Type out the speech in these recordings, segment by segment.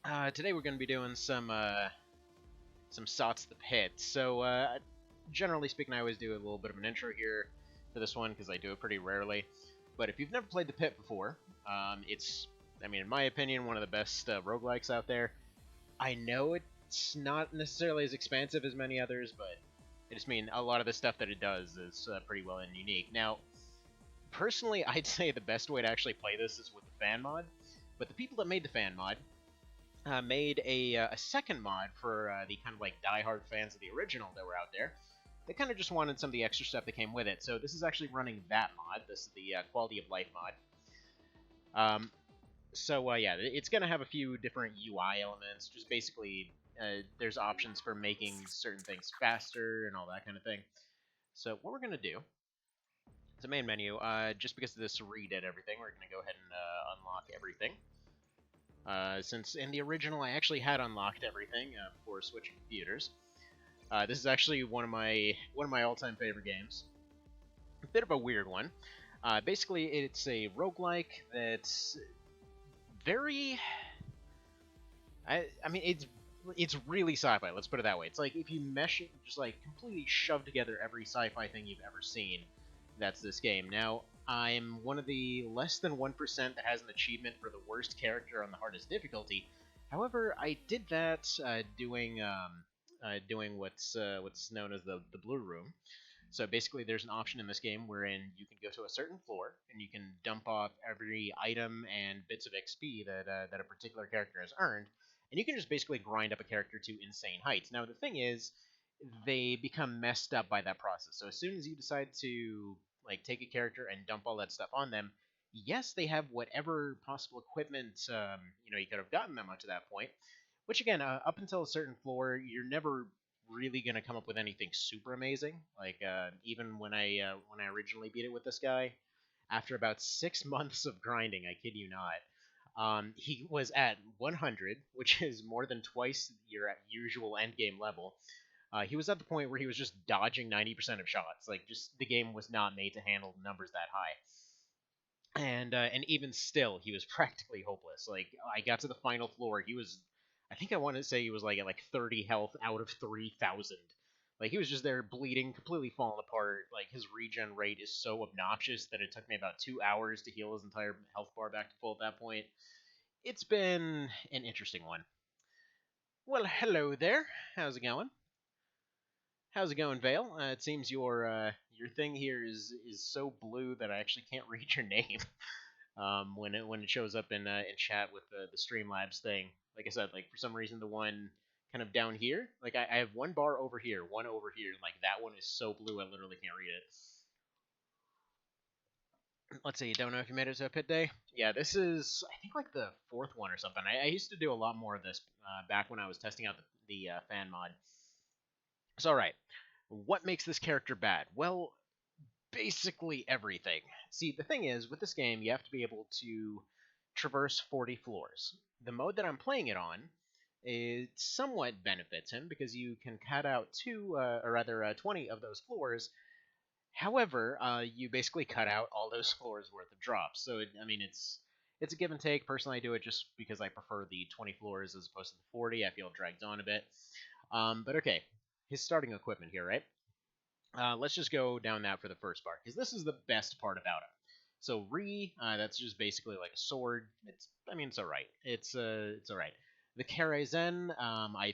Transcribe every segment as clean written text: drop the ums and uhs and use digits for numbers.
Today we're going to be doing some SOTS The Pit. Generally speaking, I always do a little bit of an intro here for this one because I do it pretty rarely. But if you've never played The Pit before, in my opinion, one of the best roguelikes out there. I know it's not necessarily as expansive as many others, but I just mean a lot of the stuff that it does is pretty well and unique. Now, personally, I'd say the best way to actually play this is with the fan mod. But the people that made the fan mod made a second mod for the kind of like diehard fans of the original that were out there. They kind of just wanted some of the extra stuff that came with it. So this is actually running that mod. This is the quality of life mod. Yeah, it's going to have a few different UI elements. Just basically, there's options for making certain things faster and all that kind of thing. So what we're going to do is the main menu. Just because this redid everything, we're going to go ahead and unlock everything. Since in the original I actually had unlocked everything before switching computers. This is actually one of my all-time favorite games. A bit of a weird one. Basically, it's a roguelike that's very... it's really sci-fi, let's put it that way. It's like if you mesh it, just like completely shove together every sci-fi thing you've ever seen, that's this game. Now, I'm one of the less than 1% that has an achievement for the worst character on the hardest difficulty. However, I did that doing what's known as the blue room. So basically, there's an option in this game wherein you can go to a certain floor and you can dump off every item and bits of XP that a particular character has earned, and you can just basically grind up a character to insane heights. Now, the thing is, they become messed up by that process. So as soon as you decide to like take a character and dump all that stuff on them, yes, they have whatever possible equipment you could have gotten them up to that point. Which again, up until a certain floor, you're never really gonna come up with anything super amazing. Like even when I originally beat it with this guy, after about 6 months of grinding, I kid you not, he was at 100, which is more than twice your usual end game level. He was at the point where he was just dodging 90% of shots. Like, just the game was not made to handle numbers that high. And even still, he was practically hopeless. Like, I got to the final floor. I think I want to say he was like at like 30 health out of 3,000. Like, he was just there bleeding, completely falling apart. Like, his regen rate is so obnoxious that it took me about 2 hours to heal his entire health bar back to full at that point. It's been an interesting one. Well, hello there. How's it going? How's it going, Vale? It seems your thing here is so blue that I actually can't read your name when it shows up in chat with the Streamlabs thing. Like I said, like for some reason the one kind of down here, like I have one bar over here, one over here, like that one is so blue I literally can't read it. Let's see. Don't know if you made it to a pit day. Yeah, this is I think like the fourth one or something. I used to do a lot more of this back when I was testing out the fan mod. So, alright, what makes this character bad? Well, basically everything. See, the thing is, with this game, you have to be able to traverse 40 floors. The mode that I'm playing it on, it somewhat benefits him because you can cut out 20 of those floors. However, you basically cut out all those floors worth of drops. So, it's a give and take. Personally, I do it just because I prefer the 20 floors as opposed to the 40. I feel it drags on a bit. But okay, his starting equipment here, right? Let's just go down that for the first part, because this is the best part about him. So that's just basically like a sword. It's alright. It's alright. The Karazen, I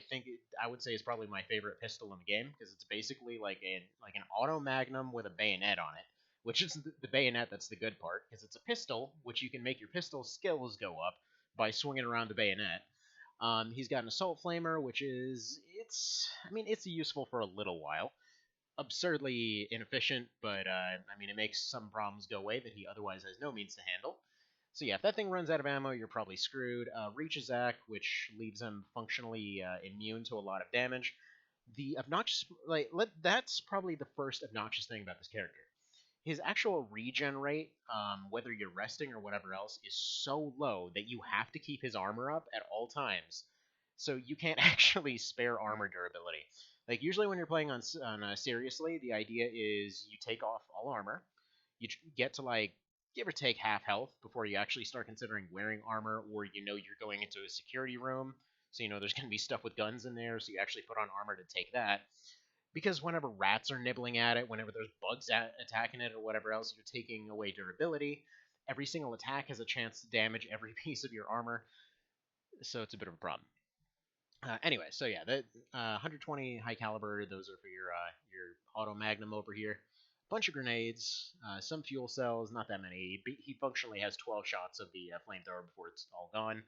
would say is probably my favorite pistol in the game, because it's basically like an auto magnum with a bayonet on it, which is the bayonet that's the good part, because it's a pistol, which you can make your pistol skills go up by swinging around the bayonet. He's got an assault flamer, which it's useful for a little while. Absurdly inefficient, but it makes some problems go away that he otherwise has no means to handle. So yeah, if that thing runs out of ammo, you're probably screwed. Reachazak, which leaves him functionally immune to a lot of damage. The obnoxious, that's probably the first obnoxious thing about this character. His actual regen rate, whether you're resting or whatever else, is so low that you have to keep his armor up at all times. So you can't actually spare armor durability. Like, usually when you're playing on seriously, the idea is you take off all armor, you get to, like, give or take half health before you actually start considering wearing armor, or you're going into a security room, so there's going to be stuff with guns in there, so you actually put on armor to take that. Because whenever rats are nibbling at it, whenever there's bugs attacking it, or whatever else, you're taking away durability. Every single attack has a chance to damage every piece of your armor, so it's a bit of a problem. Anyway, so yeah, the 120 high caliber, those are for your auto magnum over here. Bunch of grenades, some fuel cells, not that many. He functionally has 12 shots of the flamethrower before it's all gone.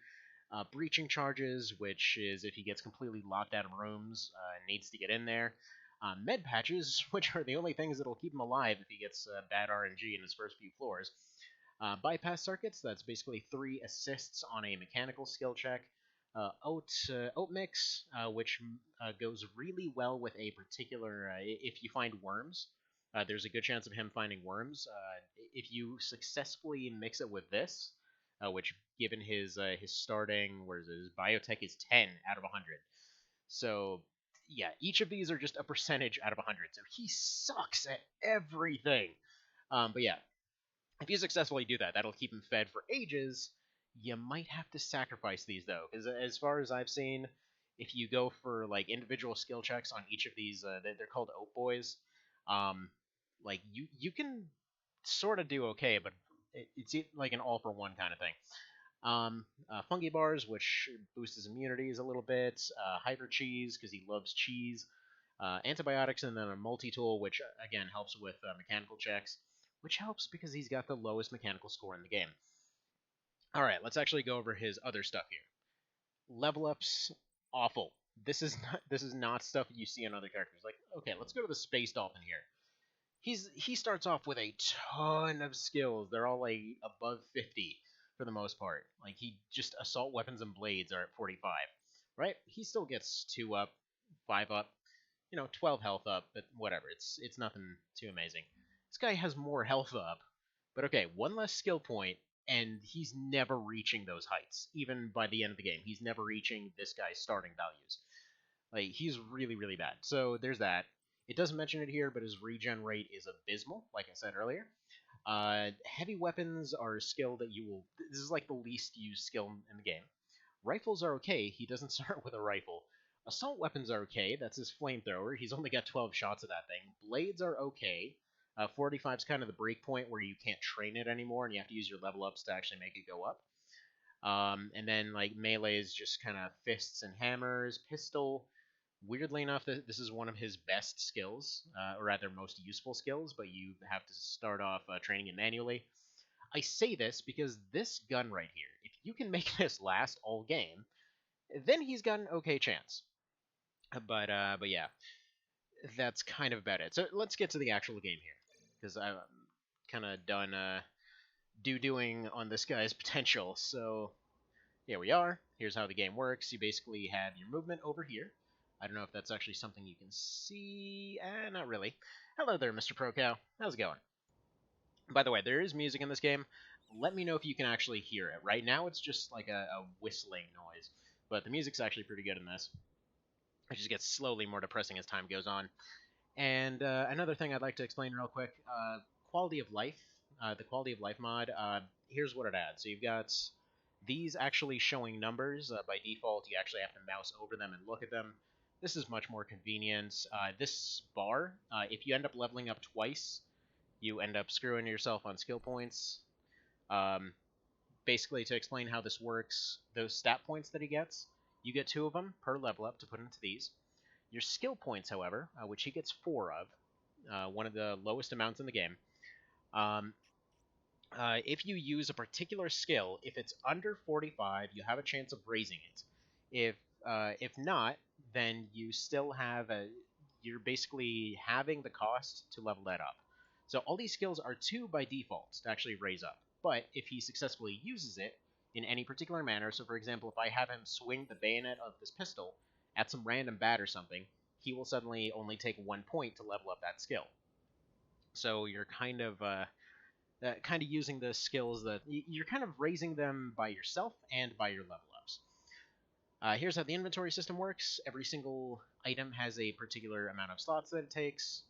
Breaching charges, which is if he gets completely locked out of rooms, needs to get in there. Med patches, which are the only things that'll keep him alive if he gets bad RNG in his first few floors. Bypass circuits, that's basically 3 assists on a mechanical skill check. Oat mix, which goes really well with a particular. If you find worms, there's a good chance of him finding worms. If you successfully mix it with this, which given his starting, where is it? His biotech is 10 out of 100. So yeah, each of these are just a percentage out of 100. So he sucks at everything. But yeah, if you successfully do that, that'll keep him fed for ages. You might have to sacrifice these though, because as far as I've seen, if you go for like individual skill checks on each of these, they're called Oat Boys. Like you can sort of do okay, but it's like an all for one kind of thing. Fungi bars, which boosts his immunities a little bit. Hiver cheese, because he loves cheese. Antibiotics, and then a multi-tool, which again helps with mechanical checks, which helps because he's got the lowest mechanical score in the game. Alright, let's actually go over his other stuff here. Level ups, awful. This is not stuff you see in other characters. Like, okay, let's go to the Space Dolphin here. He starts off with a ton of skills. They're all like above 50 for the most part. Like he just assault weapons and blades are at 45, right? He still gets 2 up, 5 up, 12 health up, but whatever. It's nothing too amazing. This guy has more health up, but okay, 1 less skill point, and he's never reaching those heights. Even by the end of the game, he's never reaching this guy's starting values. Like he's really really bad. So there's that. It doesn't mention it here, but his regen rate is abysmal, like I said earlier. Heavy weapons are a skill that you will. This is like the least used skill in the game. Rifles are okay. He doesn't start with a rifle. Assault weapons are okay. That's his flamethrower. He's only got 12 shots of that thing. Blades are okay. 45 is kind of the break point where you can't train it anymore, and you have to use your level ups to actually make it go up. And then like melee is just kind of fists and hammers. Pistol, weirdly enough, this is one of his best skills, or rather most useful skills, but you have to start off training it manually. I say this because this gun right here, if you can make this last all game, then he's got an okay chance. But yeah, that's kind of about it. So let's get to the actual game here, because I'm kind of done doing on this guy's potential. So here we are. Here's how the game works. You basically have your movement over here. I don't know if that's actually something you can see. Not really. Hello there, Mr. Pro Cow. How's it going? By the way, there is music in this game. Let me know if you can actually hear it. Right now, it's just like a whistling noise, but the music's actually pretty good in this. It just gets slowly more depressing as time goes on. And another thing I'd like to explain real quick, quality of life, the quality of life mod, here's what it adds. So you've got these actually showing numbers. By default, you actually have to mouse over them and look at them. This is much more convenient. This bar, if you end up leveling up twice, you end up screwing yourself on skill points. Basically, to explain how this works, those stat points that he gets, you get 2 of them per level up to put into these. Your skill points, however, which he gets 4 of, one of the lowest amounts in the game, if you use a particular skill, if it's under 45, you have a chance of raising it. If not, then you still have you're basically having the cost to level that up. So all these skills are 2 by default to actually raise up. But if he successfully uses it in any particular manner, so for example, if I have him swing the bayonet of this pistol at some random bat or something, he will suddenly only take 1 point to level up that skill. So you're kind of using the skills that you're kind of raising them by yourself and by your level ups. Here's how the inventory system works. Every single item has a particular amount of slots that it takes.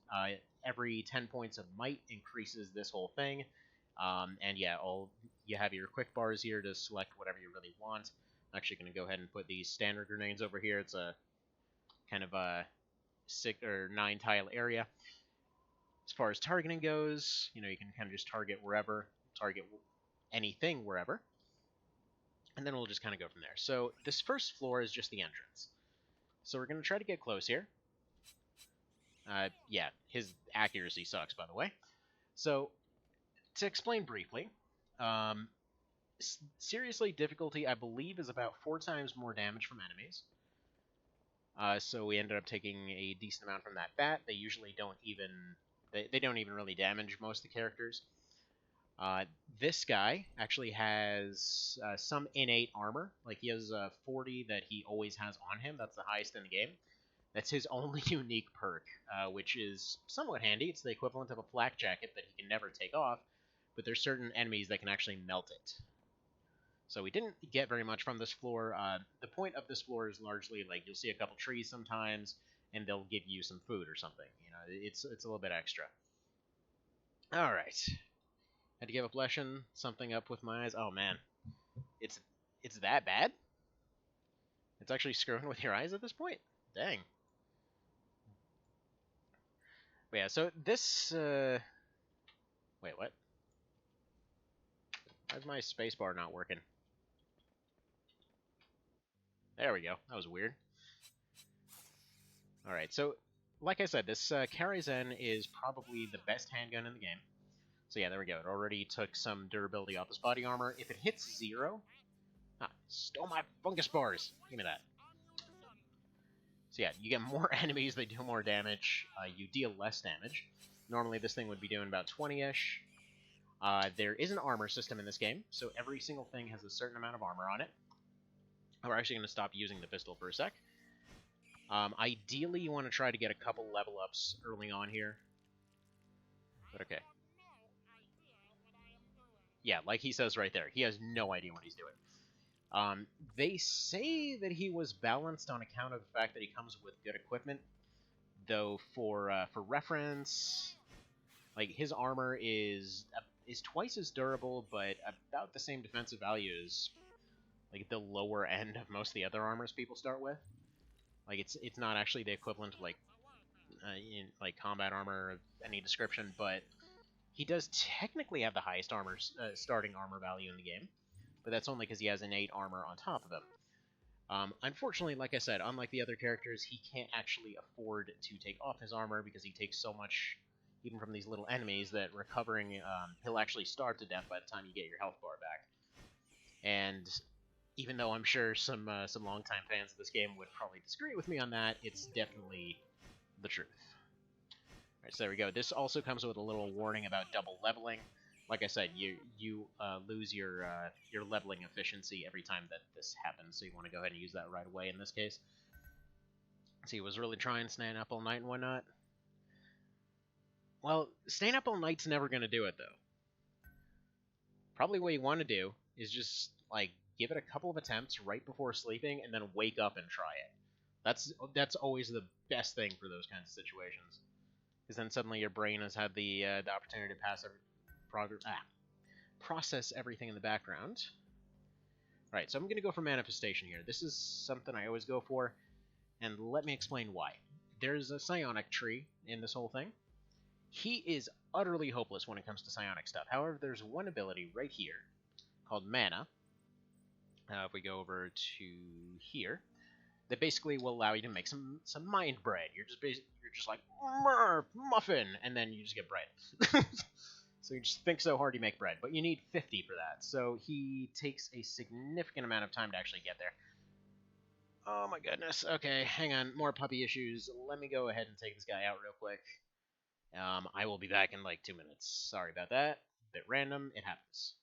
Every 10 points of might increases this whole thing. And yeah, you have your quick bars here to select whatever you really want. I'm actually going to go ahead and put these standard grenades over here. It's a kind of a 6 or 9 tile area. As far as targeting goes, you can kind of just target wherever, target anything wherever, and then we'll just kind of go from there. So this first floor is just the entrance. So we're going to try to get close here. Yeah, his accuracy sucks, by the way. So to explain briefly, um, seriously, difficulty, I believe, is about 4 times more damage from enemies. So we ended up taking a decent amount from that bat. They usually don't even... They don't even really damage most of the characters. This guy actually has some innate armor. Like, he has 40 that he always has on him. That's the highest in the game. That's his only unique perk, which is somewhat handy. It's the equivalent of a flak jacket that he can never take off, but there's certain enemies that can actually melt it. So we didn't get very much from this floor. The point of this floor is largely, like, you'll see a couple trees sometimes, and they'll give you some food or something. It's a little bit extra. All right. Had to give a blushing something up with my eyes. Oh man, it's that bad? It's actually screwing with your eyes at this point? Dang. But yeah, so this wait, what? Why's my spacebar not working? There we go. That was weird. Alright, so like I said, this Karazen is probably the best handgun in the game. So yeah, there we go. It already took some durability off this body armor. If it hits 0... Ah, stole my fungus bars! Give me that. So yeah, you get more enemies, they do more damage, you deal less damage. Normally this thing would be doing about 20-ish. There is an armor system in this game, so every single thing has a certain amount of armor on it. We're actually going to stop using the pistol for a sec. Ideally, you want to try to get a couple level ups early on here. But okay. Yeah, like he says right there, he has no idea what he's doing. They say that he was balanced on account of the fact that he comes with good equipment, though for reference, like his armor is twice as durable, but about the same defensive value as like the lower end of most of the other armors people start with. Like it's not actually the equivalent of in combat armor of any description, but he does technically have the highest starting armor value in the game. But that's only because he has innate armor on top of him. Unfortunately, like I said, unlike the other characters, he can't actually afford to take off his armor because he takes so much, even from these little enemies, that recovering, he'll actually starve to death by the time you get your health bar back. And even though I'm sure some longtime fans of this game would probably disagree with me on that, it's definitely the truth. Alright, so there we go. This also comes with a little warning about double leveling. Like I said, you lose your leveling efficiency every time that this happens, so you want to go ahead and use that right away in this case. So he was really trying staying up all night and whatnot. Well, staying up all night's never going to do it, though. Probably what you want to do is just, like, give it a couple of attempts right before sleeping, and then wake up and try it. That's always the best thing for those kinds of situations. Because then suddenly your brain has had the opportunity to process everything in the background. Right, so I'm going to go for Manifestation here. This is something I always go for, and let me explain why. There's a psionic tree in this whole thing. He is utterly hopeless when it comes to psionic stuff. However, there's one ability right here called Mana. If we go over to here, that basically will allow you to make some mind bread. You're just like muffin, and then you just get bread. So you just think so hard you make bread, but you need 50 for that. So he takes a significant amount of time to actually get there. Oh my goodness. Okay, hang on. More puppy issues. Let me go ahead and take this guy out real quick. I will be back in like 2 minutes. Sorry about that. Bit random. It happens.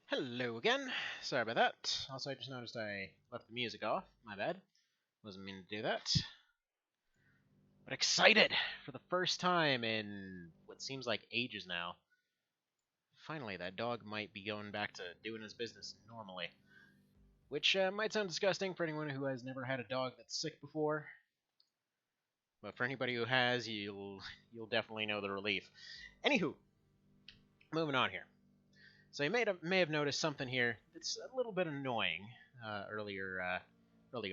Hello again. Sorry about that. Also, I just noticed I left the music off. My bad. Wasn't meaning to do that. But excited for the first time in what seems like ages now. Finally, that dog might be going back to doing his business normally. Which might sound disgusting for anyone who has never had a dog that's sick before. But for anybody who has, you'll definitely know the relief. Anywho, moving on here. So you may have noticed something here that's a little bit annoying earlier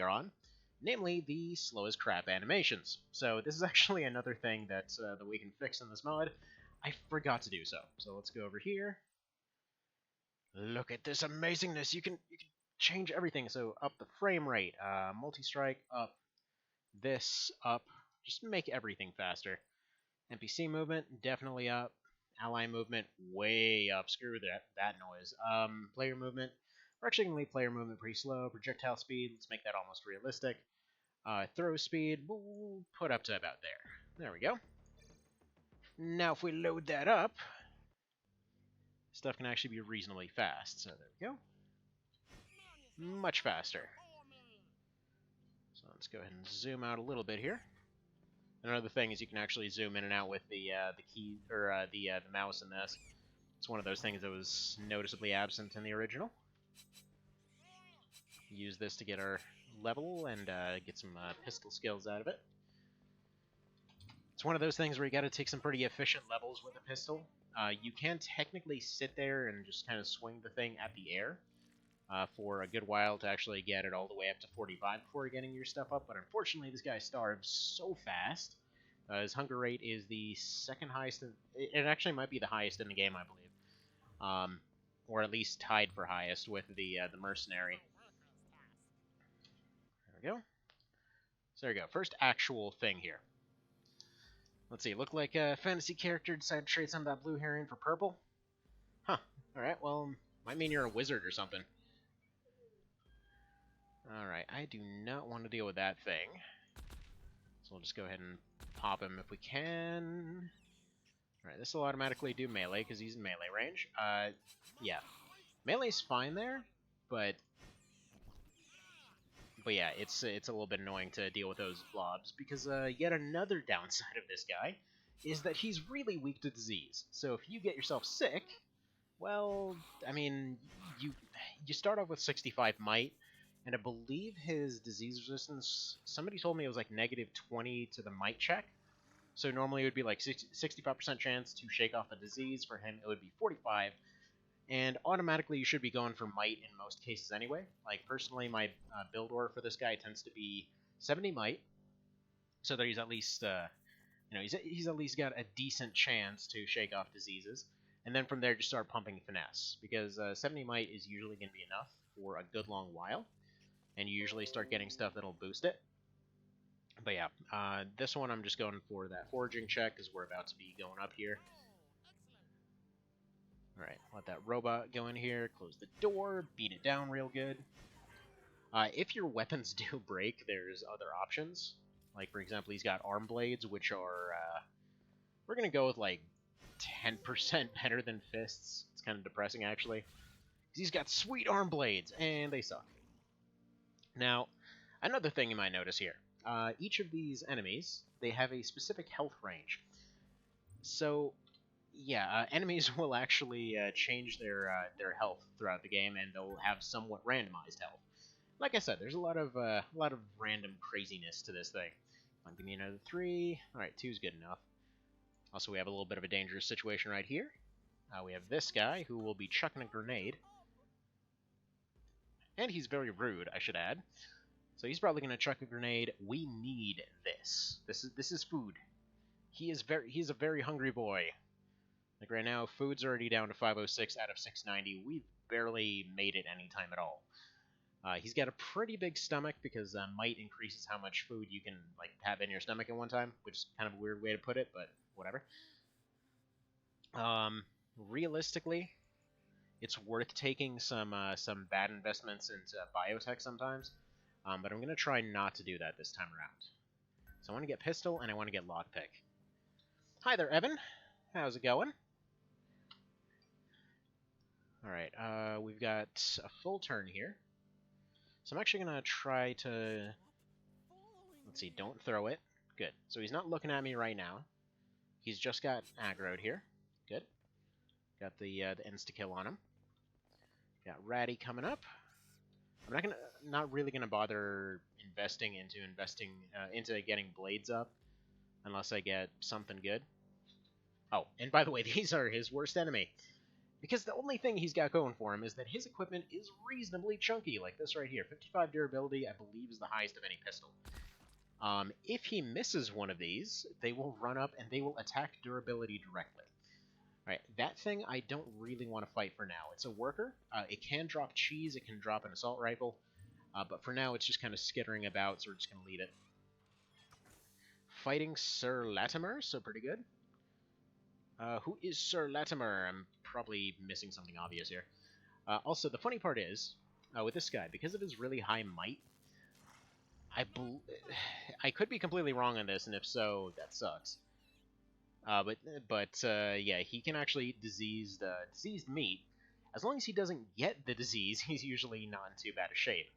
on, namely the slow as crap animations. So this is actually another thing that we can fix in this mod. I forgot to do so. So let's go over here. Look at this amazingness! You can change everything. So up the frame rate, multi-strike up, this up, just make everything faster. NPC movement definitely up. Ally movement way up. Screw that noise. Player movement. We're actually gonna leave player movement pretty slow. Projectile speed. Let's make that almost realistic. Throw speed. We'll put up to about there. There we go. Now if we load that up, stuff can actually be reasonably fast. So there we go. Much faster. So let's go ahead and zoom out a little bit here. Another thing is you can actually zoom in and out with the key or the mouse in this. It's one of those things that was noticeably absent in the original. Use this to get our level and get some pistol skills out of it. It's one of those things where you got to take some pretty efficient levels with a pistol. You can technically sit there and just kind of swing the thing at the air for a good while to actually get it all the way up to 45 before getting your stuff up, but unfortunately this guy starves so fast. His hunger rate is the second highest. It actually might be the highest in the game, I believe, or at least tied for highest with the mercenary. There we go. So there we go. First actual thing here. Let's see. Look like a fantasy character decided to trade some of that blue hair in for purple. Huh. All right. Well, might mean you're a wizard or something. Alright, I do not want to deal with that thing. So we'll just go ahead and pop him if we can. Alright, this will automatically do melee because he's in melee range. Yeah. Melee's fine there, but yeah, it's a little bit annoying to deal with those blobs because yet another downside of this guy is that he's really weak to disease. So if you get yourself sick, well, I mean, you start off with 65 might, and I believe his disease resistance, somebody told me it was like -20 to the might check. So normally it would be like 65% chance to shake off the disease. For him, it would be 45. And automatically you should be going for might in most cases anyway. Like personally, my build order for this guy tends to be 70 might. So that he's at least, he's at least got a decent chance to shake off diseases. And then from there, just start pumping finesse. Because 70 might is usually going to be enough for a good long while. And you usually start getting stuff that'll boost it. But yeah, this one I'm just going for that foraging check because we're about to be going up here. Alright, let that robot go in here, close the door, beat it down real good. If your weapons do break, there's other options. Like, for example, he's got arm blades, which are, we're going to go with like 10% better than fists. It's kind of depressing, actually. He's got sweet arm blades, and they suck. Now, another thing you might notice here. Each of these enemies, they have a specific health range. So, yeah, enemies will actually change their health throughout the game, and they'll have somewhat randomized health. Like I said, there's a lot of random craziness to this thing. Give me another 3. All right, 2's good enough. Also, we have a little bit of a dangerous situation right here. We have this guy who will be chucking a grenade. And he's very rude, I should add. So he's probably going to chuck a grenade. We need this. This is food. He's a very hungry boy. Like right now, food's already down to 506 out of 690. We've barely made it any time at all. He's got a pretty big stomach because might increases how much food you can like have in your stomach at one time, which is kind of a weird way to put it, but whatever. Realistically, it's worth taking some bad investments into biotech sometimes, but I'm going to try not to do that this time around. So I want to get pistol, and I want to get lockpick. Hi there, Evan. How's it going? Alright, we've got a full turn here. So I'm actually going to try to... Let's see, don't throw it. Good. So he's not looking at me right now. He's just got aggroed here. Good. Got the insta-kill on him. Got Ratty coming up. I'm not really gonna bother investing into getting blades up unless I get something good. Oh, and by the way, these are his worst enemy. Because the only thing he's got going for him is that his equipment is reasonably chunky, like this right here. 55 durability, I believe, is the highest of any pistol. If he misses one of these, they will run up and they will attack durability directly. Alright, that thing I don't really want to fight for now. It's a worker. It can drop cheese, it can drop an assault rifle. But for now, it's just kind of skittering about, so we're just going to leave it. Fighting Sir Latimer, so pretty good. Who is Sir Latimer? I'm probably missing something obvious here. Also, the funny part is, with this guy, because of his really high might, I could be completely wrong on this, and if so, that sucks. Yeah, he can actually eat diseased meat. As long as he doesn't get the disease, he's usually not in too bad a shape.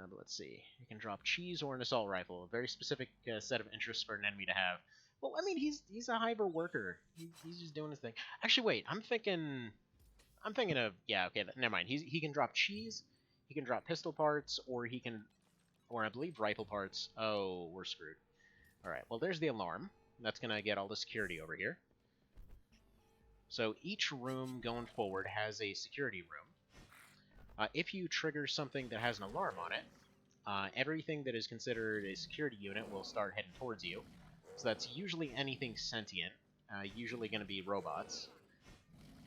But let's see. He can drop cheese or an assault rifle. A very specific set of interests for an enemy to have. Well, I mean, he's a Hiver worker. He's just doing his thing. Actually, wait. I'm thinking of... Yeah, okay, never mind. He can drop cheese, he can drop pistol parts, or I believe rifle parts. Oh, we're screwed. Alright, well, there's the alarm. That's going to get all the security over here. So each room going forward has a security room. If you trigger something that has an alarm on it, everything that is considered a security unit will start heading towards you. So that's usually anything sentient, usually going to be robots.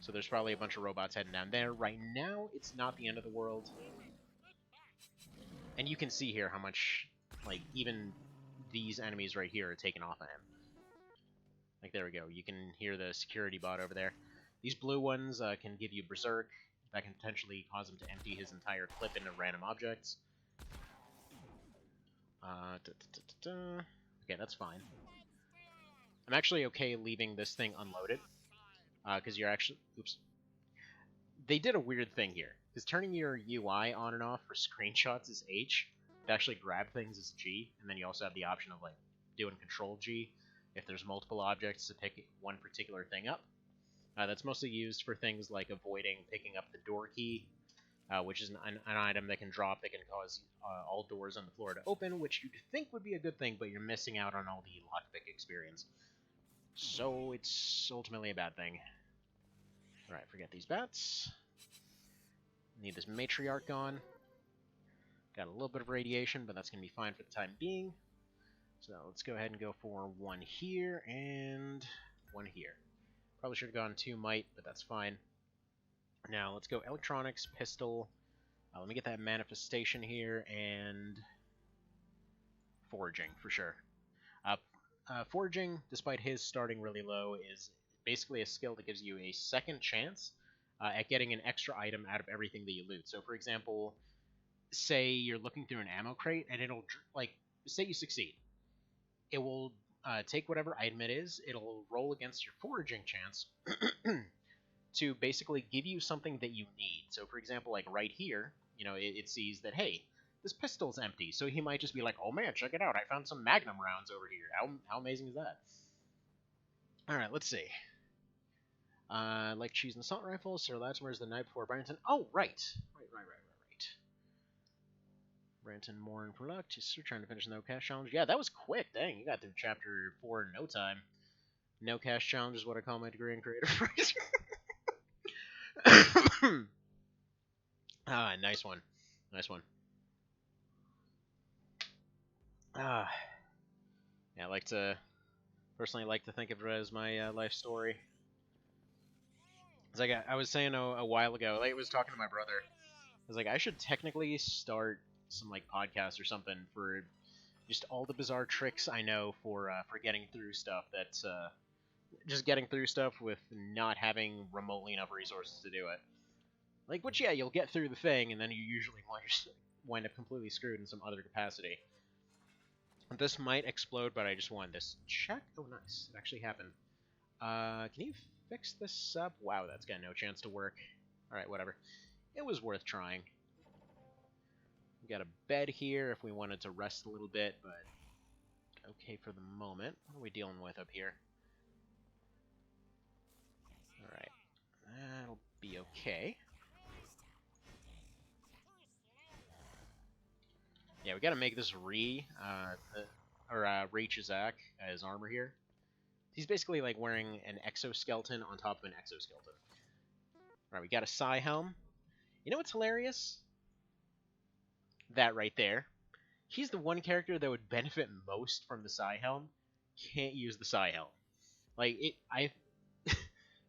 So there's probably a bunch of robots heading down there. Right now, it's not the end of the world. And you can see here how much, like, even these enemies right here are taking off on him. Like, there we go. You can hear the security bot over there. These blue ones can give you Berserk. That can potentially cause him to empty his entire clip into random objects. Okay, that's fine. I'm actually okay leaving this thing unloaded. Because you're actually... Oops. They did a weird thing here. Because turning your UI on and off for screenshots is H. To actually grab things is G. And then you also have the option of, like, doing Control G if there's multiple objects to pick one particular thing up. That's mostly used for things like avoiding picking up the door key, which is an item that can drop that can cause all doors on the floor to open, which you'd think would be a good thing, but you're missing out on all the lockpick experience. So it's ultimately a bad thing. Alright, forget these bats. Need this matriarch gone. Got a little bit of radiation, but that's going to be fine for the time being. So let's go ahead and go for one here and one here. Probably should have gone 2 might, but that's fine. Now let's go electronics, pistol. Let me get that manifestation here, and foraging for sure. Foraging, despite his starting really low, is basically a skill that gives you a second chance at getting an extra item out of everything that you loot. So for example, say you're looking through an ammo crate, and it'll, like, say you succeed. It will take whatever item it is, it'll roll against your foraging chance to basically give you something that you need. So for example, like right here, you know, it sees that, hey, this pistol's empty, so he might just be like, oh man, check it out, I found some Magnum rounds over here. How amazing is that? Alright, let's see. Like cheese and assault rifle, Sir Latimer's the night before Barrington. Oh, right. Right. Branton Moore for luck. Just trying to finish the no cash challenge. Yeah, that was quick. Dang, you got through chapter 4 in no time. No cash challenge is what I call my degree in creative writing. Nice one. Nice one. Yeah, I personally like to think of it as my life story. It's like I was saying a while ago, like I was talking to my brother. I was like, I should technically start some like podcast or something for just all the bizarre tricks I know for getting through stuff. That's just getting through stuff with not having remotely enough resources to do it. Like, which yeah, you'll get through the thing, and then you usually wind up completely screwed in some other capacity. This might explode, but I just wanted this check. Oh, nice, it actually happened. Can you fix this up? Wow, that's got no chance to work. Alright, whatever. It was worth trying. We got a bed here if we wanted to rest a little bit, but okay for the moment. What are we dealing with up here? Alright. That'll be okay. Yeah, we gotta make this Ree Chazak as armor here. He's basically like wearing an exoskeleton on top of an exoskeleton. Alright, we got a Psy Helm. You know what's hilarious? That right there. He's the one character that would benefit most from the Psy Helm. Can't use the Psy Helm. Like,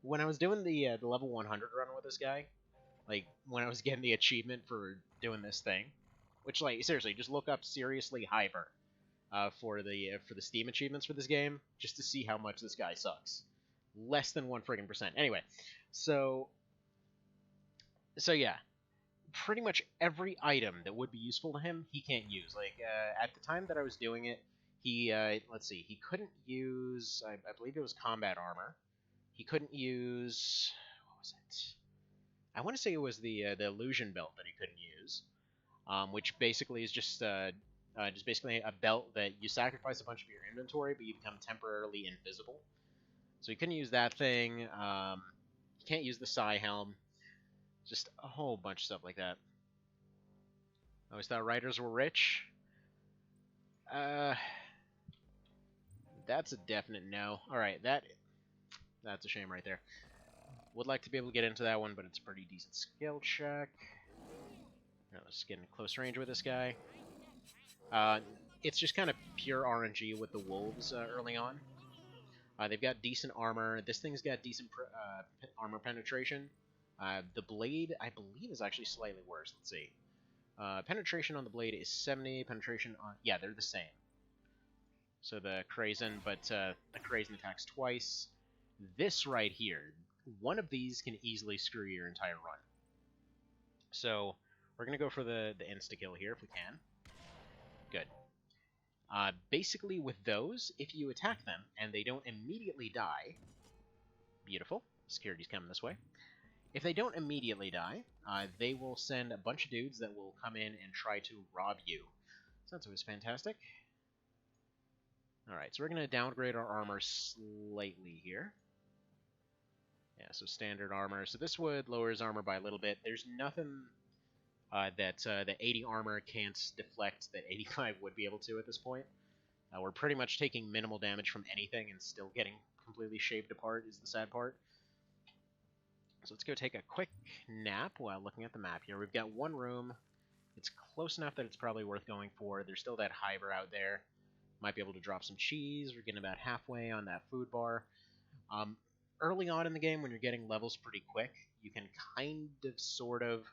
when I was doing the level 100 run with this guy, like, when I was getting the achievement for doing this thing, which, like, seriously, just look up seriously Hiver for the Steam achievements for this game, just to see how much this guy sucks. Less than 1 friggin' percent. Anyway, so yeah, pretty much every item that would be useful to him, he can't use. Like, at the time that I was doing it, he, let's see, he couldn't use, I believe it was combat armor. He couldn't use, what was it? I want to say it was the illusion belt that he couldn't use, which basically is just basically a belt that you sacrifice a bunch of your inventory, but you become temporarily invisible. So he couldn't use that thing. He can't use the Psy Helm. Just a whole bunch of stuff like that. I always thought writers were rich. That's a definite no. Alright, that's a shame right there. Would like to be able to get into that one, but it's a pretty decent skill check. Let's get in close range with this guy. It's just kind of pure RNG with the wolves early on. They've got decent armor. This thing's got decent armor penetration. The blade, I believe, is actually slightly worse. Let's see. Penetration on the blade is 70. Penetration on... Yeah, they're the same. So the Krazen, but the Krazen attacks twice. This right here, one of these can easily screw your entire run. So we're going to go for the insta-kill here if we can. Good. Basically with those, if you attack them and they don't immediately die... Beautiful. Security's coming this way. If they don't immediately die, they will send a bunch of dudes that will come in and try to rob you. So that's always fantastic. Alright, so we're going to downgrade our armor slightly here. Yeah, so standard armor. So this would lower his armor by a little bit. There's nothing that 80 armor can't deflect that 85 would be able to at this point. We're pretty much taking minimal damage from anything and still getting completely shaved apart is the sad part. So let's go take a quick nap while looking at the map here. We've got one room. It's close enough that it's probably worth going for. There's still that Hiver out there. Might be able to drop some cheese. We're getting about halfway on that food bar. Early on in the game, when you're getting levels pretty quick, you can kind of, sort of,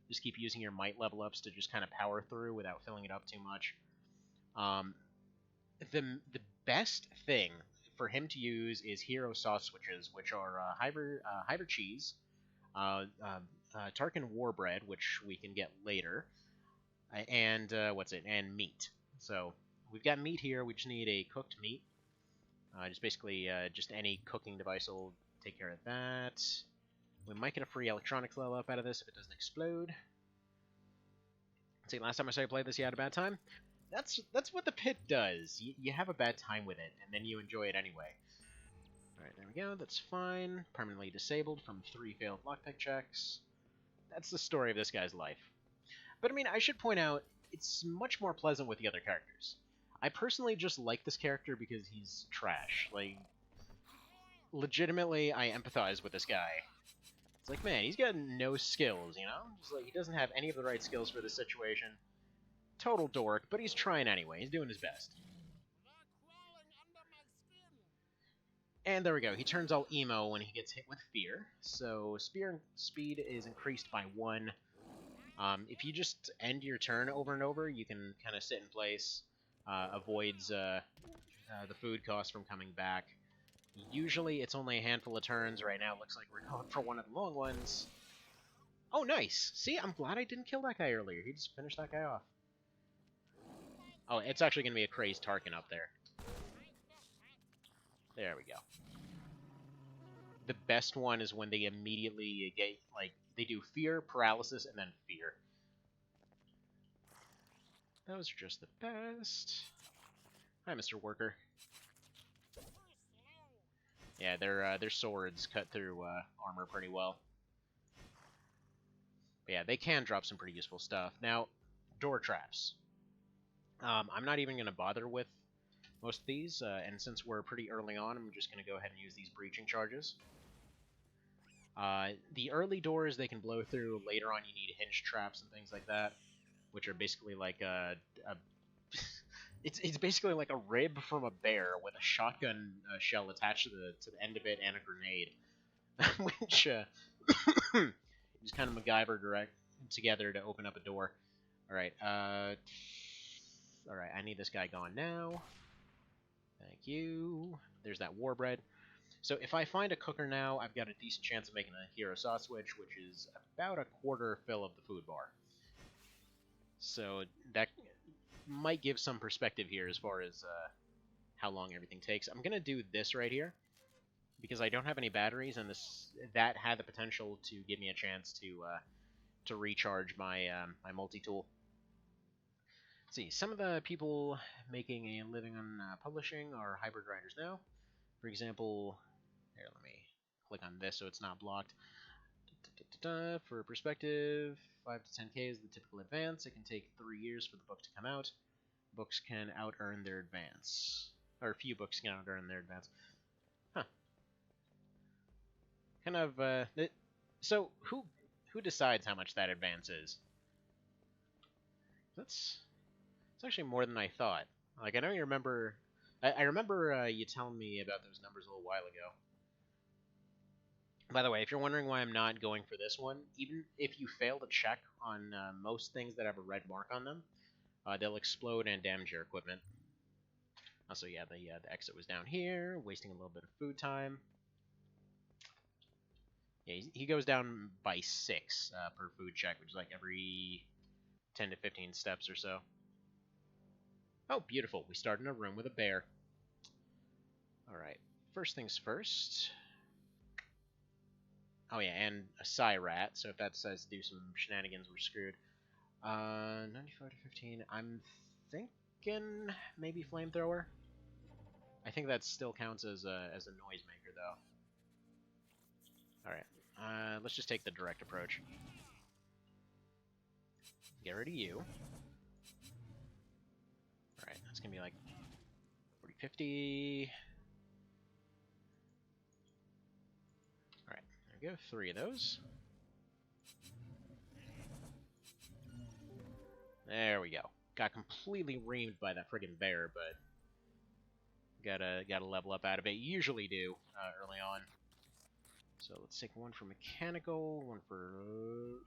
just keep using your might level ups to just kind of power through without filling it up too much. The best thing for him to use is hero sauce switches, which are Hiver cheese, Tarkin war bread, which we can get later, and and meat. So we've got meat here. We just need a cooked meat. Just basically just any cooking device will take care of that. We might get a free electronics level up out of this if it doesn't explode. See, last time I saw you play this, you had a bad time. That's what the pit does. You have a bad time with it, and then you enjoy it anyway. Alright, there we go. That's fine. Permanently disabled from 3 failed lockpick checks. That's the story of this guy's life. But, I mean, I should point out, it's much more pleasant with the other characters. I personally just like this character because he's trash. Like, legitimately, I empathize with this guy. It's like, man, he's got no skills, you know? Just like, he doesn't have any of the right skills for this situation. Total dork, but he's trying anyway. He's doing his best. And there we go. He turns all emo when he gets hit with fear. So spear speed is increased by 1. If you just end your turn over and over, you can kind of sit in place. Avoids the food cost from coming back. Usually it's only a handful of turns. Right now it looks like we're going for one of the long ones. Oh, nice! See, I'm glad I didn't kill that guy earlier. He just finished that guy off. Oh, it's actually going to be a crazed Tarkin up there. There we go. The best one is when they immediately get, like, they do fear, paralysis, and then fear. Those are just the best. Hi, Mr. Worker. Yeah, their swords cut through armor pretty well. But yeah, they can drop some pretty useful stuff. Now, door traps. I'm not even going to bother with most of these, and since we're pretty early on, I'm just going to go ahead and use these breaching charges. The early doors they can blow through. Later on, you need hinge traps and things like that, which are basically like it's basically like a rib from a bear with a shotgun shell attached to the end of it and a grenade, which just kind of MacGyver direct together to open up a door. All right, I need this guy gone now. Thank you. There's that war bread. So if I find a cooker now, I've got a decent chance of making a hero sauce switch, which is about a quarter fill of the food bar. So that might give some perspective here as far as how long everything takes. I'm going to do this right here, because I don't have any batteries, and that had the potential to give me a chance to recharge my my multi-tool. Let's see, some of the people making a living on publishing are hybrid grinders now. For example, here, let me click on this so it's not blocked. For perspective, 5 to 10k is the typical advance. It can take 3 years for the book to come out. Books can out-earn their advance. Or a few books can out-earn their advance. Huh. Kind of, so, who decides how much that advance is? It's actually more than I thought. Like, I know you remember... I remember you telling me about those numbers a little while ago. By the way, if you're wondering why I'm not going for this one, even if you fail to check on most things that have a red mark on them, they'll explode and damage your equipment. Also, yeah, the exit was down here, wasting a little bit of food time. Yeah, he goes down by 6 per food check, which is like every 10 to 15 steps or so. Oh, beautiful. We start in a room with a bear. Alright, first things first. Oh yeah, and a Psy Rat, so if that decides to do some shenanigans, we're screwed. 95 to 15. I'm thinking maybe Flamethrower. I think that still counts as a noisemaker, though. Alright, let's just take the direct approach. Get rid of you. Alright, that's gonna be like 40, 50. Alright, there we go, 3 of those. There we go. Got completely reamed by that friggin' bear, but gotta level up out of it. You usually do early on. So let's take one for mechanical, one for...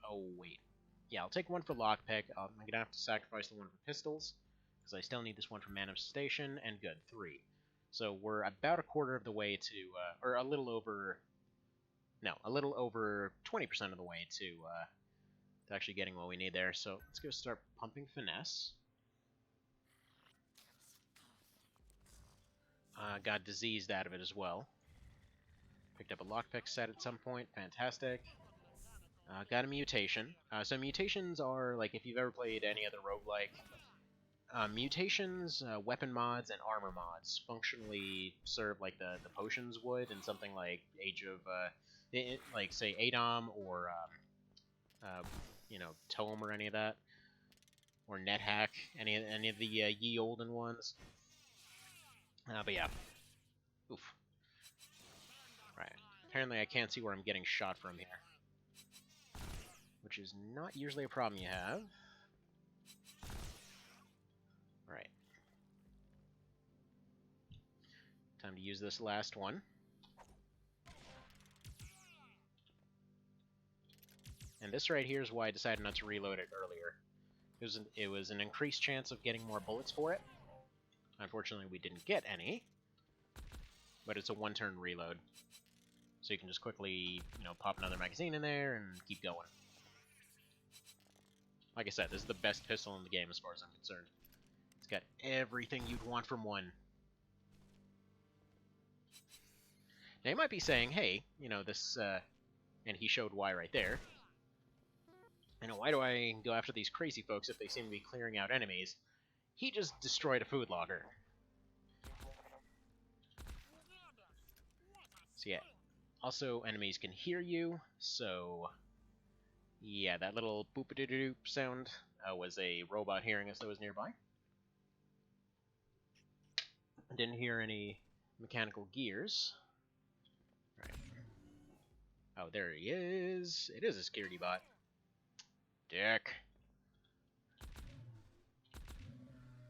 oh, wait. Yeah, I'll take one for lockpick. I'm gonna have to sacrifice the one for pistols, because I still need this one for manifestation, and good, 3. So we're about a quarter of the way to, or a little over... no, a little over 20% of the way to actually getting what we need there. So let's go start pumping finesse. Got diseased out of it as well. Picked up a lockpick set at some point. Fantastic. Got a mutation. So mutations are, like, if you've ever played any other roguelike, mutations, weapon mods, and armor mods functionally serve like the potions would in something like Age of, like, say, Adom or, you know, Tome or any of that. Or NetHack, any of the ye olden ones. But yeah. Oof. Right. Apparently I can't see where I'm getting shot from here. Which is not usually a problem you have. Right. Time to use this last one. And this right here is why I decided not to reload it earlier. It was an increased chance of getting more bullets for it. Unfortunately, we didn't get any. But it's a one-turn reload. So you can just quickly, you know, pop another magazine in there and keep going. Like I said, this is the best pistol in the game as far as I'm concerned. It's got everything you'd want from one. Now you might be saying, hey, you know, this, and he showed why right there. And why do I go after these crazy folks if they seem to be clearing out enemies? He just destroyed a food logger. So yeah. Also, enemies can hear you, so... yeah, that little boop-a-doo-doo sound was a robot hearing us that was nearby. Didn't hear any mechanical gears. Right. Oh, there he is. It is a security bot. Dick.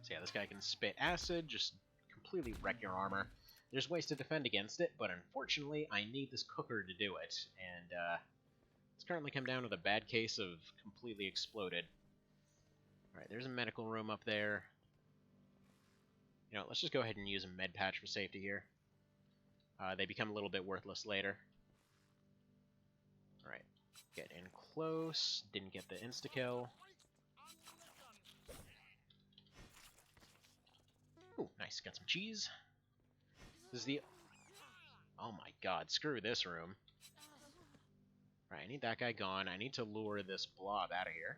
So yeah, this guy can spit acid, just completely wreck your armor. There's ways to defend against it, but unfortunately, I need this cooker to do it, and it's currently come down with a bad case of completely exploded. Alright, there's a medical room up there. You know, let's just go ahead and use a med patch for safety here. They become a little bit worthless later. Alright, get in close. Didn't get the insta-kill. Ooh, nice, got some cheese. This is the... oh my god, screw this room. Right, I need that guy gone. I need to lure this blob out of here.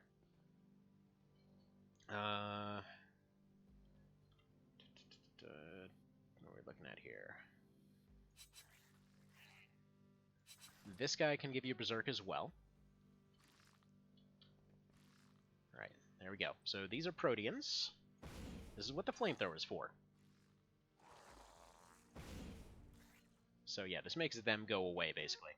What are we looking at here? This guy can give you Berserk as well. Alright, there we go. So these are Proteans. This is what the flamethrower is for. So yeah, this makes them go away, basically.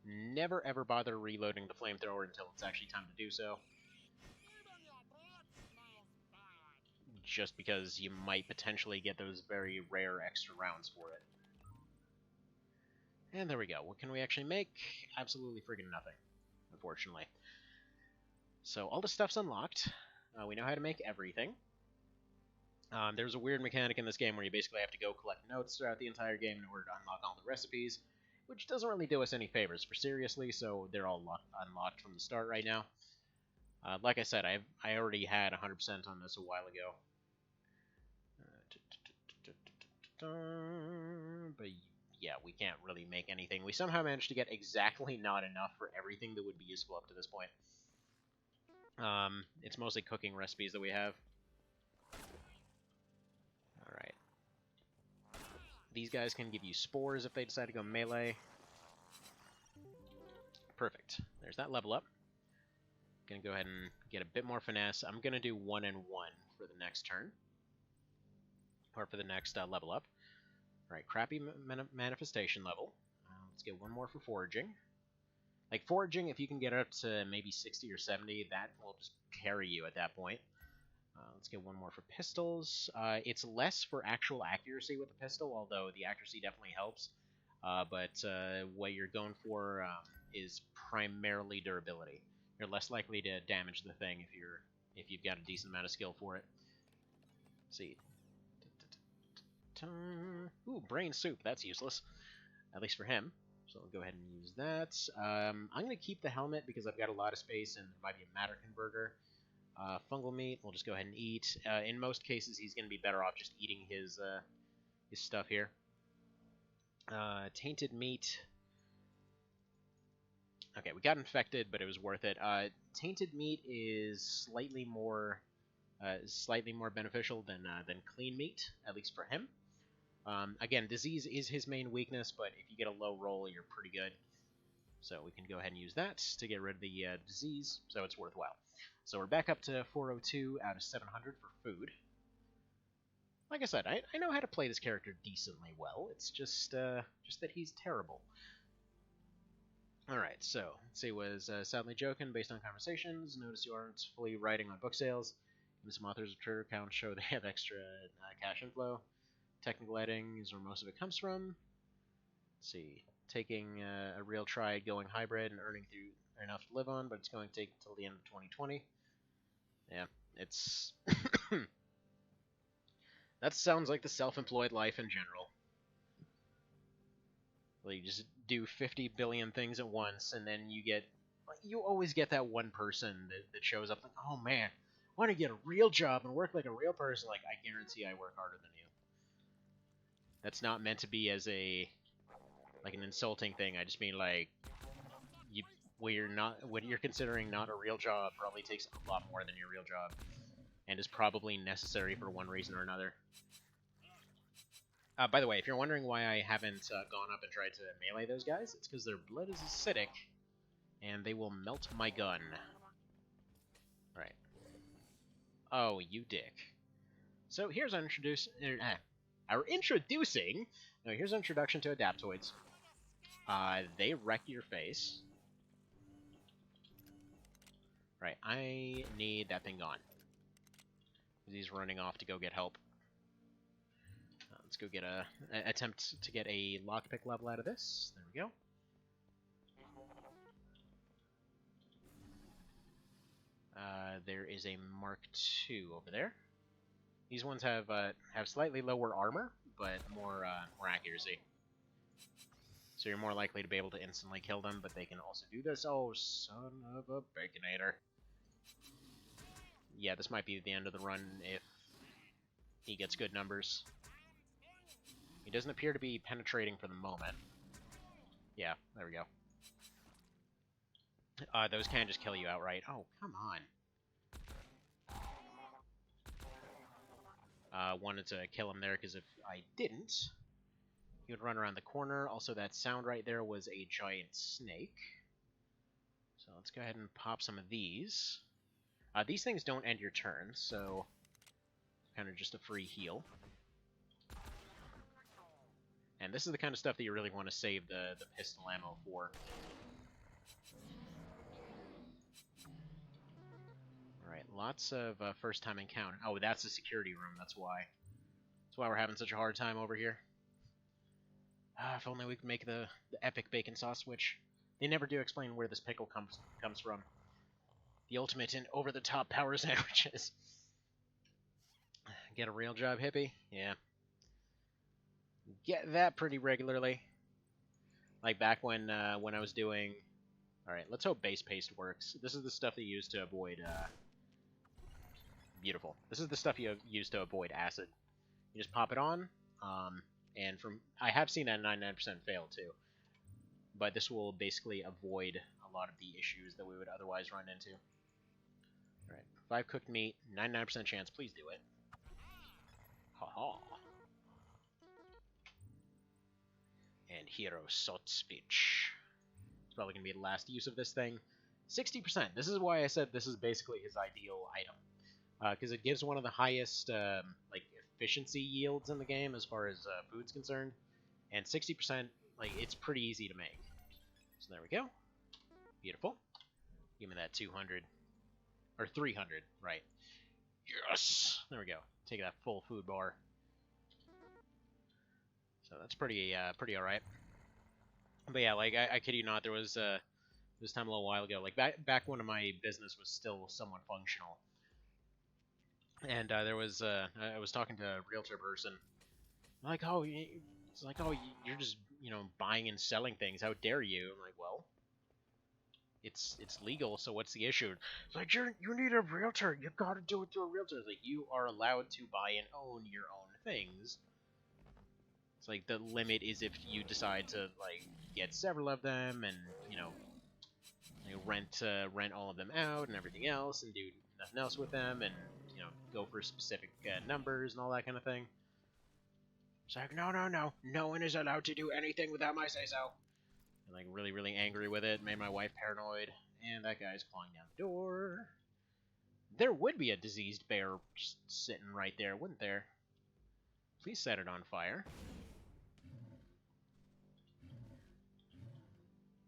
Never ever bother reloading the flamethrower until it's actually time to do so. Just because you might potentially get those very rare extra rounds for it. And there we go. What can we actually make? Absolutely friggin' nothing, unfortunately. So all the stuff's unlocked. We know how to make everything. There's a weird mechanic in this game where you basically have to go collect notes throughout the entire game in order to unlock all the recipes, which doesn't really do us any favors for seriously, so they're all unlocked from the start right now. Like I said, I already had 100% on this a while ago. But yeah, we can't really make anything. We somehow managed to get exactly not enough for everything that would be useful up to this point. It's mostly cooking recipes that we have. Alright. These guys can give you spores if they decide to go melee. Perfect. There's that level up. Gonna go ahead and get a bit more finesse. I'm gonna do 1 and 1 for the next turn. Or for the next level up. Alright, crappy manifestation level. Let's get one more for foraging. Like, foraging, if you can get up to maybe 60 or 70, that will just carry you at that point. Let's get one more for pistols. It's less for actual accuracy with the pistol, although the accuracy definitely helps. But what you're going for is primarily durability. You're less likely to damage the thing if you've got a decent amount of skill for it. Let's see. Ooh, brain soup. That's useless, at least for him. So I'll go ahead and use that. I'm going to keep the helmet because I've got a lot of space and there might be a matter converter. Fungal meat, we'll just go ahead and eat. In most cases, he's going to be better off just eating his stuff here. Tainted meat. Okay, we got infected, but it was worth it. Tainted meat is slightly more beneficial than clean meat, at least for him. Again, disease is his main weakness, but if you get a low roll, you're pretty good. So we can go ahead and use that to get rid of the disease, so it's worthwhile. So we're back up to 402 out of 700 for food. Like I said, I know how to play this character decently well. It's just that he's terrible. Alright, so, let's see, was sadly joking based on conversations. Notice you aren't fully writing on book sales. Even some authors of Twitter accounts show they have extra cash inflow. Technical editing is where most of it comes from. Let's see, taking a real try at going hybrid and earning through enough to live on, but it's going to take until the end of 2020. Yeah, it's... that sounds like the self-employed life in general. Well, you just do 50 billion things at once, and then you always get that one person that shows up like, oh man, I want to get a real job and work like a real person. Like, I guarantee I work harder than you. That's not meant to be as an insulting thing. I just mean, like, what you're considering not a real job probably takes a lot more than your real job, and is probably necessary for one reason or another. By the way, if you're wondering why I haven't gone up and tried to melee those guys, it's because their blood is acidic, and they will melt my gun. Alright. Oh, you dick. So here's our introducing... No, here's an introduction to Adaptoids. They wreck your face. Right, I need that thing gone. He's running off to go get help. Let's go get attempt to get a lockpick level out of this. There we go. There is a Mark II over there. These ones have slightly lower armor, but more accuracy. So you're more likely to be able to instantly kill them, but they can also do this. Oh, son of a baconator. Yeah, this might be the end of the run if he gets good numbers. He doesn't appear to be penetrating for the moment. Yeah, there we go. Those can just kill you outright. Oh, come on. Wanted to kill him there, because if I didn't, he would run around the corner. Also, that sound right there was a giant snake. So let's go ahead and pop some of these. These things don't end your turn, so kind of just a free heal. And this is the kind of stuff that you really want to save the pistol ammo for. Alright, lots of first-time encounter. Oh, that's the security room, that's why. That's why we're having such a hard time over here. If only we could make the epic bacon sauce switch. They never do explain where this pickle comes from. The ultimate in over-the-top power sandwiches. Get a real job, hippie? Yeah. Get that pretty regularly. Like back when I was doing... Alright, let's hope base paste works. This is the stuff that you use to avoid... Beautiful. This is the stuff you use to avoid acid. You just pop it on, and I have seen that 99% fail too. But this will basically avoid a lot of the issues that we would otherwise run into. Alright, 5 cooked meat, 99% chance, please do it. Haha. And hero SOTS The Pit. It's probably going to be the last use of this thing. 60%. This is why I said this is basically his ideal item. Because it gives one of the highest like efficiency yields in the game as far as food's concerned. And 60%, like, it's pretty easy to make. So there we go. Beautiful. Give me that 200. Or 300, right. Yes! There we go. Take that full food bar. So that's pretty alright. But yeah, like, I kid you not, there was this time a little while ago, like, back when my business was still somewhat functional. And there was, I was talking to a realtor person, like, oh, it's like, oh, you're just, you know, buying and selling things, how dare you? I'm like, well, it's legal, so what's the issue? It's like, you need a realtor, you gotta do it through a realtor. It's like, you are allowed to buy and own your own things. It's like, the limit is if you decide to, like, get several of them, and, you know, rent all of them out and everything else, and do nothing else with them, and, you know, go for specific numbers and all that kind of thing. It's like, no one is allowed to do anything without my say-so. And, like, really, really angry with it, made my wife paranoid, and that guy's clawing down the door. There would be a diseased bear just sitting right there, wouldn't there? Please set it on fire.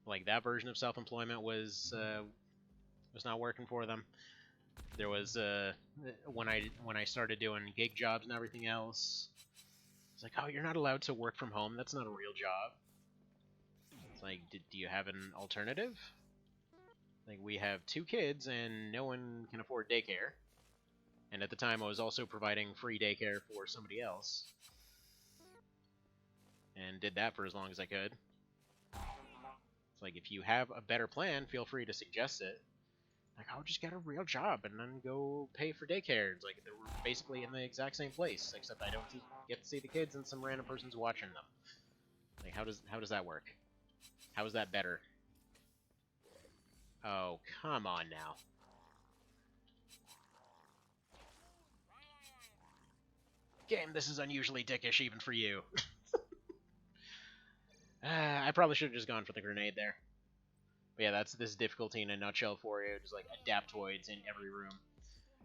Like, that version of self-employment was not working for them. There was when I started doing gig jobs and everything else, it's like, oh, you're not allowed to work from home. That's not a real job. It's like, do you have an alternative? Like, we have 2 kids and no one can afford daycare. And at the time, I was also providing free daycare for somebody else, and did that for as long as I could. It's like, if you have a better plan, feel free to suggest it. Like, I'll just get a real job and then go pay for daycare. It's like, they're basically in the exact same place, except I don't get to see the kids and some random person's watching them. Like, how does that work? How is that better? Oh, come on now. Game, this is unusually dickish even for you. I probably should have just gone for the grenade there. But yeah, that's this difficulty in a nutshell for you. Just like adaptoids in every room.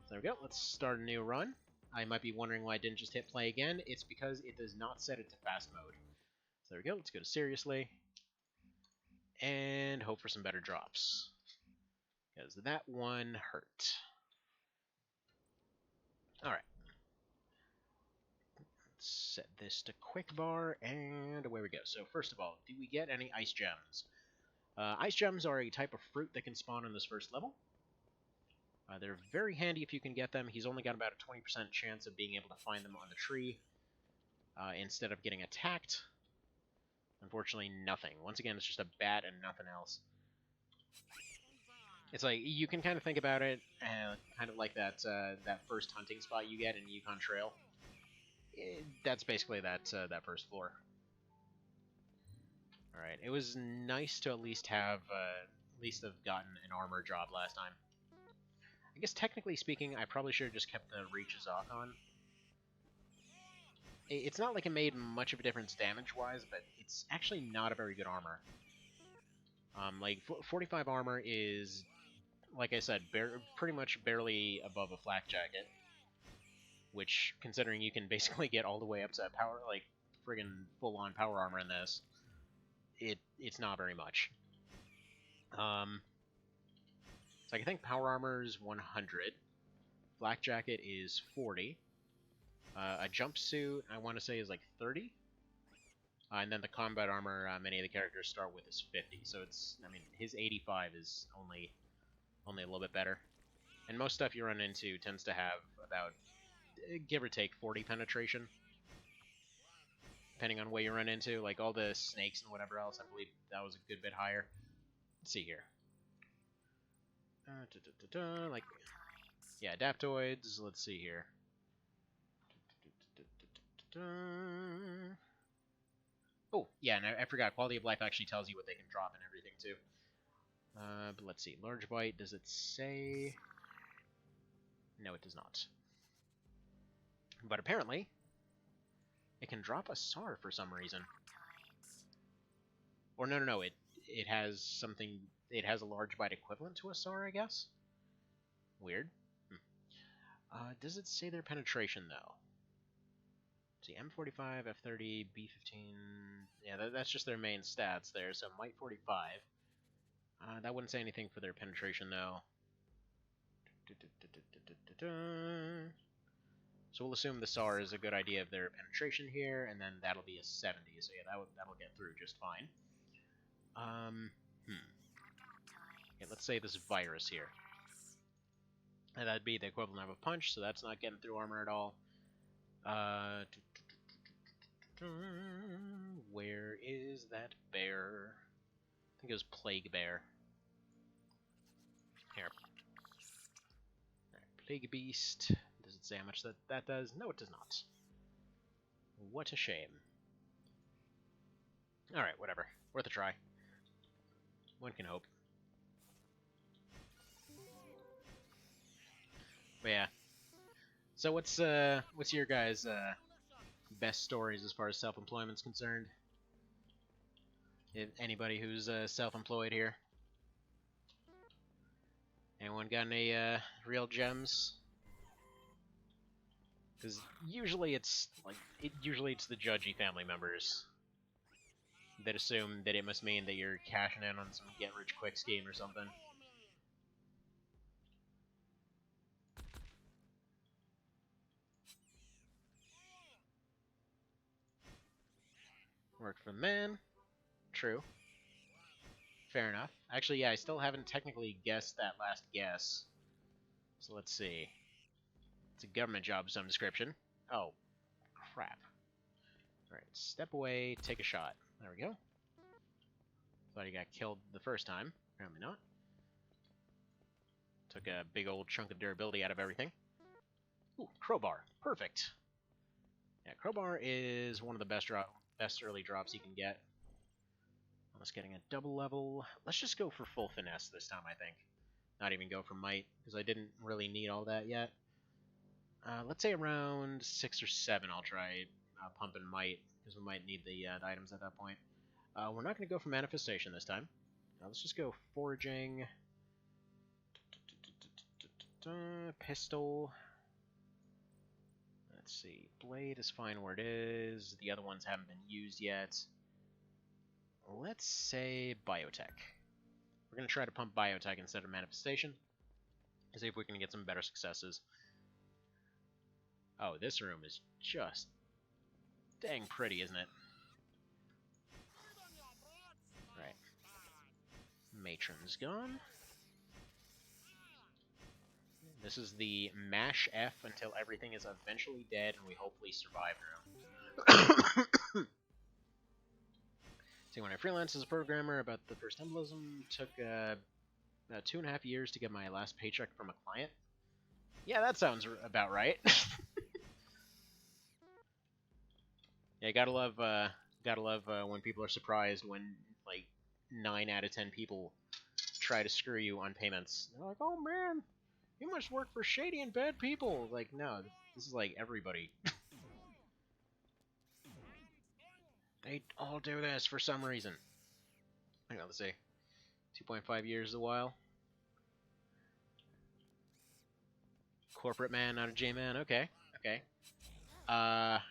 So there we go. Let's start a new run. I might be wondering why I didn't just hit play again. It's because it does not set it to fast mode. So there we go. Let's go to seriously. And hope for some better drops. Because that one hurt. Alright. Let's set this to quick bar, and away we go. So first of all, do we get any ice gems? Ice gems are a type of fruit that can spawn in this first level. They're very handy if you can get them. He's only got about a 20% chance of being able to find them on the tree instead of getting attacked. Unfortunately, nothing. Once again, it's just a bat and nothing else. It's like, you can kind of think about it kind of like that that first hunting spot you get in Yukon Trail. That's basically that first floor. Alright, it was nice to at least have gotten an armor job last time. I guess technically speaking, I probably should have just kept the Reach Azok on. It's not like it made much of a difference damage-wise, but it's actually not a very good armor. Like, 45 armor is, like I said, pretty much barely above a flak jacket. Which, considering you can basically get all the way up to power, like, friggin' full-on power armor in this, it's not very much. So I think power armor is 100, flak jacket is 40, a jumpsuit I want to say is like 30, and then the combat armor many of the characters start with is 50. So it's, I mean, his 85 is only a little bit better, and most stuff you run into tends to have about, give or take, 40 penetration, depending on what you run into. Like all the snakes and whatever else, I believe that was a good bit higher. Let's see here. Like, yeah, adaptoids. Let's see here. Oh, yeah, and I forgot. Quality of life actually tells you what they can drop and everything too. But let's see. Large bite. Does it say? No, it does not. But apparently, it can drop a SAR for some reason. Or no. It has something. It has a large bite equivalent to a SAR, I guess. Weird. Does it say their penetration though? Let's see, M45, F30, B15. Yeah, that's just their main stats there. So Might 45. That wouldn't say anything for their penetration though. So we'll assume the SAR is a good idea of their penetration here, and then that'll be a 70. So yeah, that'll get through just fine. Okay, let's say this virus here. And that'd be the equivalent of a punch, so that's not getting through armor at all. Where is that bear? I think it was Plague Bear. Here. Alright, Plague Beast. Does it say how much that does? No, it does not. What a shame. Alright, whatever. Worth a try. One can hope. But yeah. So what's your guys' best stories as far as self-employment's concerned? If anybody who's self-employed here? Anyone got any real gems? Because usually it's the judgy family members that assume that it must mean that you're cashing in on some get-rich-quick scheme or something. Worked for the man. True. Fair enough. Actually, yeah, I still haven't technically guessed that last guess. So let's see. It's a government job of some description. Oh, crap. Alright, step away, take a shot. There we go. Thought he got killed the first time. Apparently not. Took a big old chunk of durability out of everything. Ooh, crowbar. Perfect. Yeah, crowbar is one of the best early drops you can get. Almost getting a double level. Let's just go for full finesse this time, I think. Not even go for might, because I didn't really need all that yet. Let's say around 6 or 7 I'll try pumping might, because we might need the items at that point. We're not going to go for manifestation this time. Let's just go foraging. Pistol. Let's see. Blade is fine where it is. The other ones haven't been used yet. Let's say biotech. We're going to try to pump biotech instead of manifestation. To see if we can get some better successes. Oh, this room is just dang pretty, isn't it? Right. Matron's gone. This is the mash F until everything is eventually dead and we hopefully survive room. See, when I freelanced as a programmer about the first embolism, took about 2.5 years to get my last paycheck from a client. Yeah, that sounds about right. Yeah, gotta love when people are surprised when like 9 out of 10 people try to screw you on payments. They're like, "Oh man, you must work for shady and bad people." Like, no, this is like everybody. They all do this for some reason. Hang on, let's see. 2.5 years is a while. Corporate man, not a J-man. Okay, okay. Are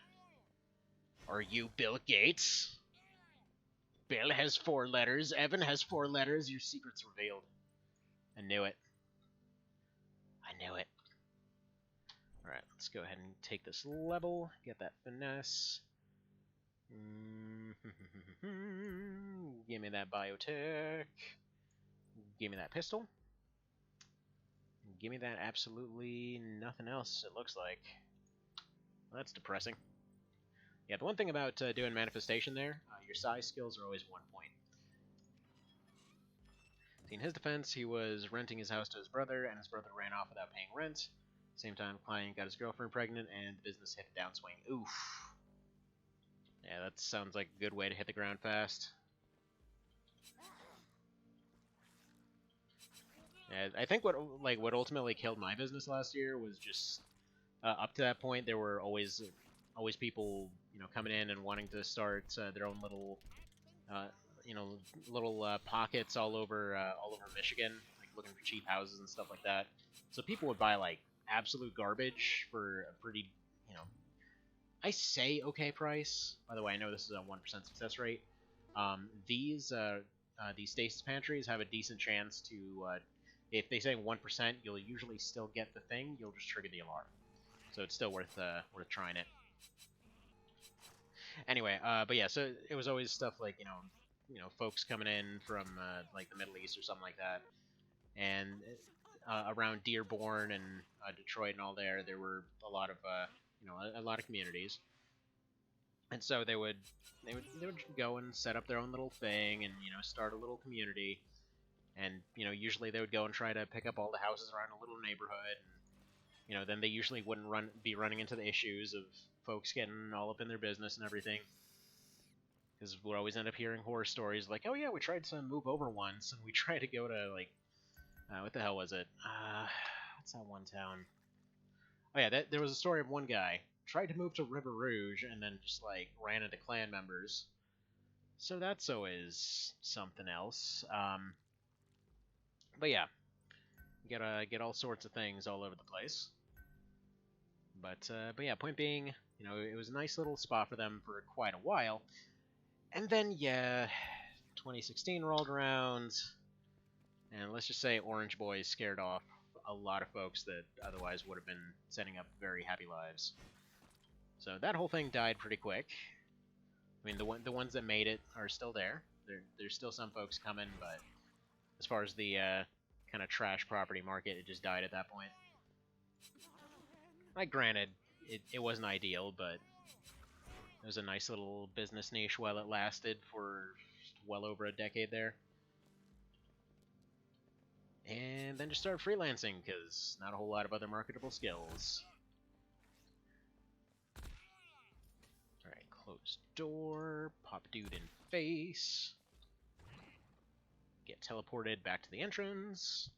you Bill Gates? Bill has 4 letters. Evan has 4 letters. Your secret's revealed. I knew it. I knew it. Alright, let's go ahead and take this level. Get that finesse. Give me that biotech. Give me that pistol. Give me that absolutely nothing else, it looks like. Well, that's depressing. Yeah, the one thing about doing manifestation there, your size skills are always 1 point. See, in his defense, he was renting his house to his brother, and his brother ran off without paying rent. Same time, client got his girlfriend pregnant, and the business hit a downswing. Oof. Yeah, that sounds like a good way to hit the ground fast. Yeah, I think what ultimately killed my business last year was just up to that point there were always people coming in and wanting to start their own little pockets all over Michigan, like looking for cheap houses and stuff like that. So people would buy like absolute garbage for a pretty I say okay price. By the way, I know this is a 1% success rate. These stasis pantries have a decent chance to, if they say 1%, you'll usually still get the thing. You'll just trigger the alarm, so it's still worth trying it. Anyway, but yeah, so it was always stuff like folks coming in from like the Middle East or something like that, and around Dearborn and Detroit and all there were a lot of a lot of communities, and so they would go and set up their own little thing and start a little community, and usually they would go and try to pick up all the houses around a little neighborhood, and then they usually wouldn't be running into the issues of folks getting all up in their business and everything, because we'd always end up hearing horror stories like, oh yeah, we tried to move over once and we tried to go to like what the hell was it? What's that one town? Oh yeah, there was a story of one guy tried to move to River Rouge and then just like ran into clan members. So that's always something else. But yeah, you gotta get all sorts of things all over the place. But yeah, point being, it was a nice little spot for them for quite a while. And then yeah, 2016 rolled around, and let's just say Orange Boys scared off a lot of folks that otherwise would have been setting up very happy lives. So that whole thing died pretty quick. I mean, the ones that made it are still there. There's still some folks coming, but as far as the kind of trash property market, it just died at that point. Like, granted, it wasn't ideal, but it was a nice little business niche while it lasted for well over a decade there. And then just started freelancing, because not a whole lot of other marketable skills. Alright, closed door, pop dude in face. Get teleported back to the entrance.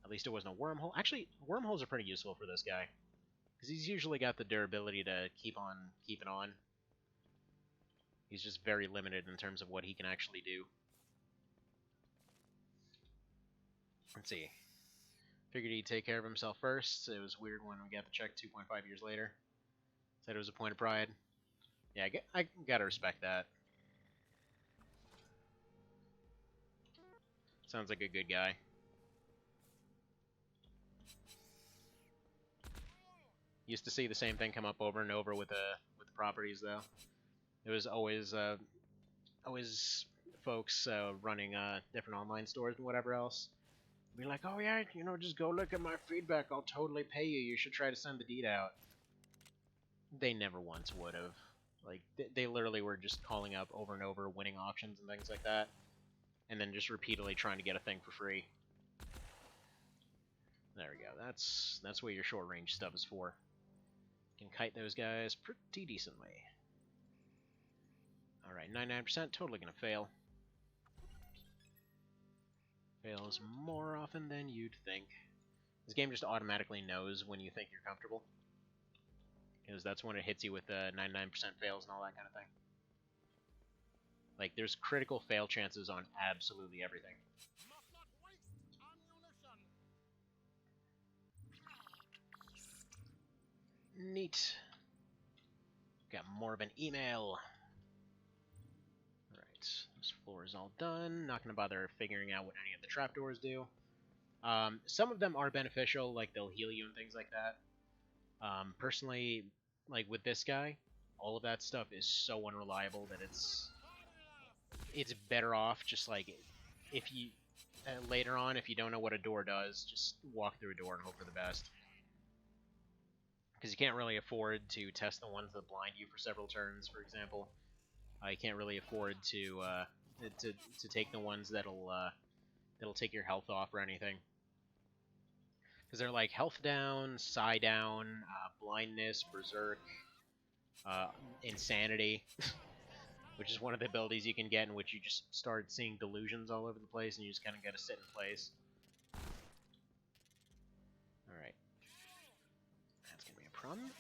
At least it wasn't a wormhole. Actually, wormholes are pretty useful for this guy. Because he's usually got the durability to keep on keeping on. He's just very limited in terms of what he can actually do. Let's see. Figured he'd take care of himself first. It was weird when we got the check 2.5 years later. Said it was a point of pride. Yeah, I gotta respect that. Sounds like a good guy. Used to see the same thing come up over and over with the properties, though. There was always folks running different online stores and whatever else. Be like, oh yeah, you know, just go look at my feedback. I'll totally pay you. You should try to send the deed out. They never once would have. Like, they literally were just calling up over and over, winning auctions and things like that, and then just repeatedly trying to get a thing for free. There we go. That's what your short range stuff is for. Can kite those guys pretty decently. Alright, 99%, totally gonna fail. Fails more often than you'd think. This game just automatically knows when you think you're comfortable. Because that's when it hits you with 99% fails and all that kind of thing. Like, there's critical fail chances on absolutely everything. Neat. Got more of an email. Alright, this floor is all done. Not going to bother figuring out what any of the trapdoors do. Some of them are beneficial, like they'll heal you and things like that. Personally, like with this guy, all of that stuff is so unreliable that it's better off just like, if you later on, if you don't know what a door does, just walk through a door and hope for the best. Because you can't really afford to test the ones that blind you for several turns, for example. You can't really afford to take the ones that'll take your health off or anything. Because they're like health down, psi down, blindness, berserk, insanity, which is one of the abilities you can get in which you just start seeing delusions all over the place and you just kind of got to sit in place. Alright. That's going to be a problem.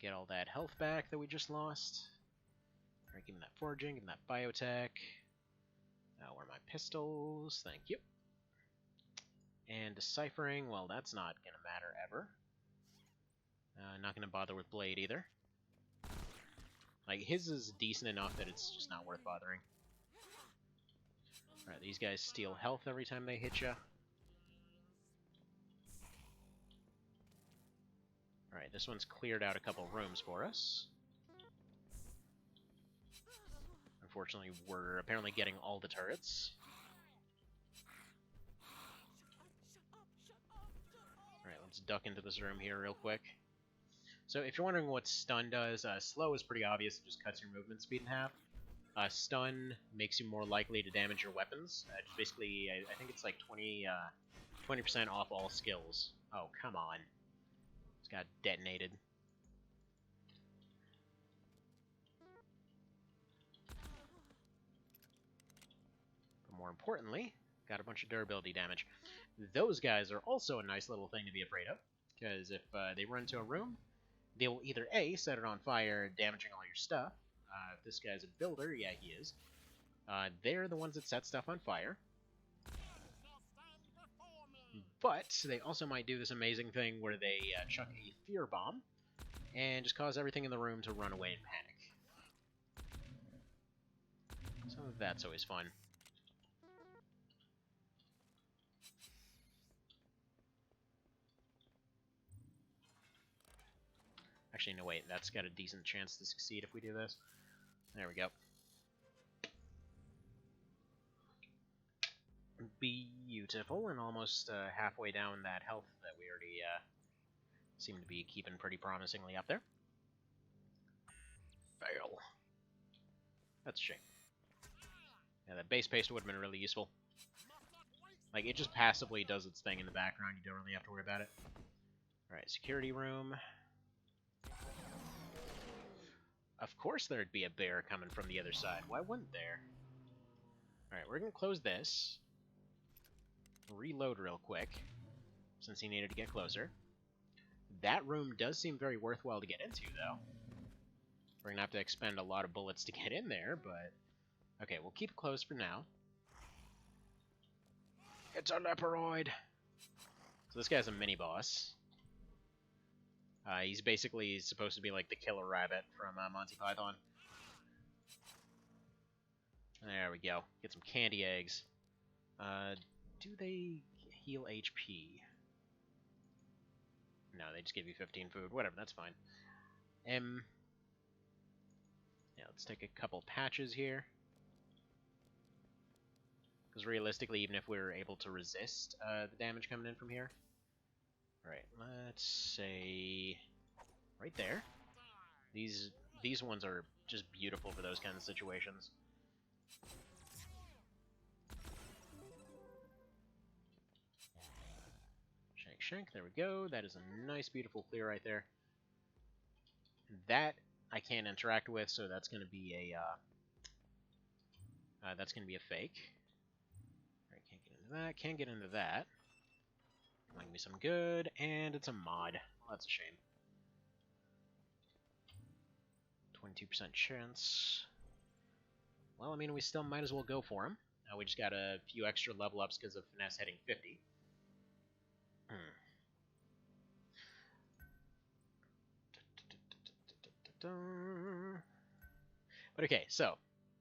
Get all that health back that we just lost. Alright, give me that foraging, give me that biotech. Where are my pistols? Thank you. And deciphering, well, that's not going to matter ever. Not going to bother with blade either. Like, his is decent enough that it's just not worth bothering. Alright, these guys steal health every time they hit you. Alright, this one's cleared out a couple rooms for us. Unfortunately, we're apparently getting all the turrets. Alright, let's duck into this room here real quick. So if you're wondering what stun does, slow is pretty obvious. It just cuts your movement speed in half. Stun makes you more likely to damage your weapons. Just basically, I think it's like 20% off all skills. Oh, come on. It's got detonated. But more importantly, got a bunch of durability damage. Those guys are also a nice little thing to be afraid of, because if they run into a room, they will either A, set it on fire, damaging all your stuff. If this guy's a builder, yeah, he is. They're the ones that set stuff on fire. But they also might do this amazing thing where they chuck a fear bomb and just cause everything in the room to run away in panic. So that's always fun. Actually, no, wait, that's got a decent chance to succeed if we do this. There we go. Beautiful, and almost halfway down that health that we already seem to be keeping pretty promisingly up there. Fail. That's a shame. Yeah, that base paste would have been really useful. Like, it just passively does its thing in the background. You don't really have to worry about it. Alright, security room. Of course there'd be a bear coming from the other side. Why wouldn't there? Alright, we're gonna close this. Reload real quick, since he needed to get closer. That room does seem very worthwhile to get into, though. We're gonna have to expend a lot of bullets to get in there, but... Okay, we'll keep it closed for now. It's a leperoid! So this guy's a mini-boss. He's basically supposed to be like the killer rabbit from Monty Python. There we go. Get some candy eggs. Do they heal HP? No, they just give you 15 food. Whatever, that's fine. Yeah, let's take a couple patches here. Because realistically, even if we were able to resist the damage coming in from here... Alright, let's say... right there. These ones are just beautiful for those kinds of situations. Shank, there we go. That is a nice, beautiful clear right there. That I can't interact with, so that's going to be a fake. Alright, can't get into that. Can't get into that. Might give me some good, and it's a mod. Well, that's a shame. 22% chance. Well, I mean, we still might as well go for him. We just got a few extra level ups because of finesse hitting 50. But okay, so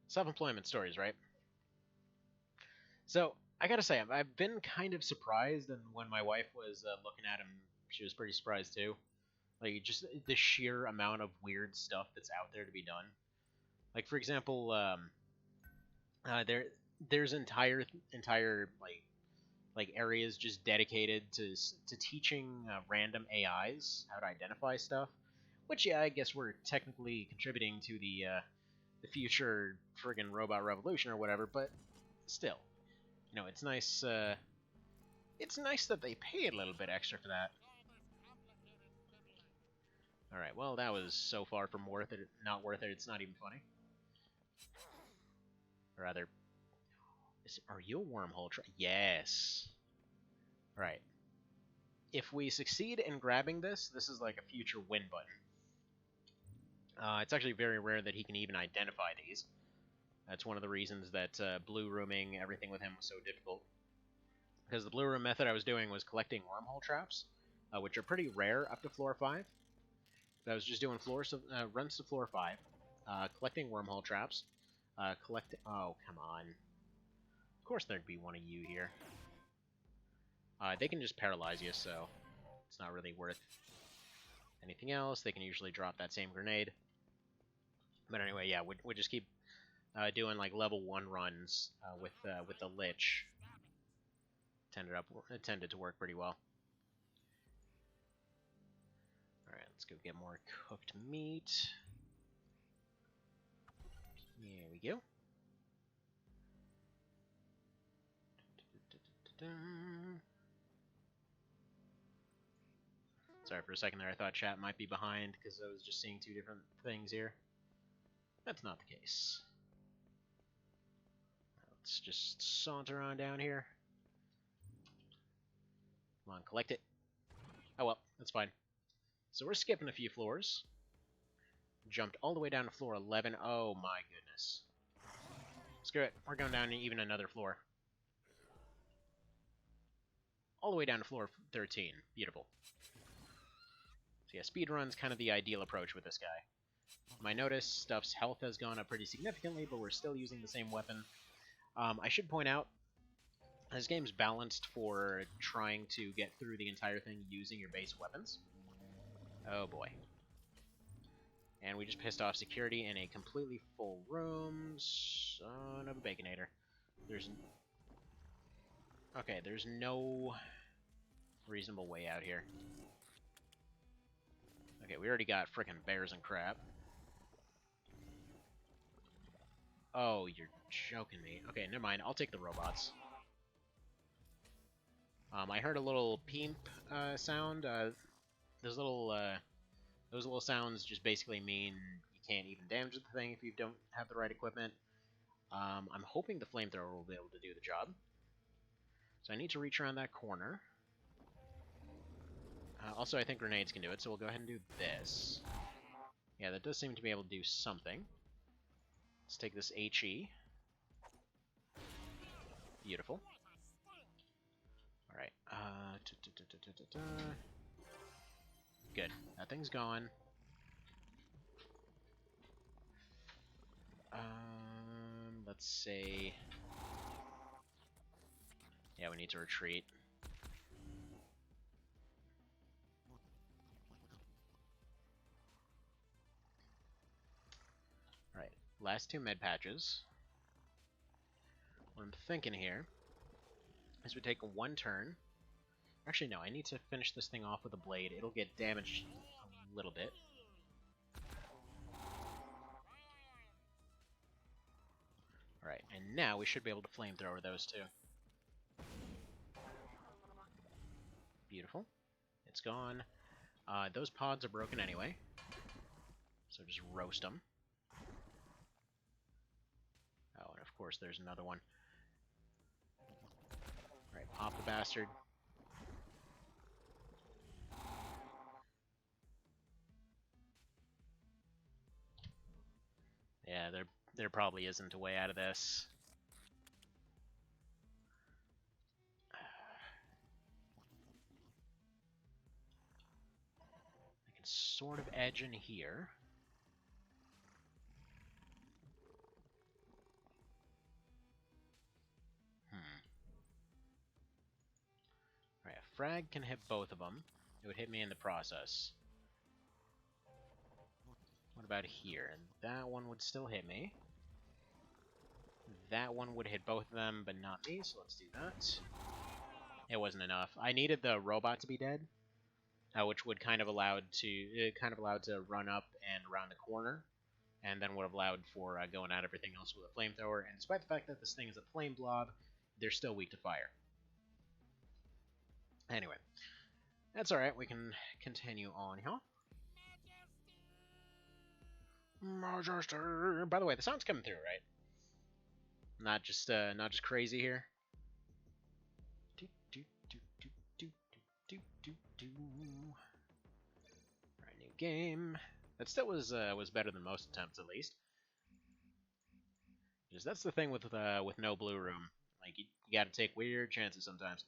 self-employment stories, right? So I gotta say, I've been kind of surprised, and when my wife was looking at him, she was pretty surprised too. Like, just the sheer amount of weird stuff that's out there to be done. Like, for example, there's entire like areas just dedicated to teaching random AIs how to identify stuff. Which, yeah, I guess we're technically contributing to the future friggin' robot revolution or whatever, but still, you know, it's nice. It's nice that they pay a little bit extra for that. All right, well, that was so far from worth it. Not worth it. It's not even funny. Or rather, are you a wormhole? Yes. All right. If we succeed in grabbing this, this is like a future win button. It's actually very rare that he can even identify these. That's one of the reasons that blue rooming everything with him was so difficult. Because the blue room method I was doing was collecting wormhole traps, which are pretty rare up to floor 5. But I was just doing runs to floor 5, collecting wormhole traps, oh, come on. Of course there'd be one of you here. They can just paralyze you, so it's not really worth anything else. They can usually drop that same grenade. But anyway, yeah, we just keep doing like level 1 runs with the Lich. It tended to work pretty well. Alright, let's go get more cooked meat. There we go. Sorry, for a second there, I thought chat might be behind because I was just seeing 2 different things here. That's not the case. Let's just saunter on down here. Come on, collect it. Oh well, that's fine. So we're skipping a few floors. Jumped all the way down to floor 11. Oh my goodness. Screw it. We're going down even another floor. All the way down to floor 13. Beautiful. So yeah, speedrun's kind of the ideal approach with this guy. My notice, Stuff's health has gone up pretty significantly, but we're still using the same weapon. I should point out, this game's balanced for trying to get through the entire thing using your base weapons. Oh boy. And we just pissed off security in a completely full room. Son of a baconator. Okay, there's no reasonable way out here. Okay, we already got frickin' bears and crap. Oh, you're joking me. Okay, never mind. I'll take the robots. I heard a little peep sound. Those little sounds just basically mean you can't even damage the thing if you don't have the right equipment. I'm hoping the flamethrower will be able to do the job. So I need to reach around that corner. Also, I think grenades can do it, so we'll go ahead and do this. Yeah, that does seem to be able to do something. Let's take this HE. Beautiful. Alright. Good. That thing's gone. Let's say... Yeah, we need to retreat. Alright, last 2 med patches. What I'm thinking here is we take 1 turn. Actually, no, I need to finish this thing off with a blade. It'll get damaged a little bit. Alright, and now we should be able to flamethrower those 2. Beautiful. It's gone. Those pods are broken anyway, so just roast them. Oh, and of course there's another one. Alright, pop the bastard. Yeah, there probably isn't a way out of this. I can sort of edge in here. Alright, a frag can hit both of them. It would hit me in the process. What about here? That one would still hit me. That one would hit both of them, but not me, so let's do that. It wasn't enough. I needed the robot to be dead, which would kind of allowed to run up and around the corner, and then would have allowed for going at everything else with a flamethrower. And despite the fact that this thing is a flame blob, they're still weak to fire. Anyway, that's alright. We can continue on here. Majesty. By the way, the sound's coming through, right? Not just crazy here. Alright, new game. That still was better than most attempts, at least. Because that's the thing with no blue room. Like you got to take weird chances sometimes.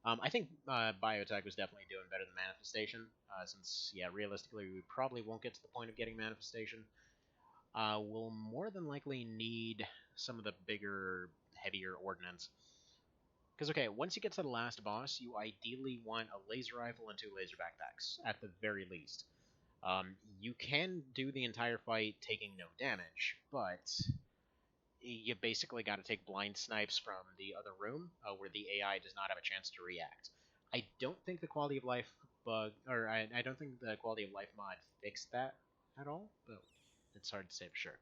I think Biotech was definitely doing better than Manifestation, since yeah, realistically we probably won't get to the point of getting Manifestation. We'll more than likely need some of the bigger, heavier ordnance. Because, okay, once you get to the last boss, you ideally want a laser rifle and 2 laser backpacks, at the very least. You can do the entire fight taking no damage, but you basically got to take blind snipes from the other room, where the AI does not have a chance to react. I don't think the quality of life bug, or I don't think the quality of life mod fixed that at all, but it's hard to say for sure.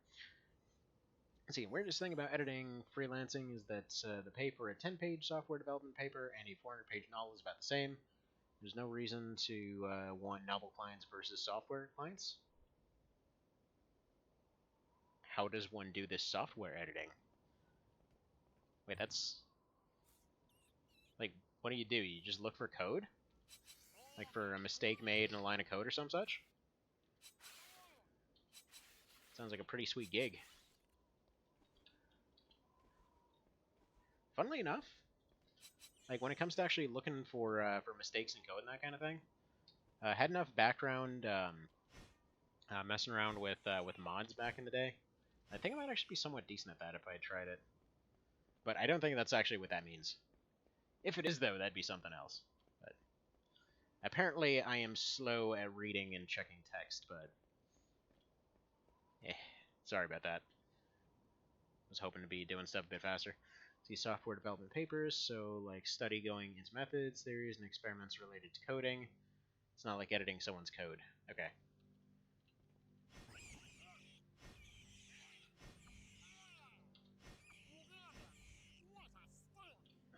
Let's see, weirdest thing about editing freelancing is that the pay for a 10-page software development paper and a 400-page novel is about the same. There's no reason to want novel clients versus software clients. How does one do this software editing? Wait, that's... Like, what do? You just look for code? Like for a mistake made in a line of code or some such? Sounds like a pretty sweet gig. Funnily enough, like when it comes to actually looking for mistakes in code and that kind of thing, had enough background messing around with mods back in the day. I think I might actually be somewhat decent at that if I tried it. But I don't think that's actually what that means. If it is, though, that'd be something else. But apparently I am slow at reading and checking text, but... sorry about that. Was hoping to be doing stuff a bit faster. See software development papers, so like study going into methods, theories, and experiments related to coding. It's not like editing someone's code. Okay.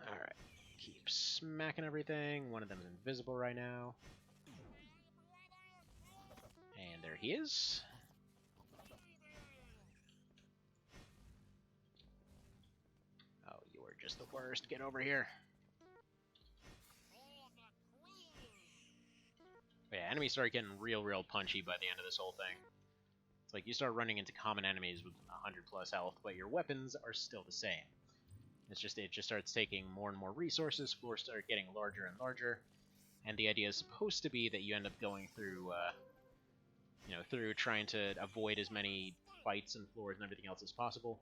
Alright. Keep smacking everything. One of them is invisible right now. And there he is. just the worst. Get over here. But yeah, enemies start getting real punchy by the end of this whole thing. It's like you start running into common enemies with 100 plus health, but your weapons are still the same. It just starts taking more and more resources, floors start getting larger and larger, and the idea is supposed to be that you end up going through, through trying to avoid as many fights and floors and everything else as possible.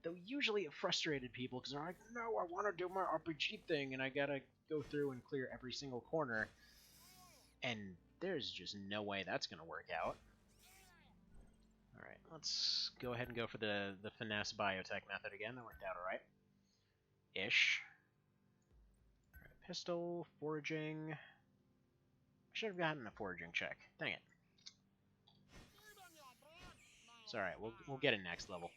Though usually it frustrated people because they're like, no, I want to do my RPG thing, and I gotta go through and clear every single corner. And there's just no way that's gonna work out. Alright, let's go ahead and go for the finesse biotech method again. That worked out alright. Ish. Alright, pistol, foraging. I should have gotten a foraging check. Dang it. It's alright, we'll get it next level.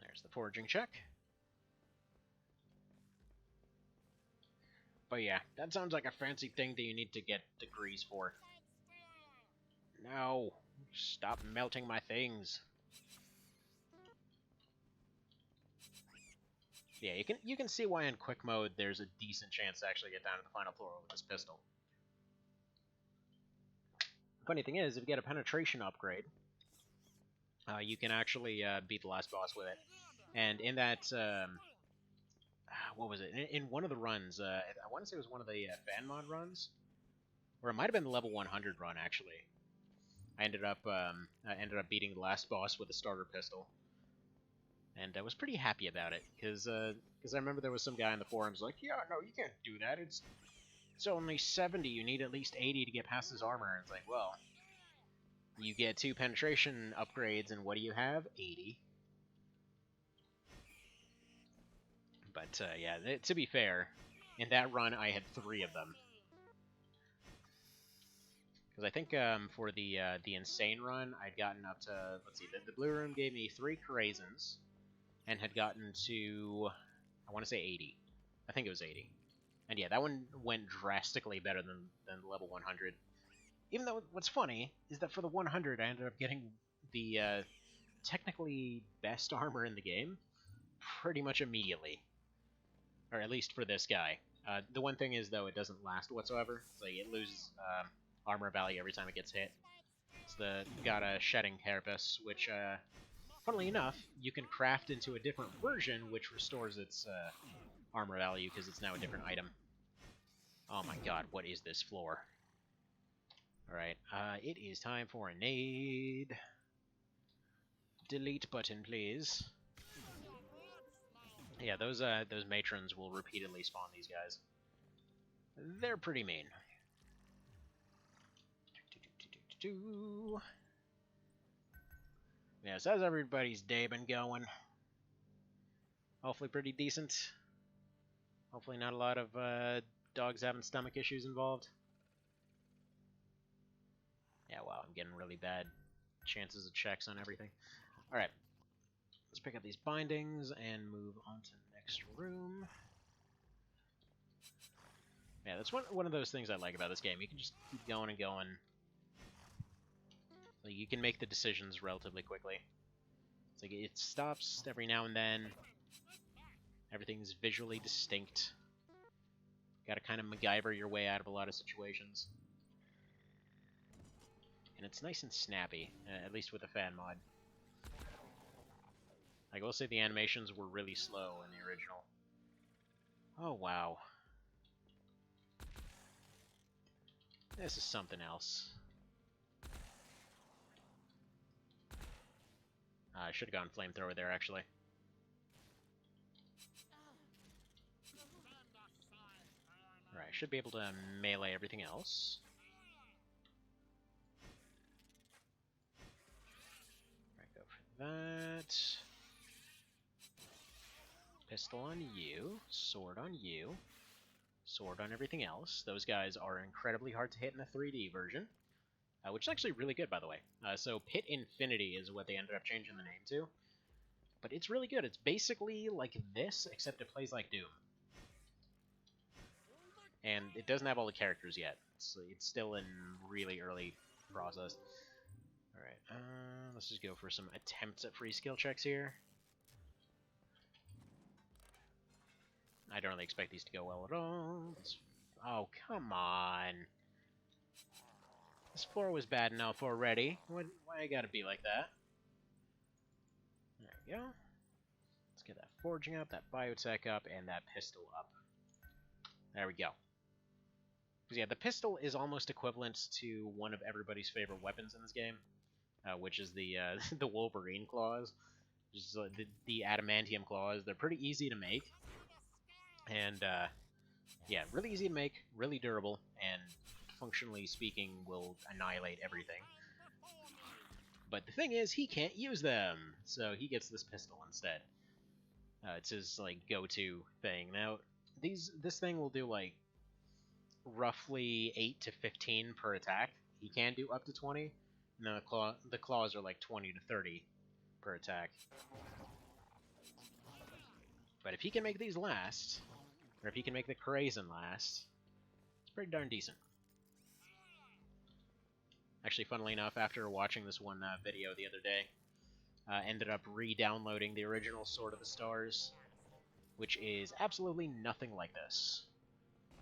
There's the foraging check. But yeah, that sounds like a fancy thing that you need to get degrees for. No! Stop melting my things! Yeah, you can see why in quick mode there's a decent chance to actually get down to the final floor with this pistol. Funny thing is, if you get a penetration upgrade, you can actually beat the last boss with it. And in that, what was it? In one of the runs, I want to say it was one of the fan mod runs, or it might have been the level 100 run actually. I ended up beating the last boss with a starter pistol, and I was pretty happy about it because I remember there was some guy in the forums like, yeah, no, you can't do that. It's only 70. You need at least 80 to get past his armor. And it's like, well, you get 2 penetration upgrades, and what do you have? 80. But yeah, to be fair, in that run I had 3 of them. Because I think for the insane run, I'd gotten up to, let's see, the blue room gave me 3 Crazens, and had gotten to, I want to say 80. I think it was 80. And yeah, that one went drastically better than level 100. Even though what's funny is that for the 100, I ended up getting the technically best armor in the game pretty much immediately. Or at least for this guy. The one thing is, though, it doesn't last whatsoever. It's like it loses armor value every time it gets hit. It's got a shedding carapace, which, funnily enough, you can craft into a different version, which restores its armor value because it's now a different item. Oh my god, what is this floor? Alright, it is time for a nade. Delete button, please. Yeah, those matrons will repeatedly spawn these guys. They're pretty mean. Yeah, so how's everybody's day been going? Hopefully pretty decent. Hopefully not a lot of dogs having stomach issues involved. Yeah, wow, I'm getting really bad chances of checks on everything. Alright. Let's pick up these bindings and move on to the next room. Yeah, that's one of those things I like about this game. You can just keep going and going. Like, you can make the decisions relatively quickly. It's like it stops every now and then. Everything's visually distinct. Gotta kind of MacGyver your way out of a lot of situations. And it's nice and snappy, at least with the fan mod. I will say the animations were really slow in the original. Oh, wow. This is something else. I should have gone flamethrower there, actually. Alright, should be able to melee everything else. Alright, go for that. Pistol on you, sword on you, sword on everything else. Those guys are incredibly hard to hit in the 3D version, which is actually really good, by the way. So Pit Infinity is what they ended up changing the name to, but it's really good. It's basically like this, except it plays like Doom. And it doesn't have all the characters yet. It's still in really early process. Alright, Let's just go for some attempts at free skill checks here. I don't really expect these to go well at all. Oh, come on. This floor was bad enough already. Why I gotta be like that? There we go. Let's get that forging up, that biotech up, and that pistol up. There we go. Because yeah, the pistol is almost equivalent to one of everybody's favorite weapons in this game, which is the the Wolverine claws, just the adamantium claws. They're pretty easy to make, and yeah, really easy to make, really durable, and functionally speaking, will annihilate everything. But the thing is, he can't use them, so he gets this pistol instead. It's his like go-to thing. Now, this thing will do like roughly 8 to 15 per attack. He can do up to 20. And then the claws are like 20 to 30 per attack. But if he can make these last, or if he can make the Krazen last, it's pretty darn decent. Actually, funnily enough, after watching this one video the other day, ended up re-downloading the original Sword of the Stars, which is absolutely nothing like this.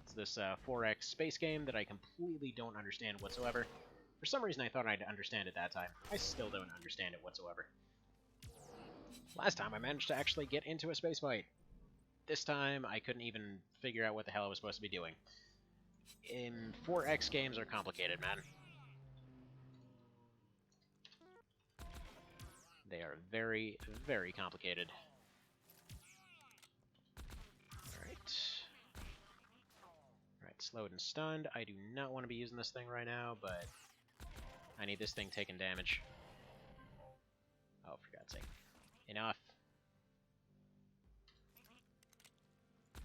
It's this 4X space game that I completely don't understand whatsoever. For some reason, I thought I'd understand it that time. I still don't understand it whatsoever. Last time, I managed to actually get into a space fight. This time, I couldn't even figure out what the hell I was supposed to be doing. 4X games are complicated, man. They are very, very complicated. Alright. Alright, slowed and stunned. I do not want to be using this thing right now, but I need this thing taking damage. Oh, for God's sake. Enough.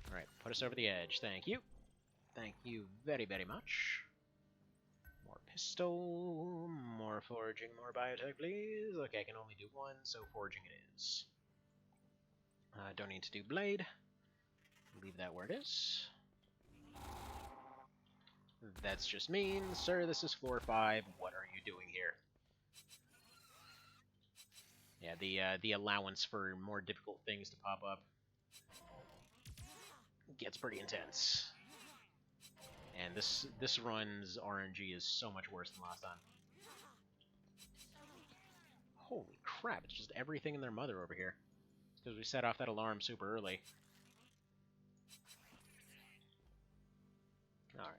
Alright, put us over the edge. Thank you. Thank you very, very much. More pistol, more foraging, more biotech, please. Okay, I can only do one, so foraging it is. Don't need to do blade. Leave that where it is. That's just mean. Sir, this is floor 5. What are you doing here? Yeah, the allowance for more difficult things to pop up gets pretty intense. And this run's RNG is so much worse than last time. Holy crap, it's just everything and their mother over here. It's because we set off that alarm super early. Alright.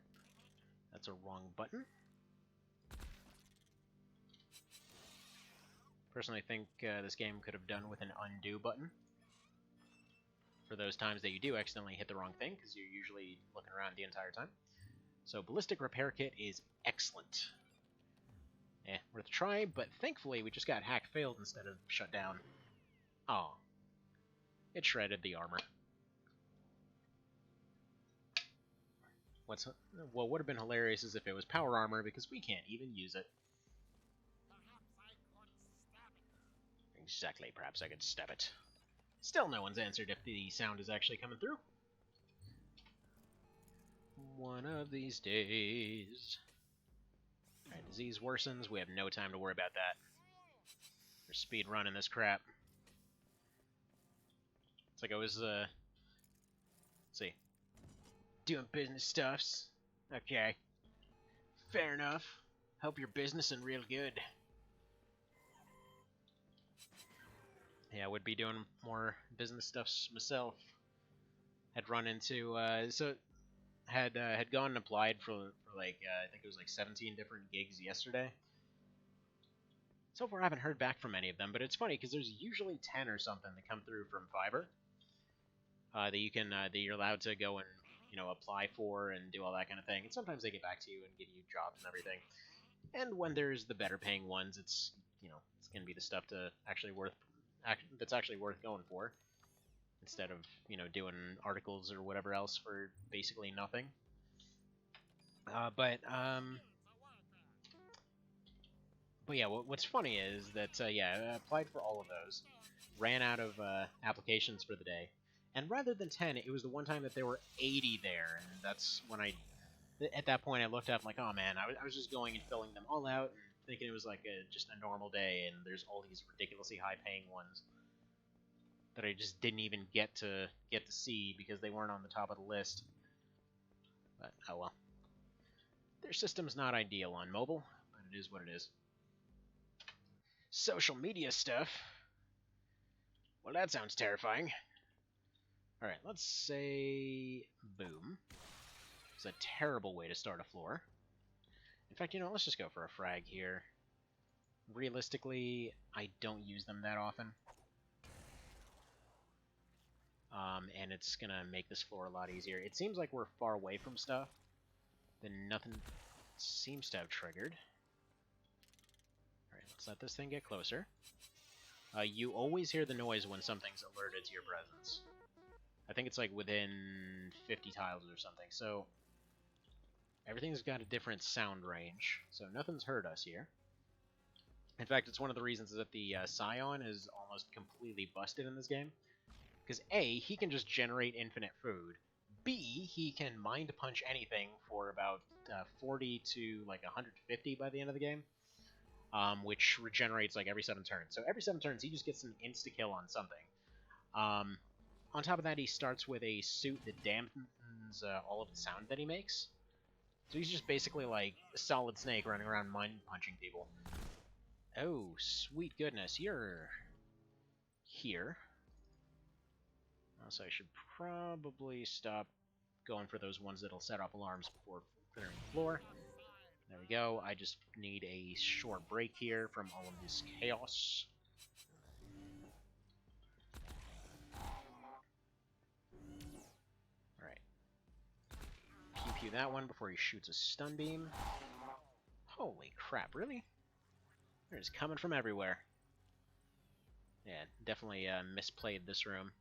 That's a wrong button. Personally, I think this game could have done with an undo button. For those times that you do accidentally hit the wrong thing, because you're usually looking around the entire time. So, Ballistic Repair Kit is excellent. Worth a try, but thankfully we just got hack failed instead of shut down. Oh. It shredded the armor. What would have been hilarious is if it was power armor, because we can't even use it. Exactly, perhaps I could stab it. Still no one's answered if the sound is actually coming through. One of these days. Alright, disease worsens. We have no time to worry about that. We're speed running this crap. It's like I was, let's see. Doing business stuffs. Okay. Fair enough. Hope you're businessing real good. Yeah, I would be doing more business stuffs myself. Had run into, had gone and applied for like, I think it was like 17 different gigs yesterday. So far I haven't heard back from any of them, but it's funny because there's usually 10 or something that come through from Fiverr. That you can, that you're allowed to go and, you know, apply for and do all that kind of thing. And sometimes they get back to you and give you jobs and everything. And when there's the better paying ones, it's, you know, it's going to be the stuff that's actually worth going for. Instead of, you know, doing articles or whatever else for basically nothing. But yeah, what's funny is that, yeah, I applied for all of those, ran out of applications for the day, and rather than 10, it was the one time that there were 80 there, and that's when at that point I looked up like, oh man, I was just going and filling them all out, and thinking it was like just a normal day, and there's all these ridiculously high-paying ones that I just didn't even get to see because they weren't on the top of the list. But oh well. Their system's not ideal on mobile, but it is what it is. Social media stuff. Well, that sounds terrifying. Alright, let's say boom. It's a terrible way to start a floor. In fact, you know, let's just go for a frag here. Realistically, I don't use them that often. And it's gonna make this floor a lot easier. It seems like we're far away from stuff. Then nothing seems to have triggered. Alright, let's let this thing get closer. You always hear the noise when something's alerted to your presence. I think it's like within 50 tiles or something, so everything's got a different sound range, so nothing's hurt us here. In fact, it's one of the reasons that the Scion is almost completely busted in this game. Because A, he can just generate infinite food. B, he can mind punch anything for about 40 to like 150 by the end of the game. Which regenerates like every 7 turns. So every 7 turns, he just gets an insta-kill on something. On top of that, he starts with a suit that dampens all of the sound that he makes. So he's just basically like a Solid Snake running around mind-punching people. Oh, sweet goodness, you're here. So I should probably stop going for those ones that'll set off alarms before clearing the floor. There we go. I just need a short break here from all of this chaos. Alright. Pew-pew that one before he shoots a stun beam. Holy crap, really? They're just coming from everywhere. Yeah, definitely misplayed this room.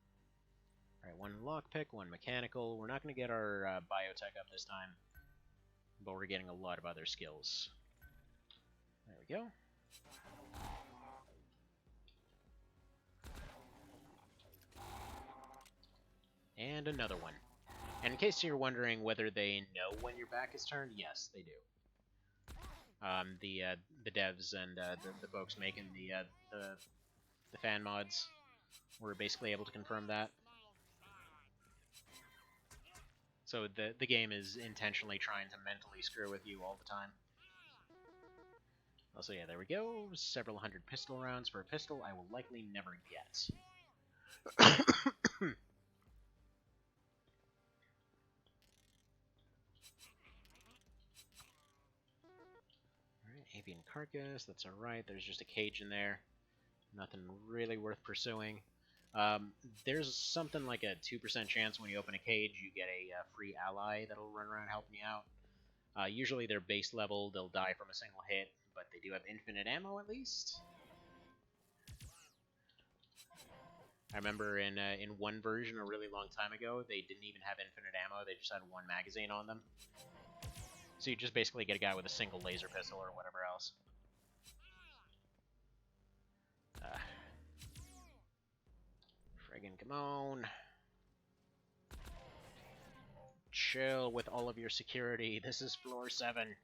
Alright, one lockpick, one mechanical. We're not going to get our biotech up this time, but we're getting a lot of other skills. There we go. And another one. And in case you're wondering whether they know when your back is turned, yes, they do. The devs and the folks making the fan mods were basically able to confirm that. So the game is intentionally trying to mentally screw with you all the time. Also, yeah, there we go. Several hundred pistol rounds for a pistol I will likely never get. Alright, avian carcass, that's alright. There's just a cage in there. Nothing really worth pursuing. There's something like a 2% chance when you open a cage you get a free ally that'll run around helping you out. Usually they're base level, they'll die from a single hit, but they do have infinite ammo at least. I remember in one version a really long time ago, they didn't even have infinite ammo, they just had one magazine on them. So you just basically get a guy with a single laser pistol or whatever else. Friggin' come on. Chill with all of your security. This is floor 7.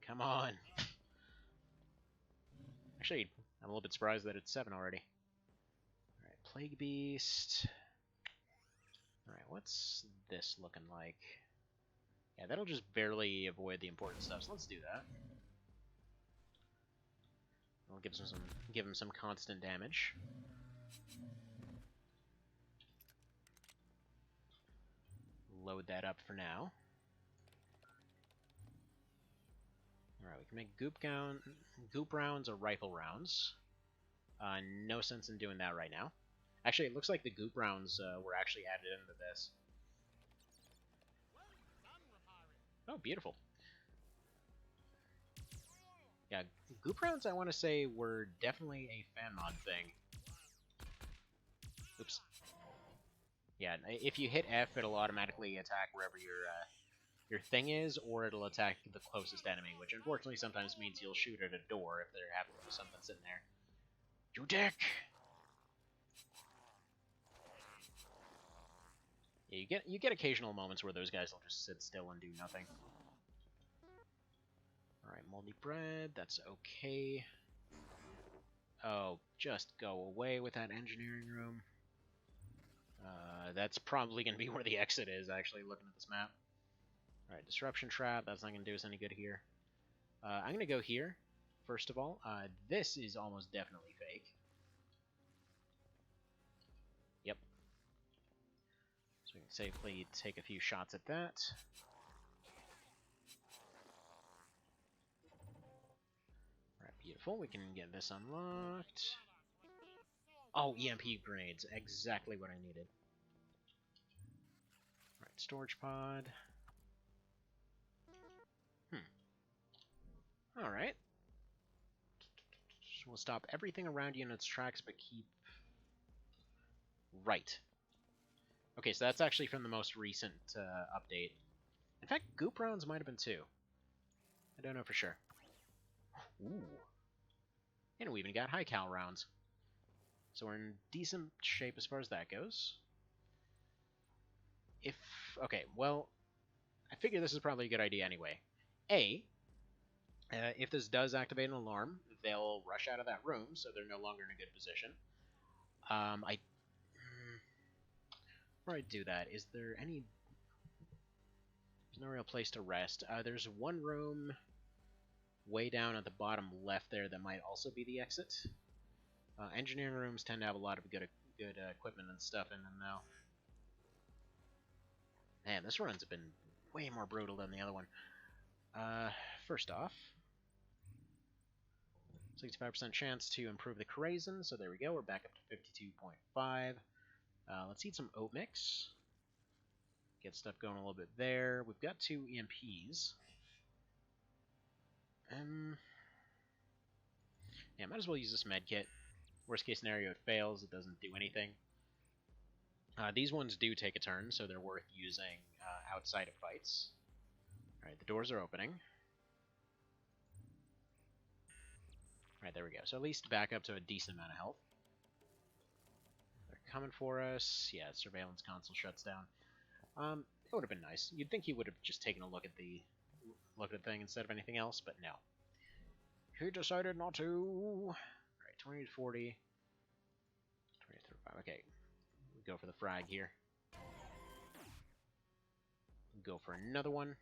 Come on. Actually, I'm a little bit surprised that it's 7 already. Alright, Plague Beast. Alright, what's this looking like? Yeah, that'll just barely avoid the important stuff, so let's do that. I'll give him some constant damage. Load that up for now. Alright, we can make goop rounds or rifle rounds. No sense in doing that right now. Actually, it looks like the goop rounds were actually added into this. Oh, beautiful. Yeah, goop rounds, I want to say, were definitely a fan mod thing. Oops. Yeah, if you hit F, it'll automatically attack wherever your thing is, or it'll attack the closest enemy, which unfortunately sometimes means you'll shoot at a door if there happens to be something sitting there. You dick! Yeah, you get occasional moments where those guys will just sit still and do nothing. Alright, moldy bread, that's okay. Oh, just go away with that engineering room. That's probably going to be where the exit is, actually, looking at this map. Alright, disruption trap, that's not going to do us any good here. I'm going to go here, first of all. This is almost definitely fake. Yep. So we can safely take a few shots at that. Alright, beautiful. We can get this unlocked. Oh, EMP grenades. Exactly what I needed. Alright, storage pod. Alright. So we'll stop everything around you in its tracks, but keep... Right. Okay, so that's actually from the most recent update. In fact, goop rounds might have been too. I don't know for sure. Ooh. And we even got high cal rounds. So we're in decent shape as far as that goes. Okay, well, I figure this is probably a good idea anyway. If this does activate an alarm, they'll rush out of that room, so they're no longer in a good position. Before I do that, is there any... There's no real place to rest. There's one room way down at the bottom left there that might also be the exit. Engineering rooms tend to have a lot of good equipment and stuff in them now. Man, this run's been way more brutal than the other one. First off, 65% chance to improve the Krazen, so there we go, we're back up to 52.5. Let's eat some oat mix. Get stuff going a little bit there. We've got 2 EMPs. Yeah, might as well use this med kit. Worst case scenario, it fails, it doesn't do anything. These ones do take a turn, so they're worth using outside of fights. Alright, the doors are opening. Alright, there we go. So at least back up to a decent amount of health. They're coming for us. Yeah, surveillance console shuts down. It would have been nice. You'd think he would have just taken a look at the thing instead of anything else, but no. He decided not to. Alright, 20 to 40. 20 to 35. Okay. We go for the frag here. Go for another one.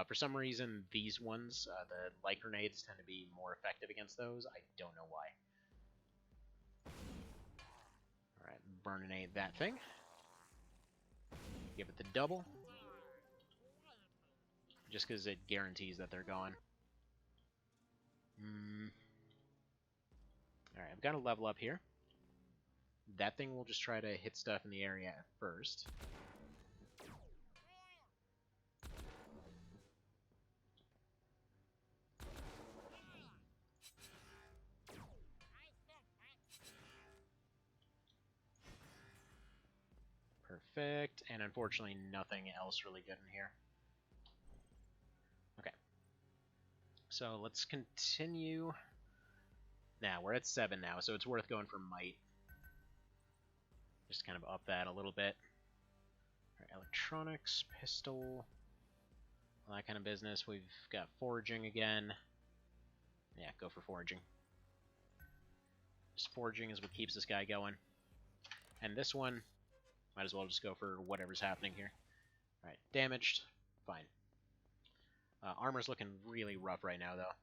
For some reason, these ones, the light grenades, tend to be more effective against those. I don't know why. Alright, burninate that thing. Give it the double. Just because it guarantees that they're gone. Alright, I've got to level up here. That thing will just try to hit stuff in the area at first. Perfect, and unfortunately nothing else really good in here. Okay. So let's continue. Now, we're at 7 now, so it's worth going for might. Just kind of up that a little bit. Alright, electronics, pistol, all that kind of business. We've got foraging again. Yeah, go for foraging. Just foraging is what keeps this guy going. And this one, might as well just go for whatever's happening here. Alright, damaged. Fine. Armor's looking really rough right now, though.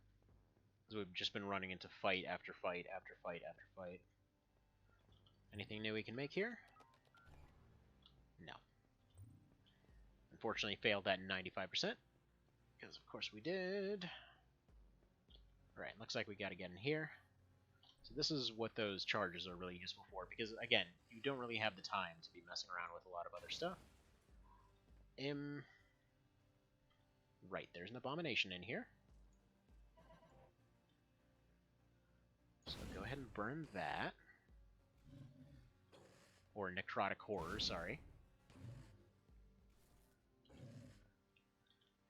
Because we've just been running into fight after fight after fight after fight. Anything new we can make here? No. Unfortunately, failed that 95%. Because, of course, we did. Alright, looks like we gotta get in here. So this is what those charges are really useful for, because, again, you don't really have the time to be messing around with a lot of other stuff. Right, there's an abomination in here. So go ahead and burn that. Or necrotic horror, sorry.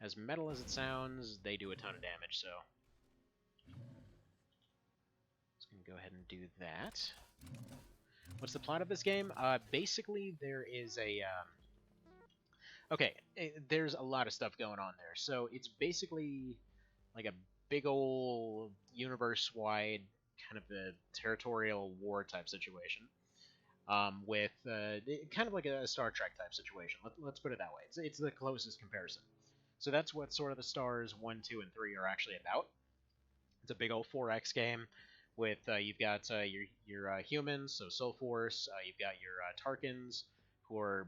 As metal as it sounds, they do a ton of damage, so... Just gonna go ahead and do that. What's the plot of this game? Basically, there is a Okay, there's a lot of stuff going on there. So it's basically like a big old universe-wide kind of a territorial war type situation. With kind of like a Star Trek type situation. Let's put it that way. It's the closest comparison. So that's what sort of the stars 1, 2, and 3 are actually about. It's a big old 4X game with you've got your humans, so Soul Force. You've got your Tarkins, who are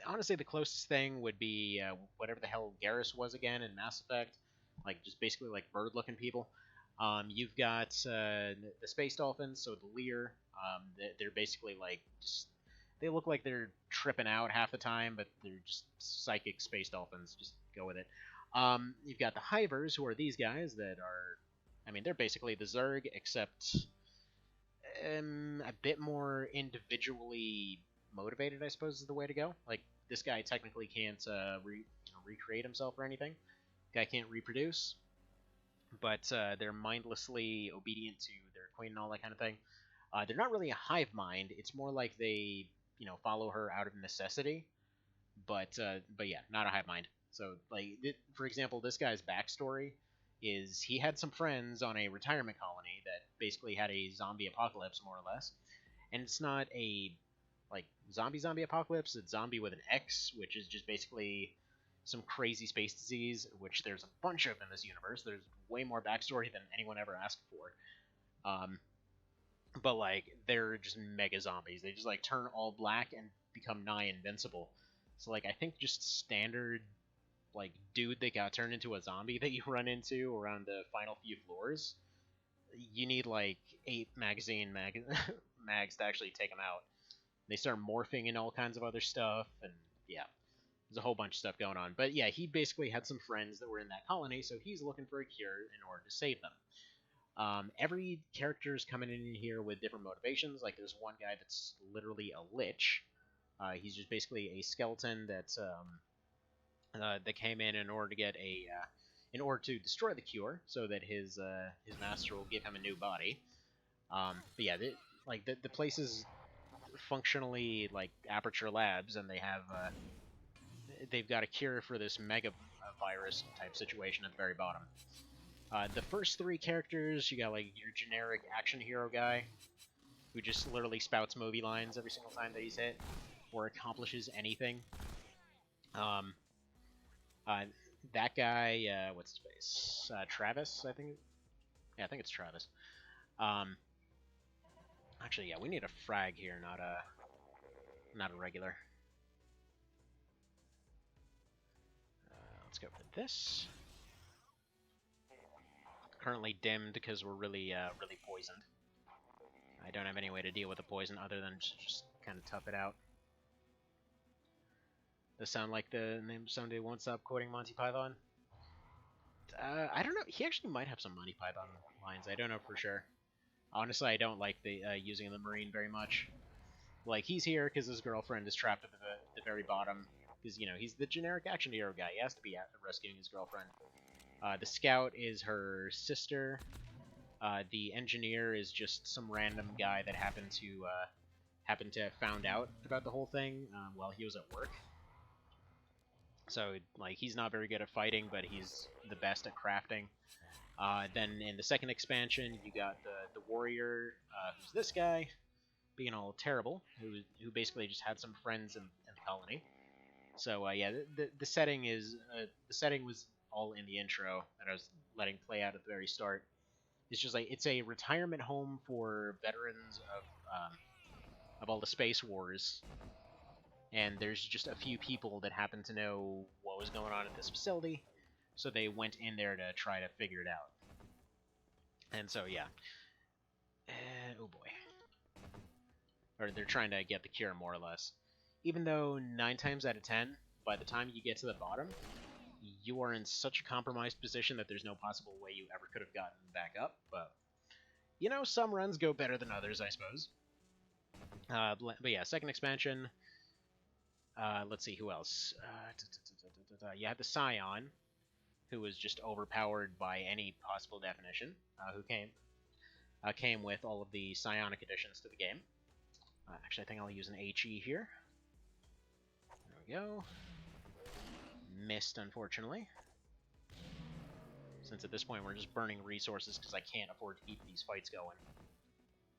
honestly the closest thing would be whatever the hell Garrus was again in Mass Effect, like just basically like bird-looking people. You've got the space dolphins, so the Lear. They're basically like just they look like they're tripping out half the time, but they're just psychic space dolphins. Just go with it. You've got the Hivers, who are these guys that are, I mean, they're basically the Zerg, except a bit more individually motivated, I suppose, is the way to go. Like, this guy technically can't recreate himself or anything. Guy can't reproduce, but they're mindlessly obedient to their queen and all that kind of thing. They're not really a hive mind. It's more like they, follow her out of necessity. But yeah, not a hive mind. So, like, for example, this guy's backstory is he had some friends on a retirement colony that basically had a zombie apocalypse, more or less. And it's not a like zombie apocalypse. It's zombie with an X, which is just basically some crazy space disease, which there's a bunch of in this universe. There's way more backstory than anyone ever asked for. But like they're just mega zombies. They just like turn all black and become nigh invincible. So like I think just standard like dude that got turned into a zombie that you run into around the final few floors, you need like 8 mags to actually take them out. They start morphing and all kinds of other stuff, and yeah, there's a whole bunch of stuff going on. But yeah, he basically had some friends that were in that colony, so he's looking for a cure in order to save them. Every character's coming in here with different motivations. Like there's one guy that's literally a lich. He's just basically a skeleton that came in order to get in order to destroy the cure, so that his master will give him a new body. But yeah, the place is functionally like Aperture Labs, and they've got a cure for this mega virus type situation at the very bottom. The first 3 characters, you got like your generic action hero guy, who just literally spouts movie lines every single time that he's hit, or accomplishes anything. That guy, what's his face? Travis, I think. Yeah, I think it's Travis. Actually, yeah, we need a frag here, not a regular. Let's go for this. Currently dimmed because we're really poisoned. I don't have any way to deal with the poison other than just kind of tough it out. Does sound like the name Someday Won't Stop Quoting Monty Python? I don't know. He actually might have some Monty Python lines. I don't know for sure. Honestly, I don't like the using the Marine very much. Like, he's here because his girlfriend is trapped at the very bottom. Because, he's the generic action hero guy. He has to be rescuing his girlfriend. The scout is her sister. The engineer is just some random guy that happened to have found out about the whole thing while he was at work. So, like, he's not very good at fighting, but he's the best at crafting. Then in the second expansion, you got the warrior, who's this guy, being all terrible, who basically just had some friends in the colony. So yeah, the setting was all in the intro that I was letting play out at the very start. It's just like it's a retirement home for veterans of all the space wars, and there's just a few people that happen to know what was going on at this facility, so they went in there to try to figure it out. And so yeah, oh boy, or they're trying to get the cure more or less. Even though 9 times out of 10, by the time you get to the bottom, you are in such a compromised position that there's no possible way you ever could have gotten back up. But some runs go better than others, I suppose. But yeah, second expansion. Let's see, who else? You had the Scion, who was just overpowered by any possible definition, who came with all of the psionic additions to the game. Actually, I think I'll use an HE here. There we go. Missed, unfortunately. Since at this point we're just burning resources because I can't afford to keep these fights going.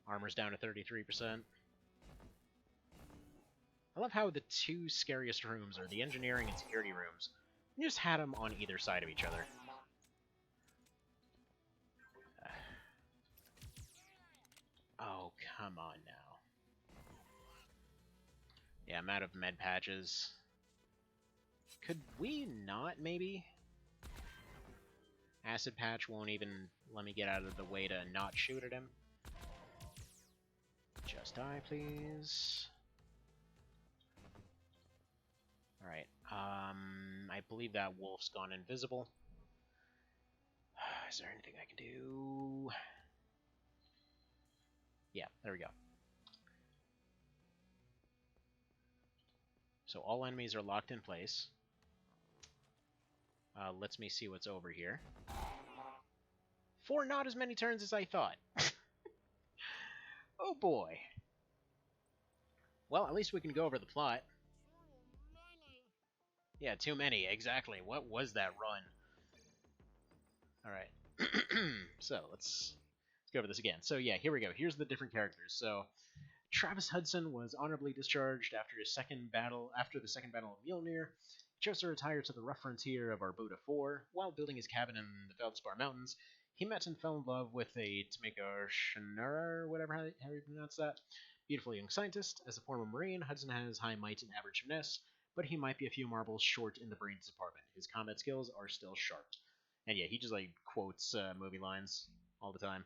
Armor's down to 33%. I love how the two scariest rooms are the engineering and security rooms. You just had them on either side of each other. Oh, come on now. Yeah, I'm out of med patches. Could we not, maybe? Acid patch won't even let me get out of the way to not shoot at him. Just die, please. Alright, I believe that wolf's gone invisible. Is there anything I can do? Yeah, there we go. So all enemies are locked in place. Lets me see what's over here. For not as many turns as I thought. Oh boy. Well, at least we can go over the plot. Yeah, too many, exactly. What was that run? Alright. So, let's go over this again. So yeah, here we go. Here's the different characters. So, Travis Hudson was honorably discharged after the second battle of Mjolnir. He chose to retire to the rough frontier of Arbuda 4. While building his cabin in the Feldspar Mountains, he met and fell in love with a Tamiko Shinura, whatever how you pronounce that. Beautiful young scientist. As a former Marine, Hudson has high might and average finesse, but he might be a few marbles short in the brains department. His combat skills are still sharp. And yeah, he just like quotes movie lines all the time.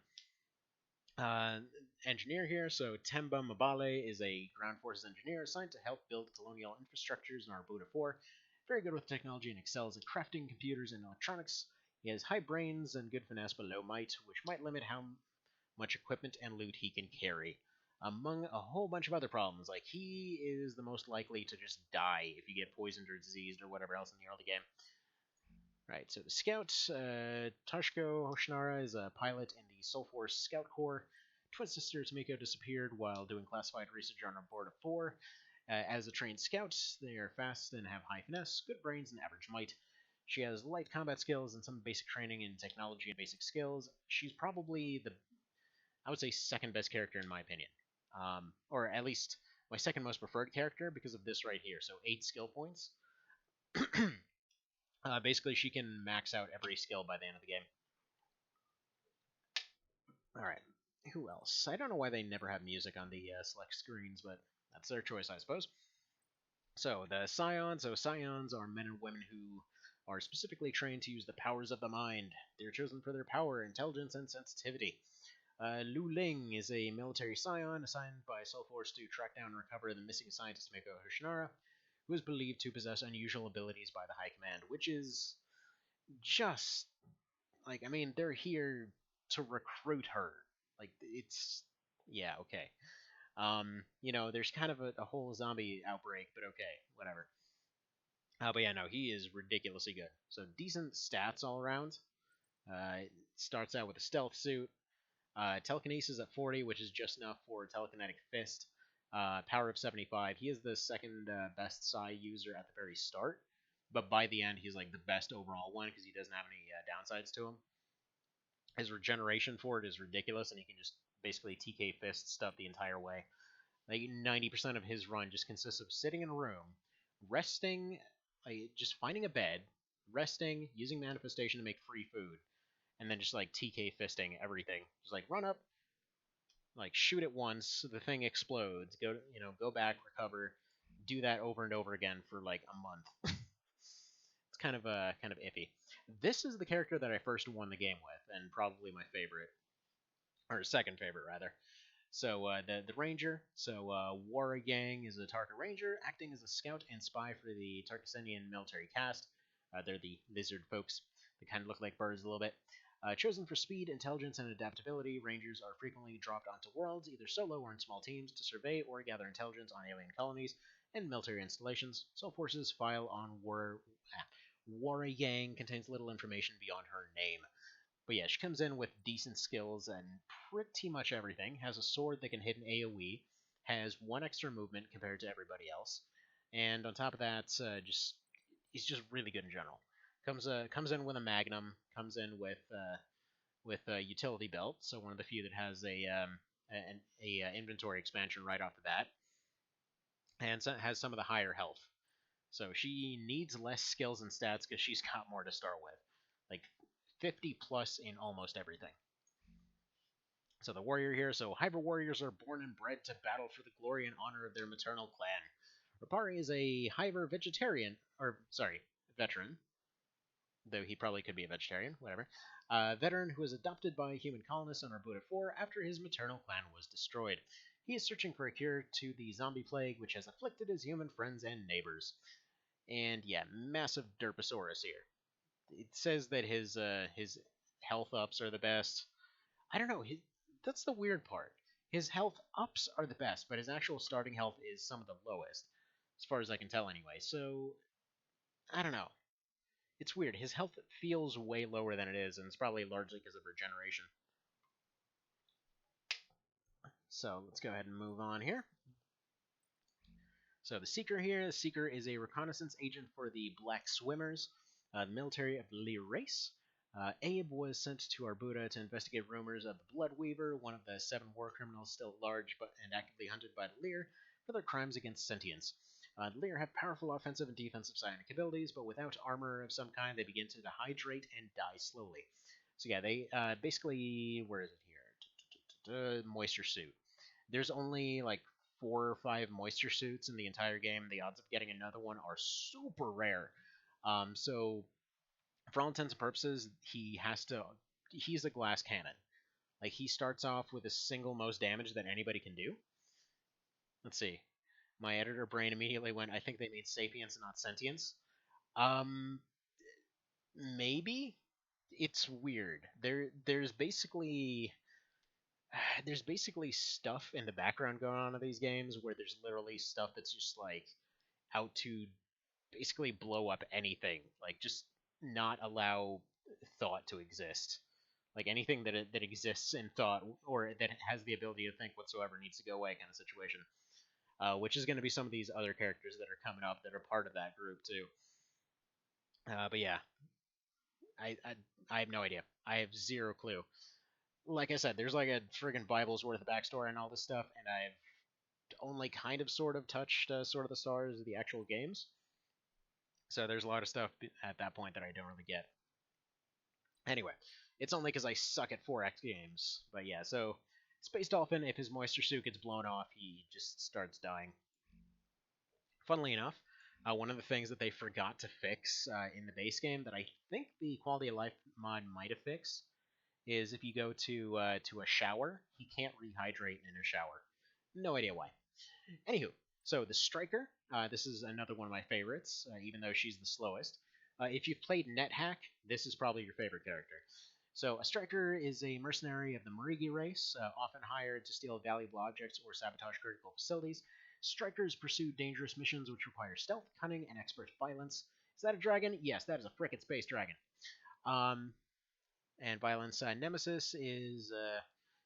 Engineer here, so Temba Mabale is a ground forces engineer assigned to help build colonial infrastructures in Arbuda 4. Very good with technology and excels at crafting computers and electronics. He has high brains and good finesse but low might, which might limit how much equipment and loot he can carry. Among a whole bunch of other problems, like he is the most likely to just die if you get poisoned or diseased or whatever else in the early game. Right, so the scout, Toshiko Hoshinara is a pilot in the Soul Force Scout Corps. Twin sister Tamiko disappeared while doing classified research on board of 4. As a trained scout, they are fast and have high finesse, good brains, and average might. She has light combat skills and some basic training in technology and basic skills. She's probably I would say, second best character in my opinion. Or at least my second most preferred character because of this right here. So 8 skill points. Basically, she can max out every skill by the end of the game. Alright, who else? I don't know why they never have music on the select screens, but that's their choice, I suppose. So, the Scions. So, Scions are men and women who are specifically trained to use the powers of the mind. They're chosen for their power, intelligence, and sensitivity. Lu Ling is a military Scion assigned by Soul Force to track down and recover the missing scientist Miko Hoshinara, who is believed to possess unusual abilities by the High Command, which is just, like, I mean, they're here to recruit her. Like, it's, yeah, okay. You know, there's kind of a whole zombie outbreak, but okay, whatever. But yeah, no, he is ridiculously good. So, decent stats all around. Starts out with a stealth suit. Telekinesis at 40, which is just enough for Telekinetic Fist. Power of 75. He is the second best Psi user at the very start, but by the end, he's like the best overall one because he doesn't have any downsides to him. His regeneration for it is ridiculous, and he can just basically TK Fist stuff the entire way. Like 90% of his run just consists of sitting in a room, resting, like just finding a bed, resting, using manifestation to make free food, and then just like TK fisting everything. Just like run up, like shoot it once, the thing explodes, go back, recover, do that over and over again for like a month. It's kind of iffy. This is the character that I first won the game with, and probably my favorite, or second favorite rather. So the Ranger. So Warrior is a Tarka Ranger, acting as a scout and spy for the Tarkasenian military caste. They're the lizard folks. They kind of look like birds a little bit. Chosen for speed, intelligence, and adaptability, Rangers are frequently dropped onto worlds, either solo or in small teams, to survey or gather intelligence on alien colonies and military installations. Soul Force's file on Warrior contains little information beyond her name. But yeah, she comes in with decent skills and pretty much everything. Has a sword that can hit an AoE, has 1 extra movement compared to everybody else, and on top of that, just he's just really good in general. Comes in with a magnum, comes in with a utility belt, so one of the few that has a inventory expansion right off the bat, and so has some of the higher health. So she needs less skills and stats because she's got more to start with, like 50 plus in almost everything. So the warrior here. So Hiver Warriors are born and bred to battle for the glory and honor of their maternal clan. Rapari is a Hiver vegetarian, or sorry, veteran, though he probably could be a vegetarian, whatever. Veteran who was adopted by human colonists on Arbuda 4 after his maternal clan was destroyed. He is searching for a cure to the zombie plague which has afflicted his human friends and neighbors. And yeah, massive Derposaurus here. It says that his health ups are the best. I don't know. That's the weird part. His health ups are the best, but his actual starting health is some of the lowest, as far as I can tell anyway. So I don't know. It's weird. His health feels way lower than it is, and it's probably largely because of regeneration. So let's go ahead and move on here. So the Seeker here, the Seeker is a reconnaissance agent for the Black Swimmers, the military of the Lear race. Abe was sent to Arbuda to investigate rumors of the Blood Weaver, one of the 7 war criminals still at large and actively hunted by the Lear for their crimes against sentience. The Lear have powerful offensive and defensive psionic abilities, but without armor of some kind, they begin to dehydrate and die slowly. So yeah, they basically, where is it here? Moisture suit. There's only like 4 or 5 moisture suits in the entire game. The odds of getting another one are super rare. So for all intents and purposes, he's a glass cannon. Like, he starts off with the single most damage that anybody can do. Let's see. My editor brain immediately went, I think they mean sapience and not sentience. Um, maybe? It's weird. There's basically stuff in the background going on in these games where there's literally stuff that's just like out to basically blow up anything, like just not allow thought to exist. Like anything that exists in thought or that has the ability to think whatsoever needs to go away, kind of situation. Which is going to be some of these other characters that are coming up that are part of that group too. But yeah, I have no idea. I have zero clue. Like I said, there's like a friggin' Bible's worth of backstory and all this stuff, and I've only kind of sort of touched sort of the stars of the actual games. So there's a lot of stuff at that point that I don't really get. Anyway, it's only because I suck at 4X games. But yeah, so Space Dolphin, if his moisture suit gets blown off, he just starts dying. Funnily enough, one of the things that they forgot to fix in the base game that I think the quality of life mod might have fixed is if you go to a shower, he can't rehydrate in a shower. No idea why. Anywho, so the Striker, this is another one of my favorites, even though she's the slowest. If you've played NetHack, this is probably your favorite character. So a Striker is a mercenary of the Marigi race, often hired to steal valuable objects or sabotage critical facilities. Strikers pursue dangerous missions which require stealth, cunning, and expert violence. Is that a dragon? Yes, that is a frickin' space dragon. And violence. Nemesis is,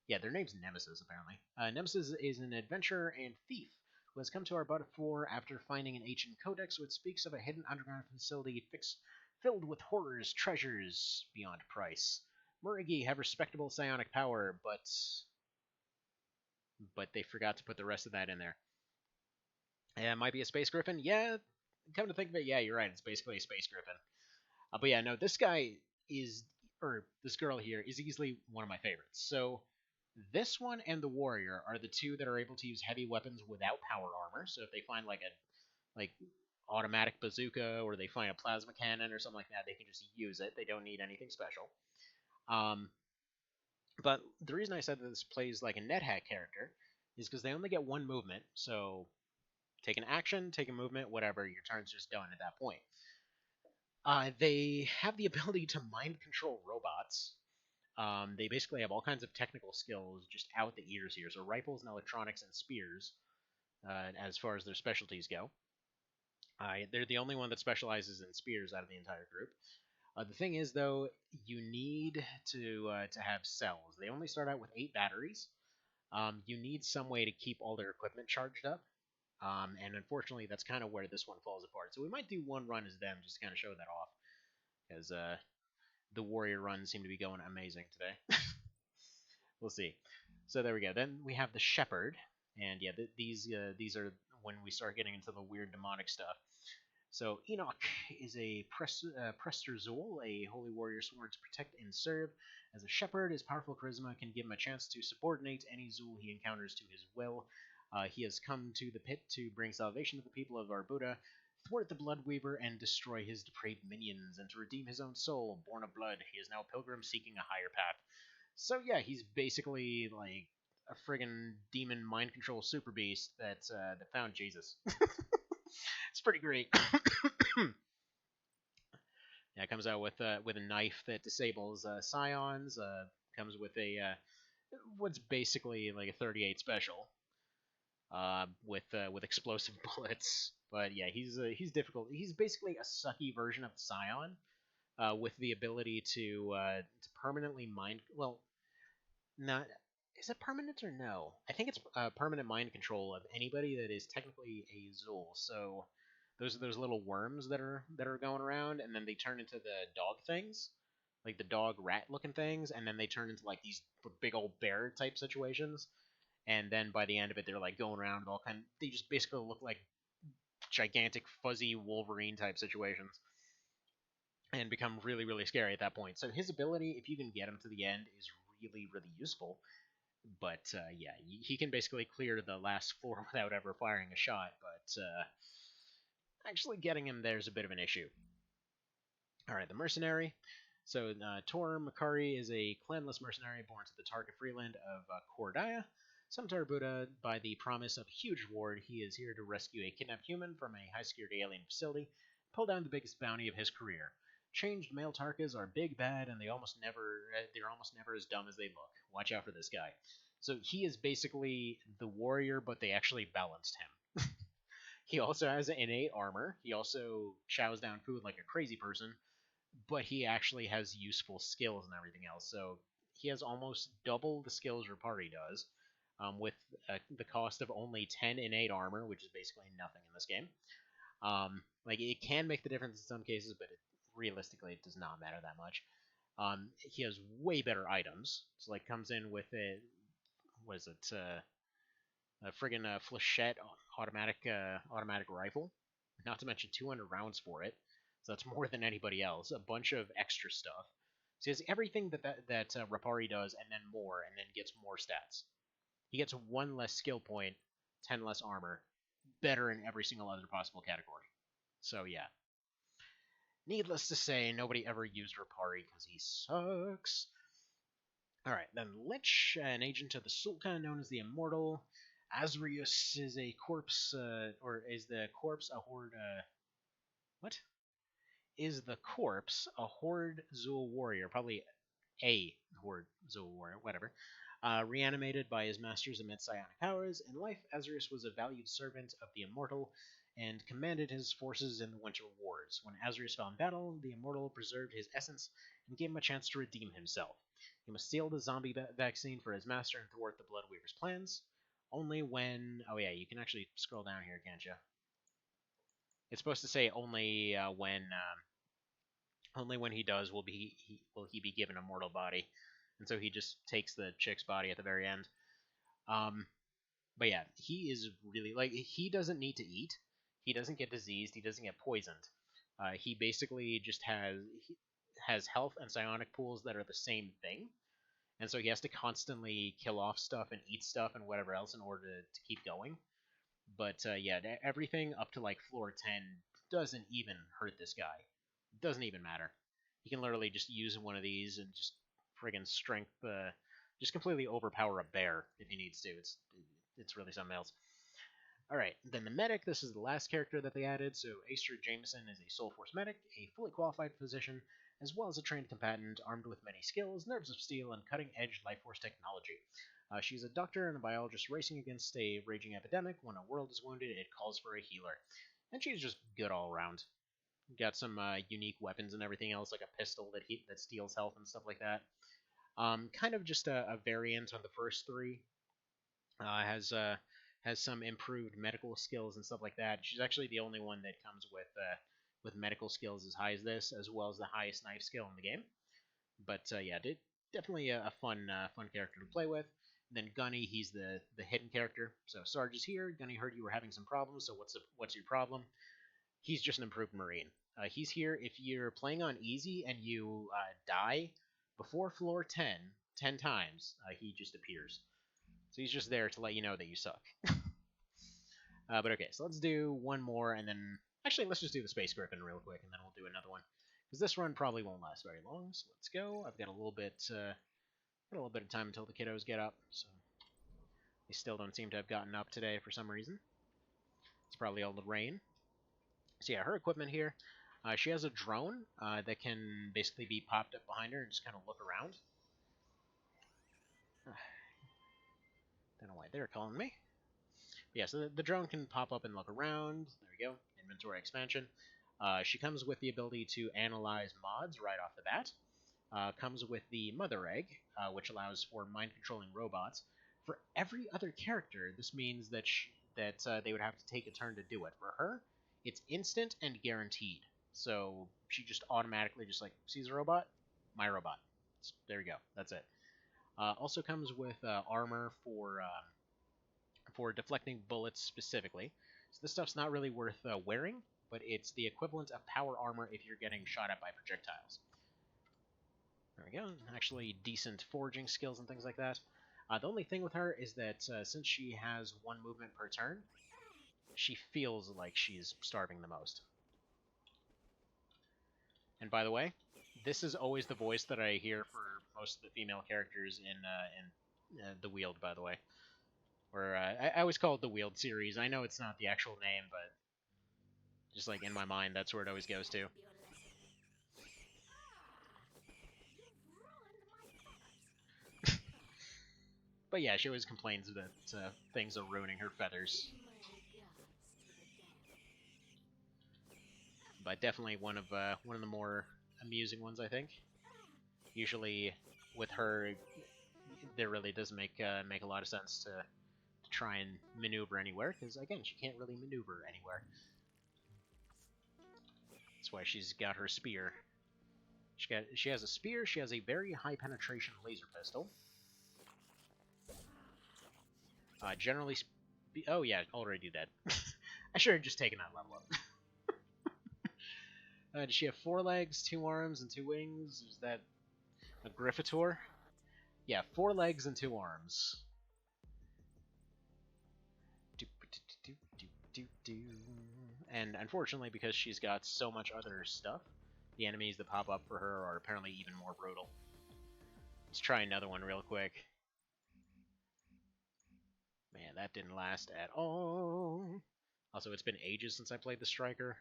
yeah, their name's Nemesis, apparently. Nemesis is an adventurer and thief who has come to Arbuda 4 after finding an ancient codex which speaks of a hidden underground facility filled with horrors, treasures beyond price. Murigi have respectable psionic power, but they forgot to put the rest of that in there. It might be a space griffin. Yeah, come to think of it, yeah, you're right. It's basically a space griffin. But yeah, no, this guy is, or this girl here is easily one of my favorites. So this one and the warrior are the two that are able to use heavy weapons without power armor. So if they find like automatic bazooka or they find a plasma cannon or something like that, they can just use it. They don't need anything special. But the reason I said that this plays like a NetHack character is because they only get one movement. So take an action, take a movement, whatever. Your turn's just done at that point. They have the ability to mind control robots. They basically have all kinds of technical skills just out the ears here. So rifles and electronics and spears, as far as their specialties go. They're the only one that specializes in spears out of the entire group. The thing is, though, you need to have cells. They only start out with 8 batteries. You need some way to keep all their equipment charged up. And unfortunately, that's kind of where this one falls apart. So we might do one run as them, just to kind of show that off, because the warrior runs seem to be going amazing today. We'll see. So there we go. Then we have the shepherd, and yeah, these are when we start getting into the weird demonic stuff. So Enoch is a Prester Zool, a holy warrior sworn to protect and serve. As a shepherd, his powerful charisma can give him a chance to subordinate any Zool he encounters to his will. He has come to the pit to bring salvation to the people of Arbuda, thwart the Bloodweaver, and destroy his depraved minions, and to redeem his own soul, born of blood. He is now a pilgrim seeking a higher path. So yeah, he's basically like a friggin' demon mind control super beast that found Jesus. It's pretty great. Yeah, it comes out with a knife that disables scions. Comes with a what's basically like a 38 special with explosive bullets. But yeah, he's difficult. He's basically a sucky version of the scion with the ability to permanently mind. Well, not is it permanent or no? I think it's permanent mind control of anybody that is technically a Zool. So those little worms that are going around, and then they turn into the dog things, like the dog rat looking things, and then they turn into like these big old bear type situations. And then by the end of it, they're like going around with all kind. They just basically look like gigantic fuzzy Wolverine type situations, and become really really scary at that point. So his ability, if you can get him to the end, is really really useful. But yeah, he can basically clear the last floor without ever firing a shot. But actually getting him there is a bit of an issue. All right, the mercenary. So Tor Makari is a clanless mercenary born to the Targa freeland of Kordaya. Summoned to Arbuda by the promise of a huge reward, he is here to rescue a kidnapped human from a high-security alien facility, pull down the biggest bounty of his career. Changed male Tarkas are big bad, and they're almost never as dumb as they look. Watch out for this guy. So he is basically the warrior, but they actually balanced him. He also has innate armor. He also chows down food like a crazy person, but he actually has useful skills and everything else. So he has almost double the skills Rapari does, with the cost of only 10 innate armor, which is basically nothing in this game. Like it can make the difference in some cases, but realistically it does not matter that much. He has way better items. So like comes in with a what is it? A friggin' flechette automatic rifle. Not to mention 200 rounds for it. So that's more than anybody else. A bunch of extra stuff. So he has everything that Rapari does, and then more, and then gets more stats. He gets 1 less skill point, 10 less armor, better in every single other possible category. So yeah. Needless to say, nobody ever used Rapari because he sucks. Alright, then Lich, an agent of the Sultan known as the Immortal. Azrius is a corpse, or is the corpse a horde, what? Is the corpse a horde Zool warrior? Probably a horde Zool warrior, whatever. Reanimated by his masters amid psionic powers. In life, Azrius was a valued servant of the Immortal and commanded his forces in the Winter Wars. When Azrius fell in battle, the Immortal preserved his essence and gave him a chance to redeem himself. He must steal the zombie vaccine for his master and thwart the Bloodweaver's plans. Only when... Oh yeah, you can actually scroll down here, can't you? It's supposed to say only when he does will he be given a mortal body, and so he just takes the chick's body at the very end. But yeah, he is really like he doesn't need to eat. He doesn't get diseased. He doesn't get poisoned. He basically just has health and psionic pools that are the same thing, and so he has to constantly kill off stuff and eat stuff and whatever else in order to keep going. But yeah, everything up to like floor 10 doesn't even hurt this guy. It doesn't even matter. He can literally just use one of these and just friggin' strength, just completely overpower a bear if he needs to. It's really something else. Alright, then the medic, this is the last character that they added. So Aster Jameson is a Soul Force medic, a fully qualified physician, as well as a trained combatant armed with many skills, nerves of steel, and cutting-edge life force technology. She's a doctor and a biologist racing against a raging epidemic. When a world is wounded, it calls for a healer. And she's just good all around. Got some unique weapons and everything else, like a pistol that steals health and stuff like that. Kind of just a variant on the first three. Has has some improved medical skills and stuff like that. She's actually the only one that comes with medical skills as high as this, as well as the highest knife skill in the game. But yeah, definitely a fun fun character to play with. And then Gunny, he's the hidden character. So Sarge is here. Gunny heard you were having some problems. So what's your problem? He's just an improved Marine. He's here if you're playing on easy and you die before floor 10 times. He just appears. So he's just there to let you know that you suck. But okay, so let's do one more, and then actually let's just do the Space Griffin real quick, and then we'll do another one because this run probably won't last very long. So let's go. I've got a little bit of time until the kiddos get up. So they still don't seem to have gotten up today for some reason. It's probably all the rain. So yeah, her equipment here. She has a drone that can basically be popped up behind her and just kind of look around. Don't know why they're calling me. But yeah, so the drone can pop up and look around. There we go. Inventory expansion. She comes with the ability to analyze mods right off the bat. Comes with the Mother Egg, which allows for mind-controlling robots. For every other character, this means that they would have to take a turn to do it. For her, it's instant and guaranteed. So she just automatically just like sees a robot, my robot. There you go. That's it. Also comes with armor for deflecting bullets specifically. So this stuff's not really worth wearing, but it's the equivalent of power armor if you're getting shot at by projectiles. There we go. Actually decent foraging skills and things like that. The only thing with her is that since she has one movement per turn, she feels like she's starving the most. And by the way, this is always the voice that I hear for most of the female characters in the Wield, by the way. Or I always call it the Wield series. I know it's not the actual name, but just like in my mind, that's where it always goes to. But yeah, she always complains that things are ruining her feathers. But definitely one of the more amusing ones, I think. Usually, with her, there really does make a lot of sense to try and maneuver anywhere, because again, she can't really maneuver anywhere. That's why she's got her spear. She has a spear. She has a very high penetration laser pistol. Generally, oh yeah, already dead. I should have just taken that level up. Does she have 4 legs, 2 arms, and 2 wings? Is that a Griffitor? Yeah, 4 legs and 2 arms. And unfortunately, because she's got so much other stuff, the enemies that pop up for her are apparently even more brutal. Let's try another one real quick. Man, that didn't last at all. Also, it's been ages since I played the Striker.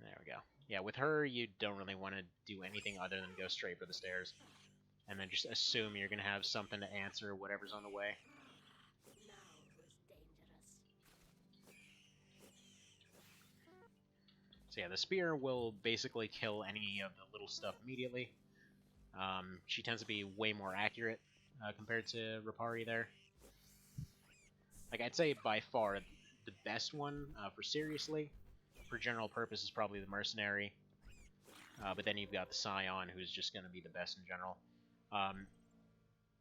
There we go. Yeah, with her, you don't really want to do anything other than go straight for the stairs. And then just assume you're going to have something to answer whatever's on the way. So yeah, the spear will basically kill any of the little stuff immediately. She tends to be way more accurate compared to Rapari there. Like, I'd say by far the best one for seriously, for general purpose, is probably the Mercenary. But then you've got the Scion, who's just going to be the best in general.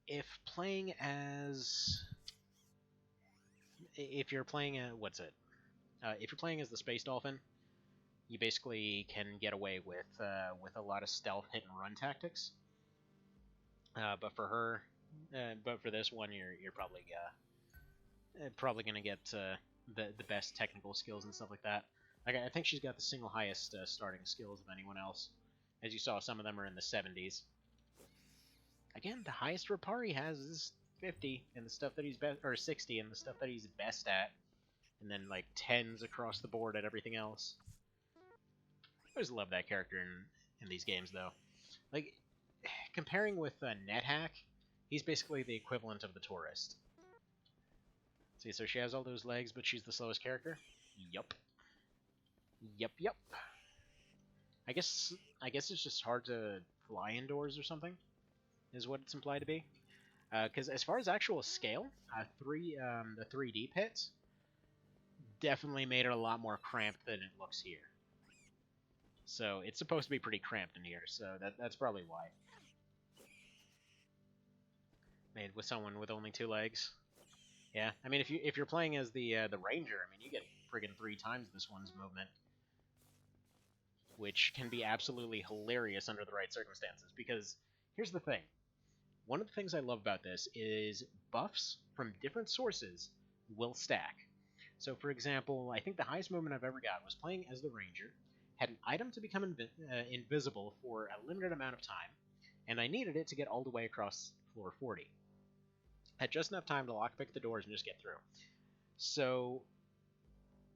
If playing as... If you're playing if you're playing as the Space Dolphin, you basically can get away with a lot of stealth hit and run tactics. But for her, but for this one, you're probably gonna get the best technical skills and stuff like that. Like, I think she's got the single highest starting skills of anyone else. As you saw, some of them are in the 70s. Again, the highest Rapari has is 50 in the stuff that he's best, or 60 in the stuff that he's best at, and then like 10s across the board at everything else. I always love that character in these games, though. Like, comparing with NetHack, he's basically the equivalent of the Tourist. See, so she has all those legs, but she's the slowest character? Yup. Yup. I guess it's just hard to fly indoors or something, is what it's implied to be. Because as far as actual scale, the 3D pit definitely made it a lot more cramped than it looks here. So it's supposed to be pretty cramped in here, so that's probably why. Made with someone with only 2 legs. Yeah, I mean, if you're playing as the ranger, I mean, you get friggin' 3 times this one's movement, which can be absolutely hilarious under the right circumstances. Because here's the thing: one of the things I love about this is buffs from different sources will stack. So, for example, I think the highest movement I've ever got was playing as the ranger, had an item to become invisible for a limited amount of time, and I needed it to get all the way across floor 40. Had just enough time to lockpick the doors and just get through. So,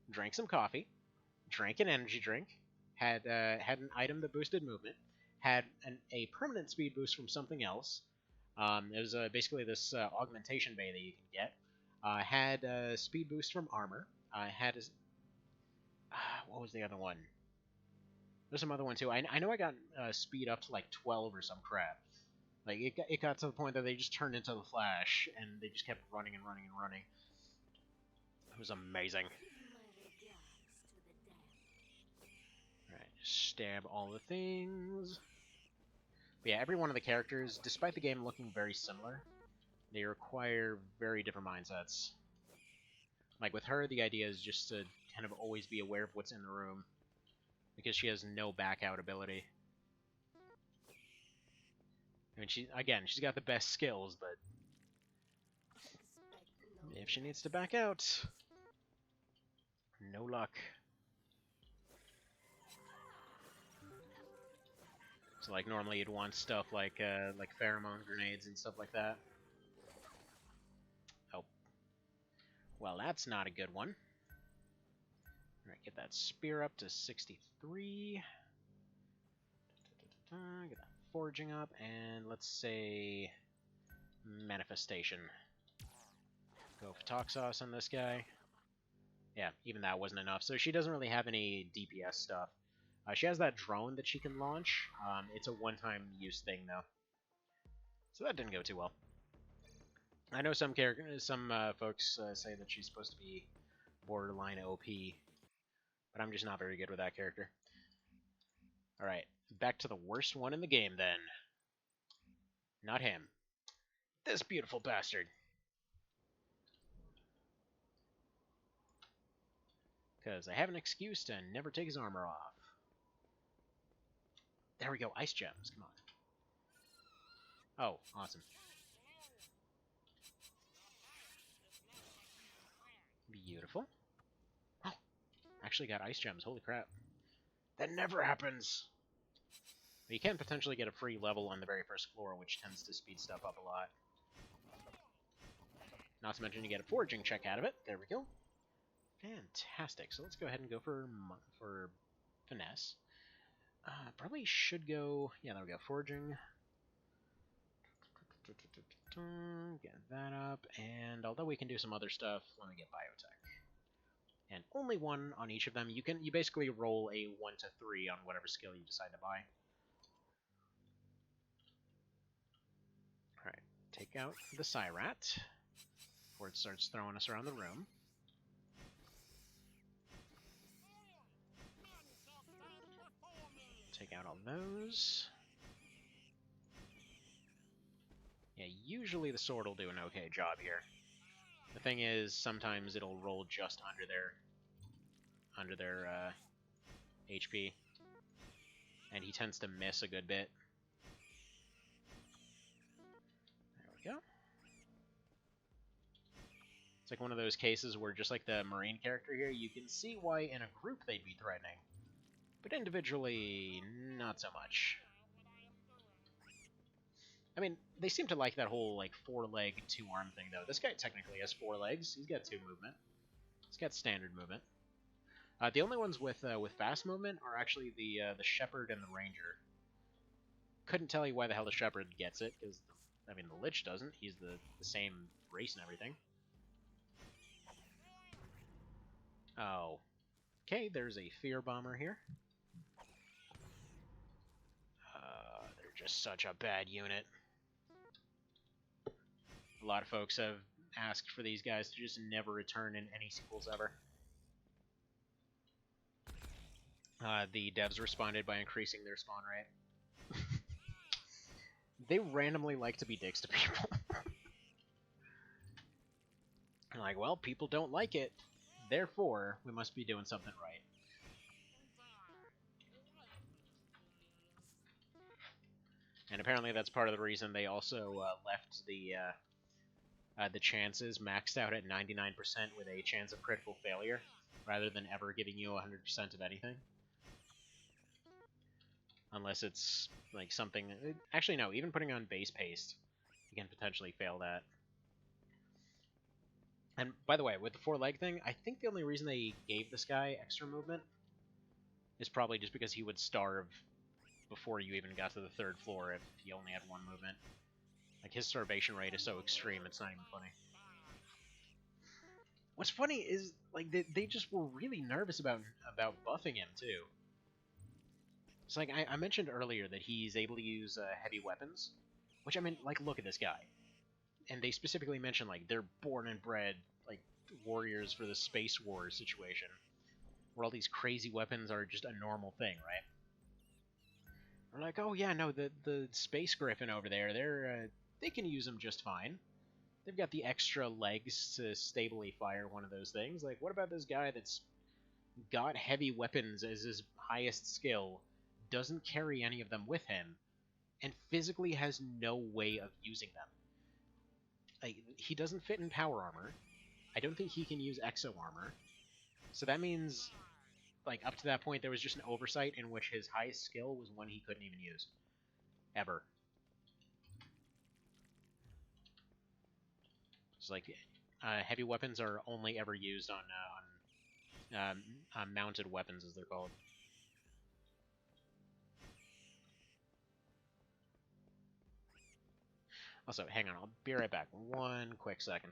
drank some coffee, drank an energy drink, had an item that boosted movement, had a permanent speed boost from something else. It was basically this augmentation bay that you can get. Had a speed boost from armor. Had a, what was the other one? There's some other one too. I know I got speed up to like 12 or some crap. Like it got to the point that they just turned into the Flash and they just kept running and running and running. It was amazing. Alright, stab all the things. But yeah, every one of the characters, despite the game looking very similar, they require very different mindsets. Like with her, the idea is just to kind of always be aware of what's in the room, because she has no back out ability. I mean, she's got the best skills, but if she needs to back out, no luck. So, like, normally you'd want stuff like pheromone grenades and stuff like that. Oh. Well, that's not a good one. Alright, get that spear up to 63. Get that foraging up, and let's say manifestation. Go for Toxos on this guy. Yeah, even that wasn't enough. So she doesn't really have any DPS stuff. She has that drone that she can launch. It's a one-time use thing, though. So that didn't go too well. I know some folks say that she's supposed to be borderline OP, but I'm just not very good with that character. Alright, back to the worst one in the game, then. Not him. This beautiful bastard. Because I have an excuse to never take his armor off. There we go, ice gems, come on. Oh, awesome. Beautiful. Oh, actually got ice gems, holy crap. That never happens! But you can potentially get a free level on the very first floor, which tends to speed stuff up a lot. Not to mention you get a foraging check out of it. There we go. Fantastic. So let's go ahead and go for finesse. Probably should go... Yeah, there we go. Foraging. Get that up. And although we can do some other stuff, let me get biotech. And only one on each of them. You basically roll a 1 to 3 on whatever skill you decide to buy. Alright, take out the Cyrat before it starts throwing us around the room. Take out all those. Yeah, usually the sword will do an okay job here. The thing is, sometimes it'll roll just under their HP, and he tends to miss a good bit. There we go. It's like one of those cases where, just like the Marine character here, you can see why in a group they'd be threatening, but individually, not so much. I mean, they seem to like that whole, like, 4-leg, 2-arm thing, though. This guy technically has 4 legs. He's got 2 movement. He's got standard movement. The only ones with fast movement are actually the Shepherd and the Ranger. Couldn't tell you why the hell the Shepherd gets it, because, I mean, the Lich doesn't. He's the same race and everything. Oh. Okay, there's a Fear Bomber here. They're just such a bad unit. A lot of folks have asked for these guys to just never return in any sequels ever. The devs responded by increasing their spawn rate. They randomly like to be dicks to people. Like, well, people don't like it, therefore we must be doing something right. And apparently that's part of the reason they also left the chances maxed out at 99% with a chance of critical failure, rather than ever giving you 100% of anything. Unless it's like something. Actually, no. Even putting on base paste, you can potentially fail that. And by the way, with the 4-leg thing, I think the only reason they gave this guy extra movement is probably just because he would starve before you even got to the 3rd floor if he only had 1 movement. Like, his starvation rate is so extreme, it's not even funny. What's funny is, like, they just were really nervous about buffing him, too. It's like, I mentioned earlier that he's able to use heavy weapons, which, I mean, like, look at this guy. And they specifically mention, like, they're born and bred, like, warriors for the Space Wars situation, where all these crazy weapons are just a normal thing, right? We're like, oh yeah, no, the Space Griffin over there, they can use them just fine. They've got the extra legs to stably fire one of those things. Like, what about this guy that's got heavy weapons as his highest skill, doesn't carry any of them with him, and physically has no way of using them? Like, he doesn't fit in power armor. I don't think he can use exo armor. So that means, like, up to that point, there was just an oversight in which his highest skill was one he couldn't even use. Ever. It's like, heavy weapons are only ever used on mounted weapons, as they're called. Also, hang on, I'll be right back. One quick second.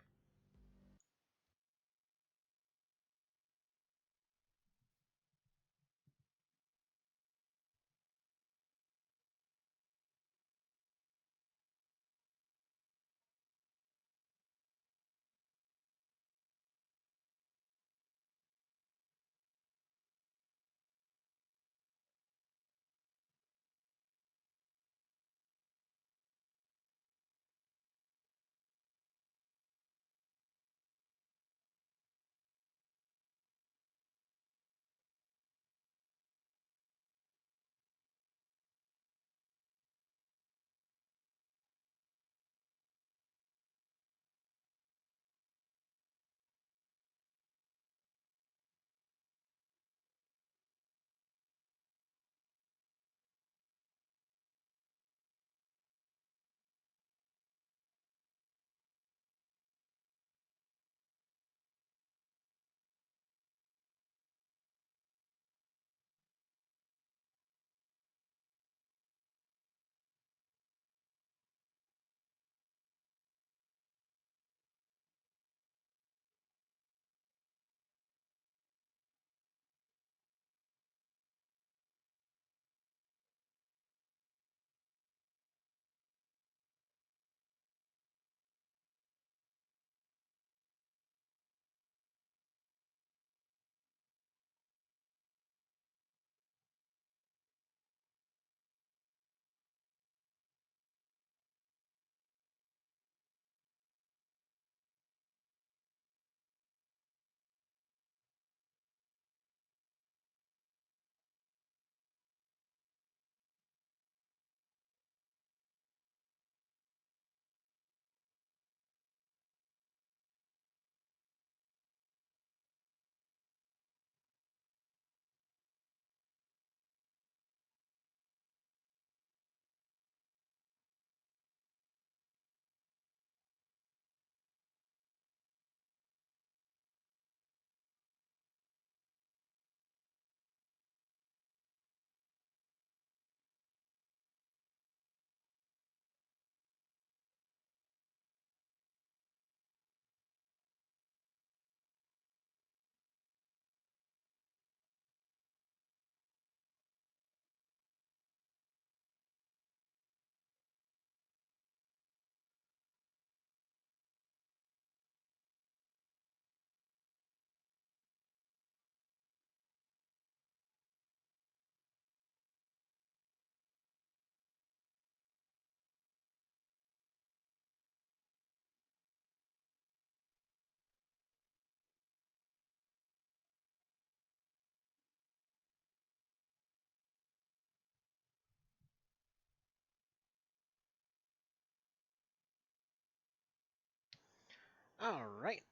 Alright,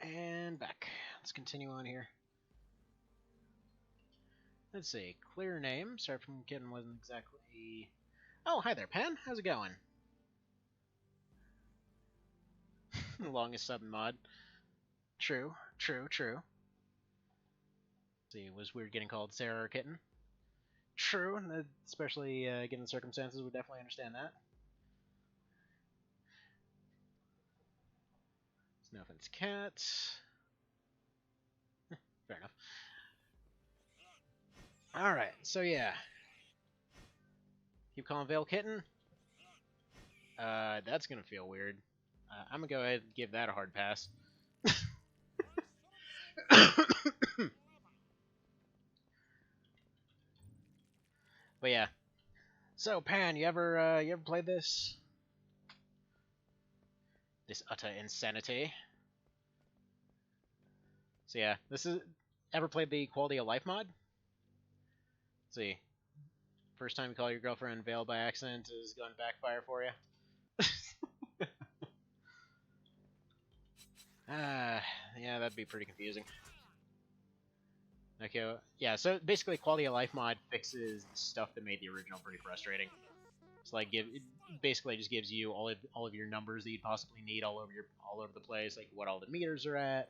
and back. Let's continue on here. Let's see, clear name. Sorry from kidding, wasn't exactly... Oh, hi there, Pan. How's it going? Longest sub mod. True. Let's see, it was weird getting called Sarah or Kitten. True, especially given the circumstances, would definitely understand that. Snowfin's cat. Fair enough. Alright, so yeah. Keep calling Vale Kitten. That's gonna feel weird. I'm gonna go ahead and give that a hard pass. But yeah. So Pan, you ever played this? This utter insanity. So yeah, this is ever played the quality of life mod? Let's see. First time you call your girlfriend Vale by accident is going to backfire for you. Yeah, that'd be pretty confusing. Okay, yeah, so basically quality of life mod fixes the stuff that made the original pretty frustrating. It's like it basically just gives you all of your numbers that you'd possibly need all over the place, like what all the meters are at,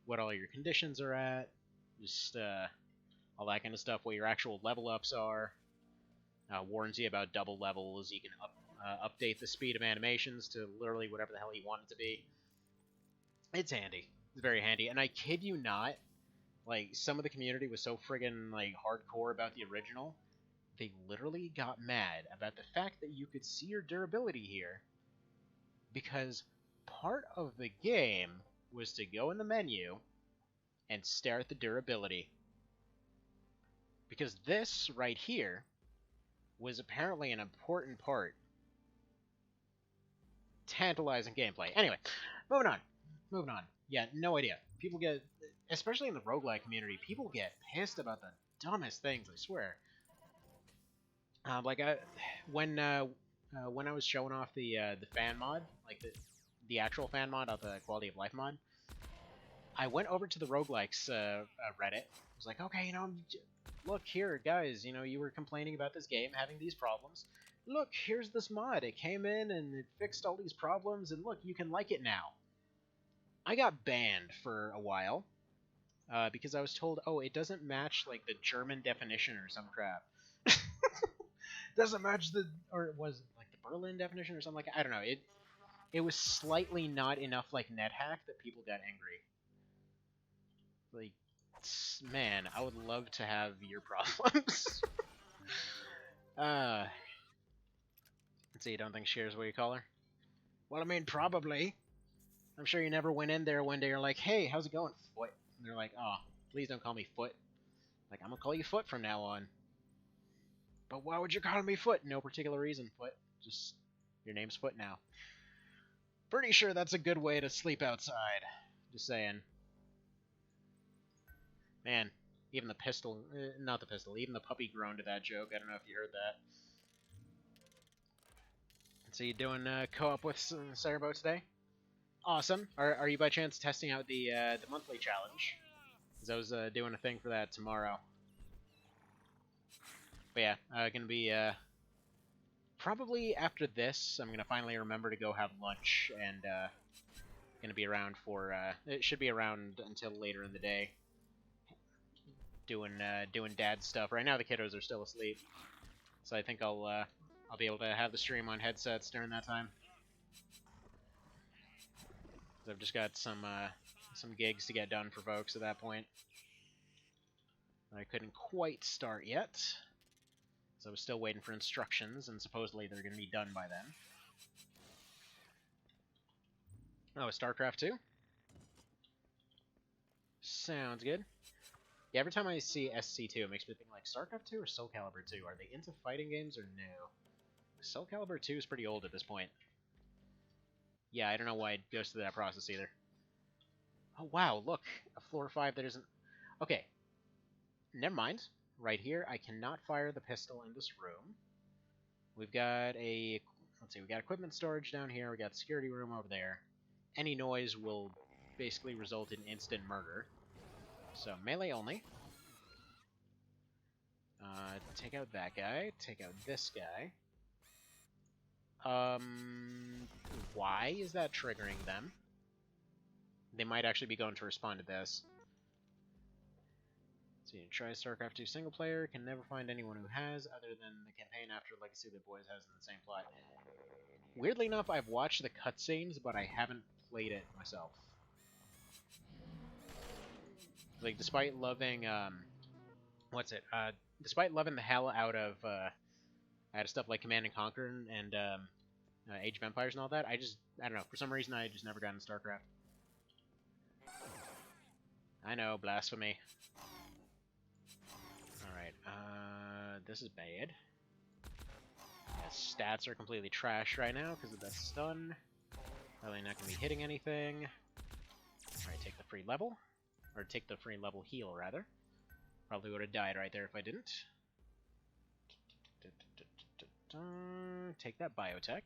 what all your conditions are at, just all that kind of stuff, what your actual level ups are. Warns you about double levels. You can update the speed of animations to literally whatever the hell you want it to be. It's handy. It's very handy. And I kid you not, like, some of the community was so friggin' like hardcore about the original, they literally got mad about the fact that you could see your durability here, because part of the game was to go in the menu and stare at the durability. Because this right here was apparently an important part. Tantalizing gameplay. Anyway, moving on. Yeah, no idea. People get, especially in the roguelike community, people get pissed about the dumbest things, I swear. When I was showing off the fan mod, like the actual fan mod of the quality of life mod, I went over to the roguelikes Reddit. I was like, okay, look here, guys, you were complaining about this game having these problems. Look, here's this mod. It came in and it fixed all these problems, and look, you can like it now. I got banned for a while because I was told, oh, it doesn't match like the German definition or some crap. Doesn't match or was it like the Berlin definition or something like that? I don't know. It was slightly not enough like NetHack that people got angry. Like, man, I would love to have your problems. Let's see, you don't think she cares what you call her? Well, I mean, probably. I'm sure you never went in there one day, you're like, hey, how's it going, Foot? And they're like, oh, please don't call me Foot. Like, I'm gonna call you Foot from now on. But why would you call me Foot? No particular reason, Foot. Just, your name's Foot now. Pretty sure that's a good way to sleep outside. Just saying. Man, even the pistol, not the pistol, even the puppy groaned to that joke. I don't know if you heard that. So you doing co-op with Sarabo today? Awesome. Are you by chance testing out the monthly challenge? Because I was doing a thing for that tomorrow. But yeah, gonna be probably after this. I'm gonna finally remember to go have lunch, and gonna be around for it should be around until later in the day. Doing dad stuff. Right now the kiddos are still asleep, so I think I'll be able to have the stream on headsets during that time. I've just got some gigs to get done for folks at that point. I couldn't quite start yet, so I was still waiting for instructions, and supposedly they're going to be done by then. Oh, StarCraft 2? Sounds good. Yeah, every time I see SC2, it makes me think like StarCraft 2 or Soul Calibur 2. Are they into fighting games or no? Soul Calibur 2 is pretty old at this point. Yeah, I don't know why it goes through that process either. Oh wow, look, a floor 5 that isn't... Okay, never mind. Right here, I cannot fire the pistol in this room. We've got a... Let's see, we got equipment storage down here, we got security room over there. any noise will basically result in instant murder. So melee only. Take out that guy. Take out this guy. Why is that triggering them? They might actually be going to respond to this. So you try StarCraft 2 single player, can never find anyone who has, other than the campaign after Legacy of the Boys has in the same plot. Weirdly enough, I've watched the cutscenes, but I haven't played it myself. Like, despite loving, despite loving the hell out of stuff like Command and Conquer and Age of Empires and all that, I don't know, for some reason I just never got into StarCraft. I know, blasphemy. Alright, this is bad. Yeah, stats are completely trash right now because of that stun. Probably not going to be hitting anything. Alright, take the free level. Or take the free level heal, rather. Probably would have died right there if I didn't. Take that biotech.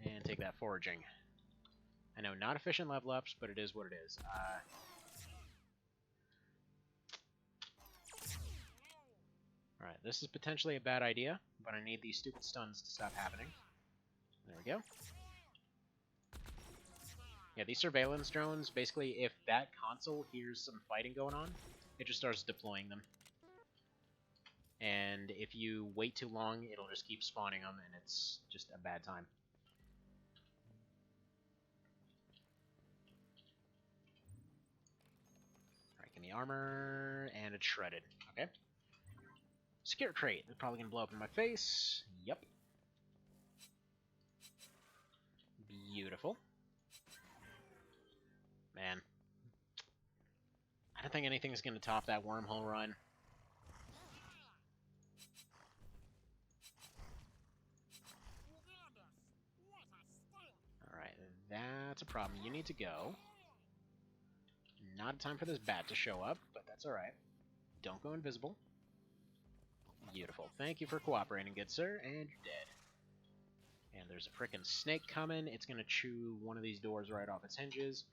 And take that foraging. I know, not efficient level ups, but it is what it is. Alright, this is potentially a bad idea, but I need these stupid stuns to stop happening. There we go. Yeah, these surveillance drones, basically, if that console hears some fighting going on, it just starts deploying them. And if you wait too long, it'll just keep spawning them, and it's just a bad time. Alright, give me armor, and it's shredded. Okay. Secure crate. They're probably gonna blow up in my face. Yep. Beautiful. Man. I don't think anything's gonna top that wormhole run. Alright, that's a problem. You need to go. Not a time for this bat to show up, but that's alright. Don't go invisible. Beautiful. Thank you for cooperating, good sir, and you're dead. And there's a frickin' snake coming. It's gonna chew one of these doors right off its hinges.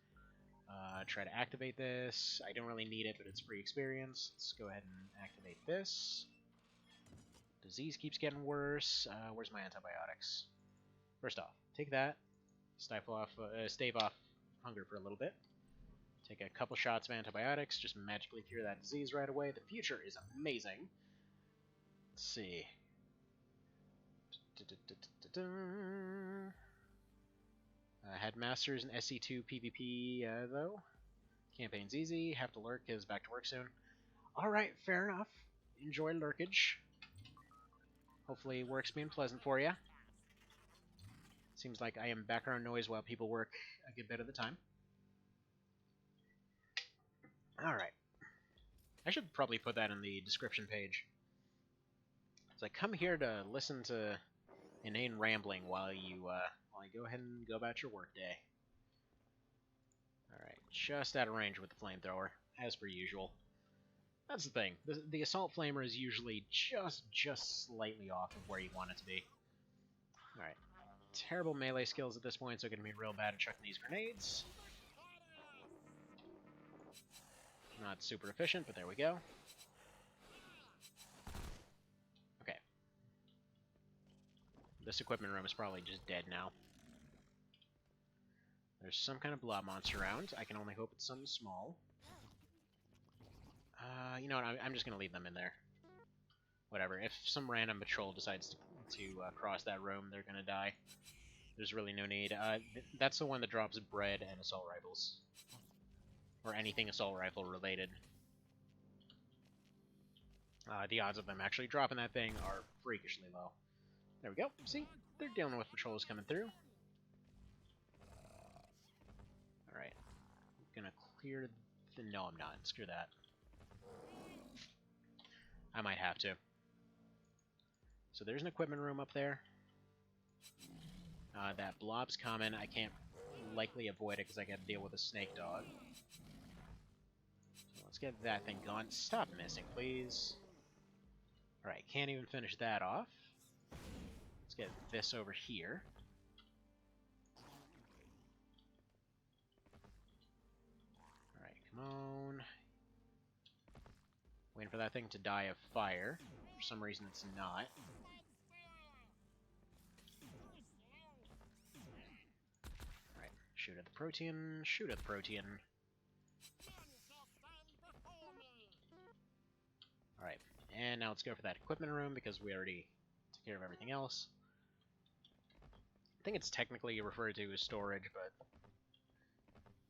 Try to activate this. I don't really need it, but it's free experience. Let's go ahead and activate this. Disease keeps getting worse. Where's my antibiotics? First off, take that. Stave off hunger for a little bit. Take a couple shots of antibiotics. Just magically cure that disease right away. The future is amazing. Let's see. Headmasters and SC2 PvP, though. Campaign's easy. Have to lurk because back to work soon. Alright, fair enough. Enjoy lurkage. Hopefully work's being pleasant for you. Seems like I am background noise while people work a good bit of the time. Alright. I should probably put that in the description page. It's like, come here to listen to inane rambling while you go ahead and go about your workday. Alright, just out of range with the flamethrower, as per usual. That's the thing. The assault flamer is usually just slightly off of where you want it to be. Alright. Terrible melee skills at this point, so I'm going to be real bad at chucking these grenades. Not super efficient, but there we go. Okay. This equipment room is probably just dead now. There's some kind of blob monster around. I can only hope it's something small. You know what? I'm just going to leave them in there. Whatever. If some random patrol decides to cross that room, they're going to die. There's really no need. That's the one that drops bread and assault rifles. Or anything assault rifle related. The odds of them actually dropping that thing are freakishly low. There we go. See? They're dealing with patrols coming through. Alright. I'm gonna clear the... No, I'm not. Screw that. I might have to. So there's an equipment room up there. That blob's coming. I can't likely avoid it because I gotta deal with a snake dog. So let's get that thing gone. Stop missing, please. Alright, can't even finish that off. Let's get this over here. Come on. Waiting for that thing to die of fire. For some reason it's not. Alright, shoot at the protein, shoot at the protein. Alright, and now let's go for that equipment room because we already took care of everything else. I think it's technically referred to as storage, but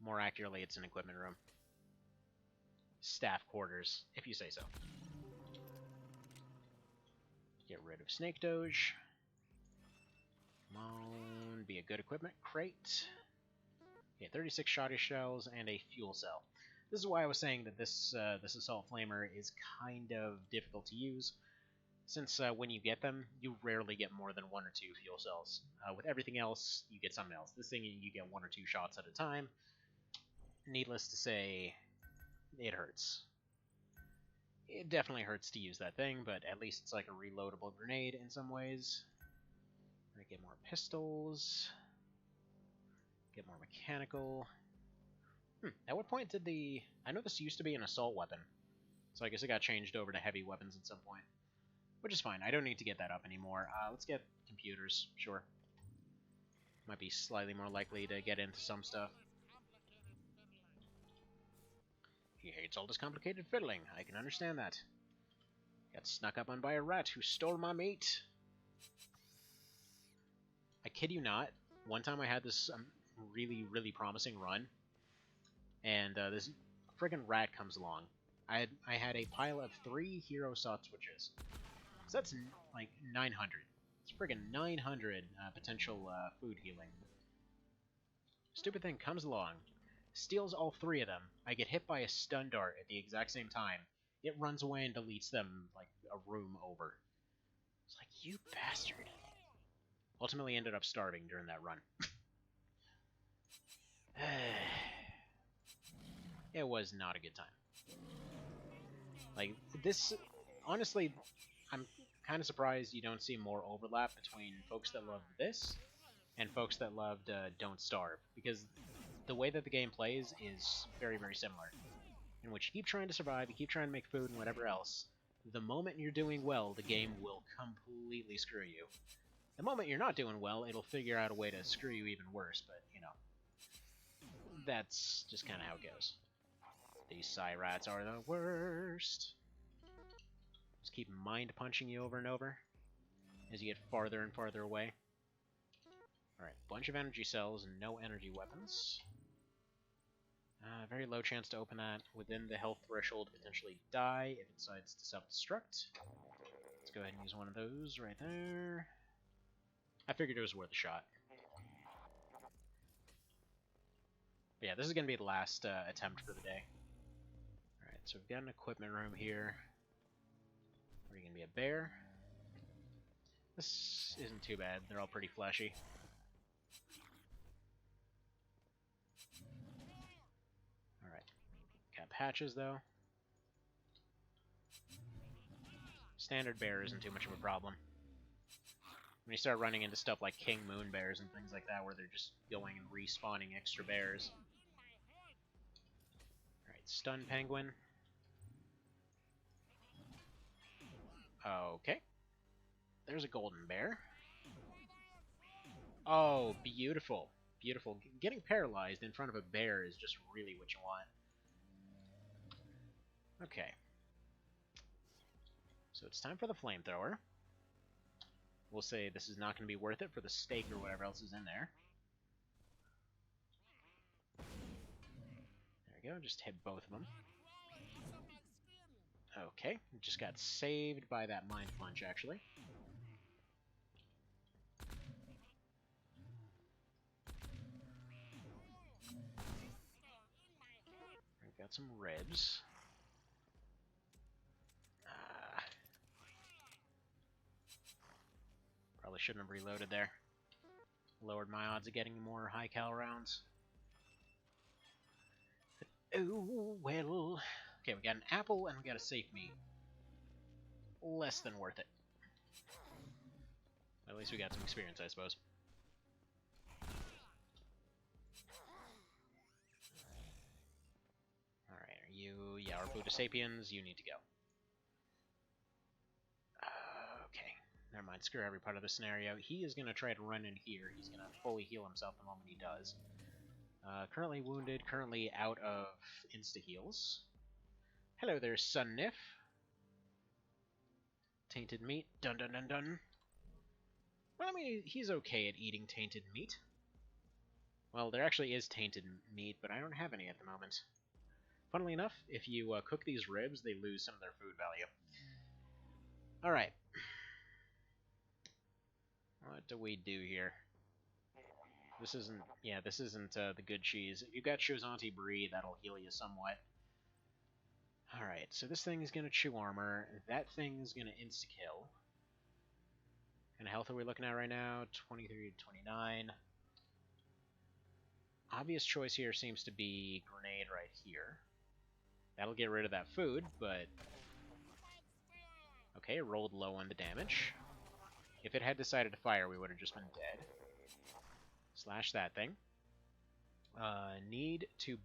more accurately it's an equipment room. Staff quarters, if you say so. Get rid of Snake Doge. Come on, be a good equipment crate. Okay, 36 shotty shells and a fuel cell. This is why I was saying that this assault flamer is kind of difficult to use, since when you get them, you rarely get more than 1 or 2 fuel cells. With everything else, you get something else. This thing, you get 1 or 2 shots at a time. Needless to say, it hurts. It definitely hurts to use that thing, but at least it's like a reloadable grenade in some ways. We're gonna get more pistols. Get more mechanical. At what point did the... I know this used to be an assault weapon, so I guess it got changed over to heavy weapons at some point. Which is fine, I don't need to get that up anymore. Let's get computers, sure. Might be slightly more likely to get into some stuff. He hates all this complicated fiddling, I can understand that. Got snuck up on by a rat who stole my meat. I kid you not, one time I had this really, really promising run, and this friggin' rat comes along. I had a pile of 3 hero SOTS switches. So that's like 900. It's friggin' 900 potential food healing. Stupid thing comes along, steals all 3 of them. I get hit by a stun dart at the exact same time. It runs away and deletes them like a room over. It's like, you bastard. Ultimately ended up starving during that run. It was not a good time. Like, this... Honestly, I'm kind of surprised you don't see more overlap between folks that loved this and folks that loved Don't Starve, because the way that the game plays is very, very similar. In which you keep trying to survive, you keep trying to make food and whatever else. The moment you're doing well, the game will completely screw you. The moment you're not doing well, it'll figure out a way to screw you even worse, but, you know. That's just kind of how it goes. These Psy-Rats are the worst. Just keep mind-punching you over and over as you get farther and farther away. Alright, bunch of energy cells and no energy weapons. Very low chance to open that. Within the health threshold, potentially die if it decides to self-destruct. Let's go ahead and use one of those right there. I figured it was worth a shot. But yeah, this is going to be the last attempt for the day. Alright, so we've got an equipment room here. Are you going to be a bear? This isn't too bad. They're all pretty fleshy. Alright. Got patches, though. Standard bear isn't too much of a problem. When you start running into stuff like King Moon bears and things like that, where they're just going and respawning extra bears. Alright, stun penguin. Okay. There's a golden bear. Oh, beautiful. Beautiful. Getting paralyzed in front of a bear is just really what you want. Okay. So it's time for the flamethrower. We'll say this is not going to be worth it for the steak or whatever else is in there. There we go, just hit both of them. Okay, just got saved by that mind punch, actually. I've got some ribs. Probably shouldn't have reloaded there. Lowered my odds of getting more high-cal rounds. But, oh, well. Okay, we got an apple and we got a safe meat. Less than worth it. At least we got some experience, I suppose. Alright. You, yeah, our Buddha Sapiens, you need to go. Okay, never mind, screw every part of the scenario. He is going to try to run in here. He's going to fully heal himself the moment he does. Currently wounded, currently out of insta-heals. Hello there, Sun Nif. Tainted meat, dun dun dun dun. Well, I mean, he's okay at eating tainted meat. Well, there actually is tainted meat, but I don't have any at the moment. Funnily enough, if you cook these ribs, they lose some of their food value. Alright. What do we do here? This isn't the good cheese. If you've got Shozanti Brie, that'll heal you somewhat. Alright, so this thing is going to chew armor. That thing is going to insta-kill. What kind of health are we looking at right now? 23 to 29. Obvious choice here seems to be grenade right here. That'll get rid of that food, but... Okay, rolled low on the damage. If it had decided to fire, we would have just been dead. Slash that thing. Need to...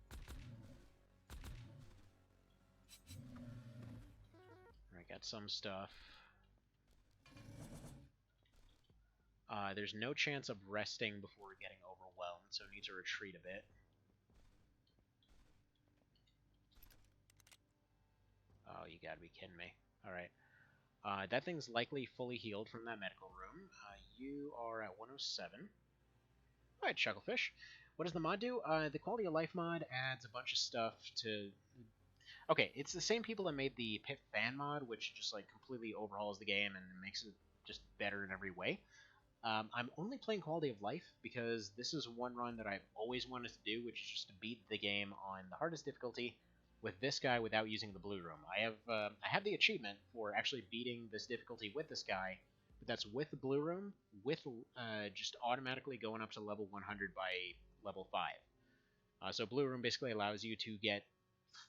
Alright, got some stuff. There's no chance of resting before getting overwhelmed, so need to retreat a bit. Oh, you gotta be kidding me. Alright. That thing's likely fully healed from that medical room. You are at 107. Alright, Chucklefish. What does the mod do? The quality of life mod adds a bunch of stuff to... Okay, it's the same people that made the Pit fan mod, which just like completely overhauls the game and makes it just better in every way. I'm only playing quality of life because this is one run that I've always wanted to do, which is just to beat the game on the hardest difficulty with this guy without using the blue room. I have the achievement for actually beating this difficulty with this guy, but that's with the blue room, with just automatically going up to level 100 by level 5. So blue room basically allows you to get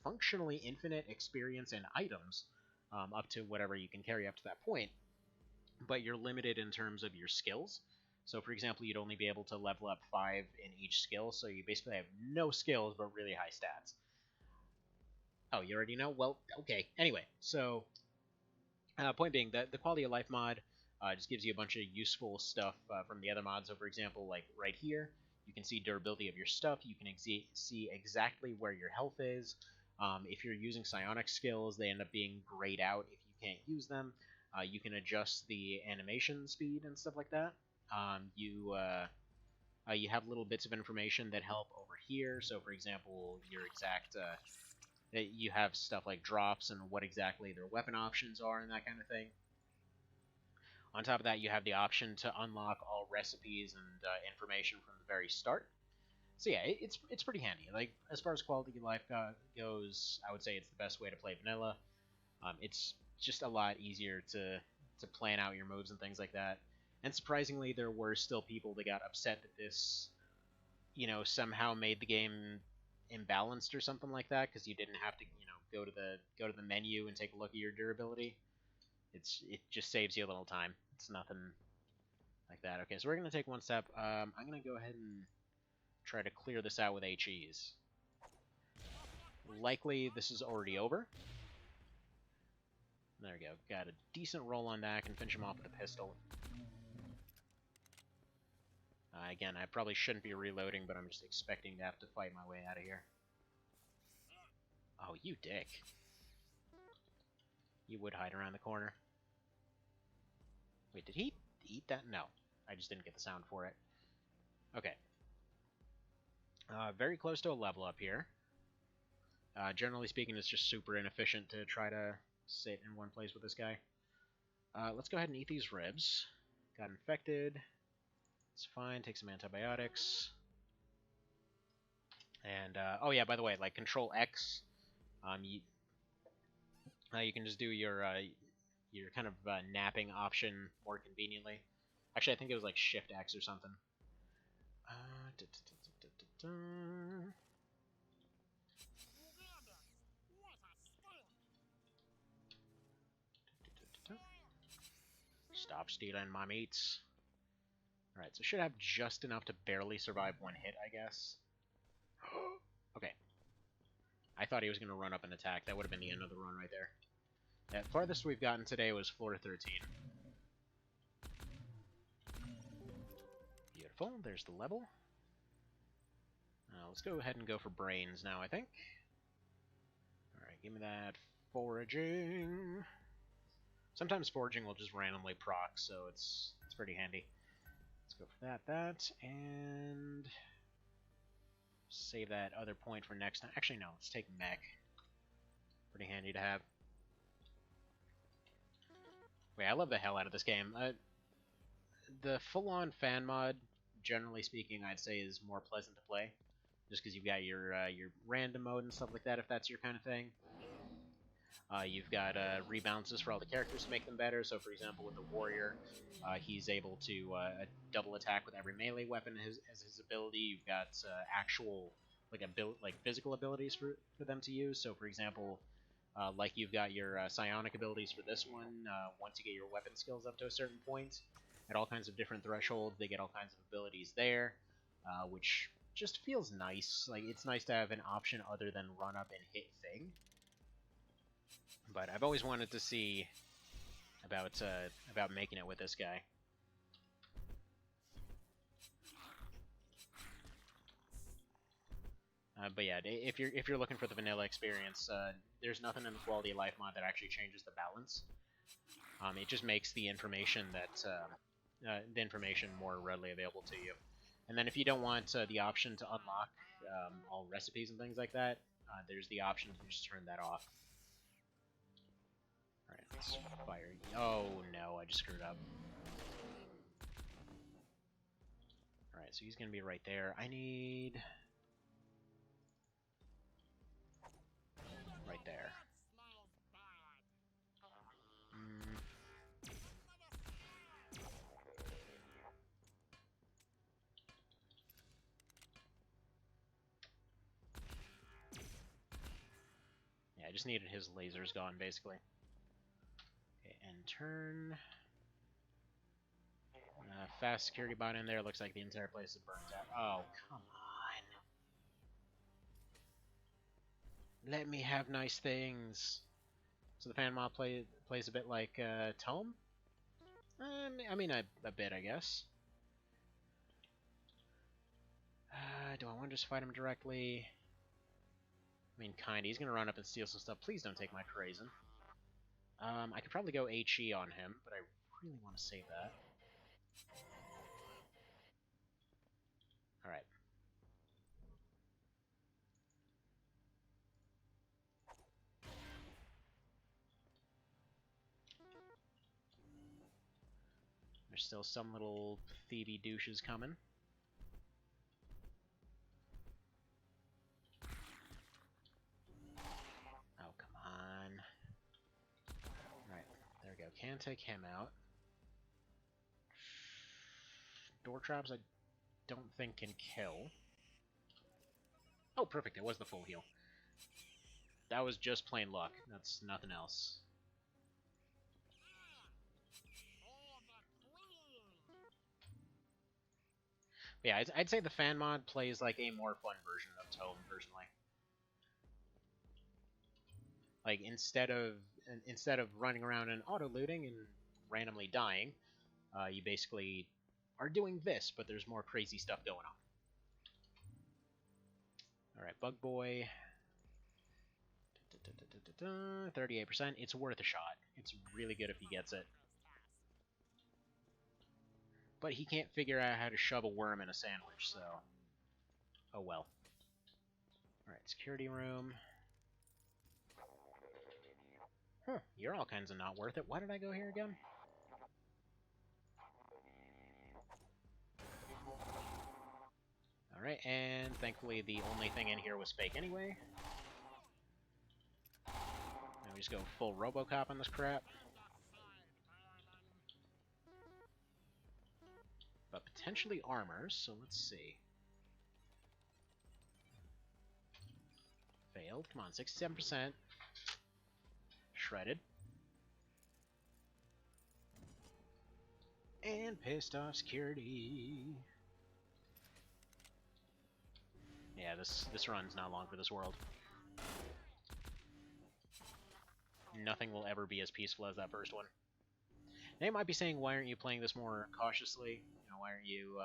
functionally infinite experience and items up to whatever you can carry up to that point, but you're limited in terms of your skills. So for example, you'd only be able to level up 5 in each skill, so you basically have no skills but really high stats. Oh, you already know? Well, okay. Anyway, so point being that the quality of life mod just gives you a bunch of useful stuff from the other mods. So for example, like right here, you can see durability of your stuff. You can see exactly where your health is. If you're using psionic skills, they end up being grayed out if you can't use them. You can adjust the animation speed and stuff like that. You have little bits of information that help over here. So for example, your exact... you have stuff like drops and what exactly their weapon options are and that kind of thing. On top of that, you have the option to unlock all recipes and information from the very start. So yeah, it's pretty handy. Like, as far as quality of life goes, I would say it's the best way to play vanilla. It's just a lot easier to plan out your moves and things like that. And surprisingly, there were still people that got upset that this, somehow made the game imbalanced or something like that, because you didn't have to, go to the menu and take a look at your durability. It just saves you a little time. It's nothing like that. Okay, so we're gonna take one step. I'm gonna go ahead and try to clear this out with HEs. Likely this is already over. There we go. Got a decent roll on that. I can finish him off with a pistol. Again, I probably shouldn't be reloading, but I'm just expecting to have to fight my way out of here. Oh, you dick. You would hide around the corner. Wait, did he eat that? No. I just didn't get the sound for it. Okay. Very close to a level up here. Generally speaking, it's just super inefficient to try to sit in one place with this guy. Let's go ahead and eat these ribs. Got infected. It's fine. Take some antibiotics. And, oh yeah, by the way, like, Control X, you can just do your kind of napping option more conveniently. Actually, I think it was like Shift X or something. Stop stealing my meats. Alright, so should have just enough to barely survive one hit, I guess. Okay. I thought he was going to run up and attack. That would have been the end of the run right there. The farthest we've gotten today was floor 13. Beautiful. There's the level. Let's go ahead and go for brains now, I think. Alright, give me that foraging. Sometimes foraging will just randomly proc, so it's pretty handy. Let's go for that, and save that other point for next time. Actually, no, let's take mech. Pretty handy to have. Wait, I love the hell out of this game. The full-on fan mod, generally speaking, I'd say is more pleasant to play. Just because you've got your random mode and stuff like that, if that's your kind of thing. You've got rebounces for all the characters to make them better. So, for example, with the warrior, he's able to double attack with every melee weapon as his ability. You've got actual like physical abilities for them to use. So, for example, like you've got your psionic abilities for this one. Once you get your weapon skills up to a certain point, at all kinds of different thresholds, they get all kinds of abilities there, which just feels nice. Like, it's nice to have an option other than run up and hit thing. But I've always wanted to see about making it with this guy. But yeah, if you're looking for the vanilla experience, there's nothing in the quality of life mod that actually changes the balance. It just makes the information more readily available to you. And then if you don't want the option to unlock all recipes and things like that, there's the option to just turn that off. Alright, let's fire. Oh no, I just screwed up. Alright, so he's gonna be right there. I need... right there. Yeah, I just needed his lasers gone, basically. Okay, and turn. Fast security bot in there. Looks like the entire place is burnt out. Oh, come on. Let me have nice things. So the fan mod plays a bit like Tome? I mean, a bit, I guess. Do I want to just fight him directly? I mean, kinda. He's gonna run up and steal some stuff. Please don't take my Krazen. I could probably go HE on him, but I really want to save that. Alright. There's still some little thievy douches coming. Oh, come on. Alright, there we go. Can't take him out. Door traps I don't think can kill. Oh, perfect. It was the full heal. That was just plain luck. That's nothing else. But yeah, I'd say the fan mod plays like a more fun version of Tome, personally. Like, instead of running around and auto-looting and randomly dying, you basically are doing this, but there's more crazy stuff going on. Alright, Bug Boy. 38%. It's worth a shot. It's really good if he gets it. But he can't figure out how to shove a worm in a sandwich, so... oh well. Alright, security room. Huh, you're all kinds of not worth it. Why did I go here again? Alright, and thankfully the only thing in here was fake anyway. Now we just go full RoboCop on this crap. But potentially armors, so let's see. Failed. Come on, 67%. Shredded. And pissed off security. Yeah, this run's not long for this world. Nothing will ever be as peaceful as that first one. Now you might be saying, why aren't you playing this more cautiously? You know, why aren't you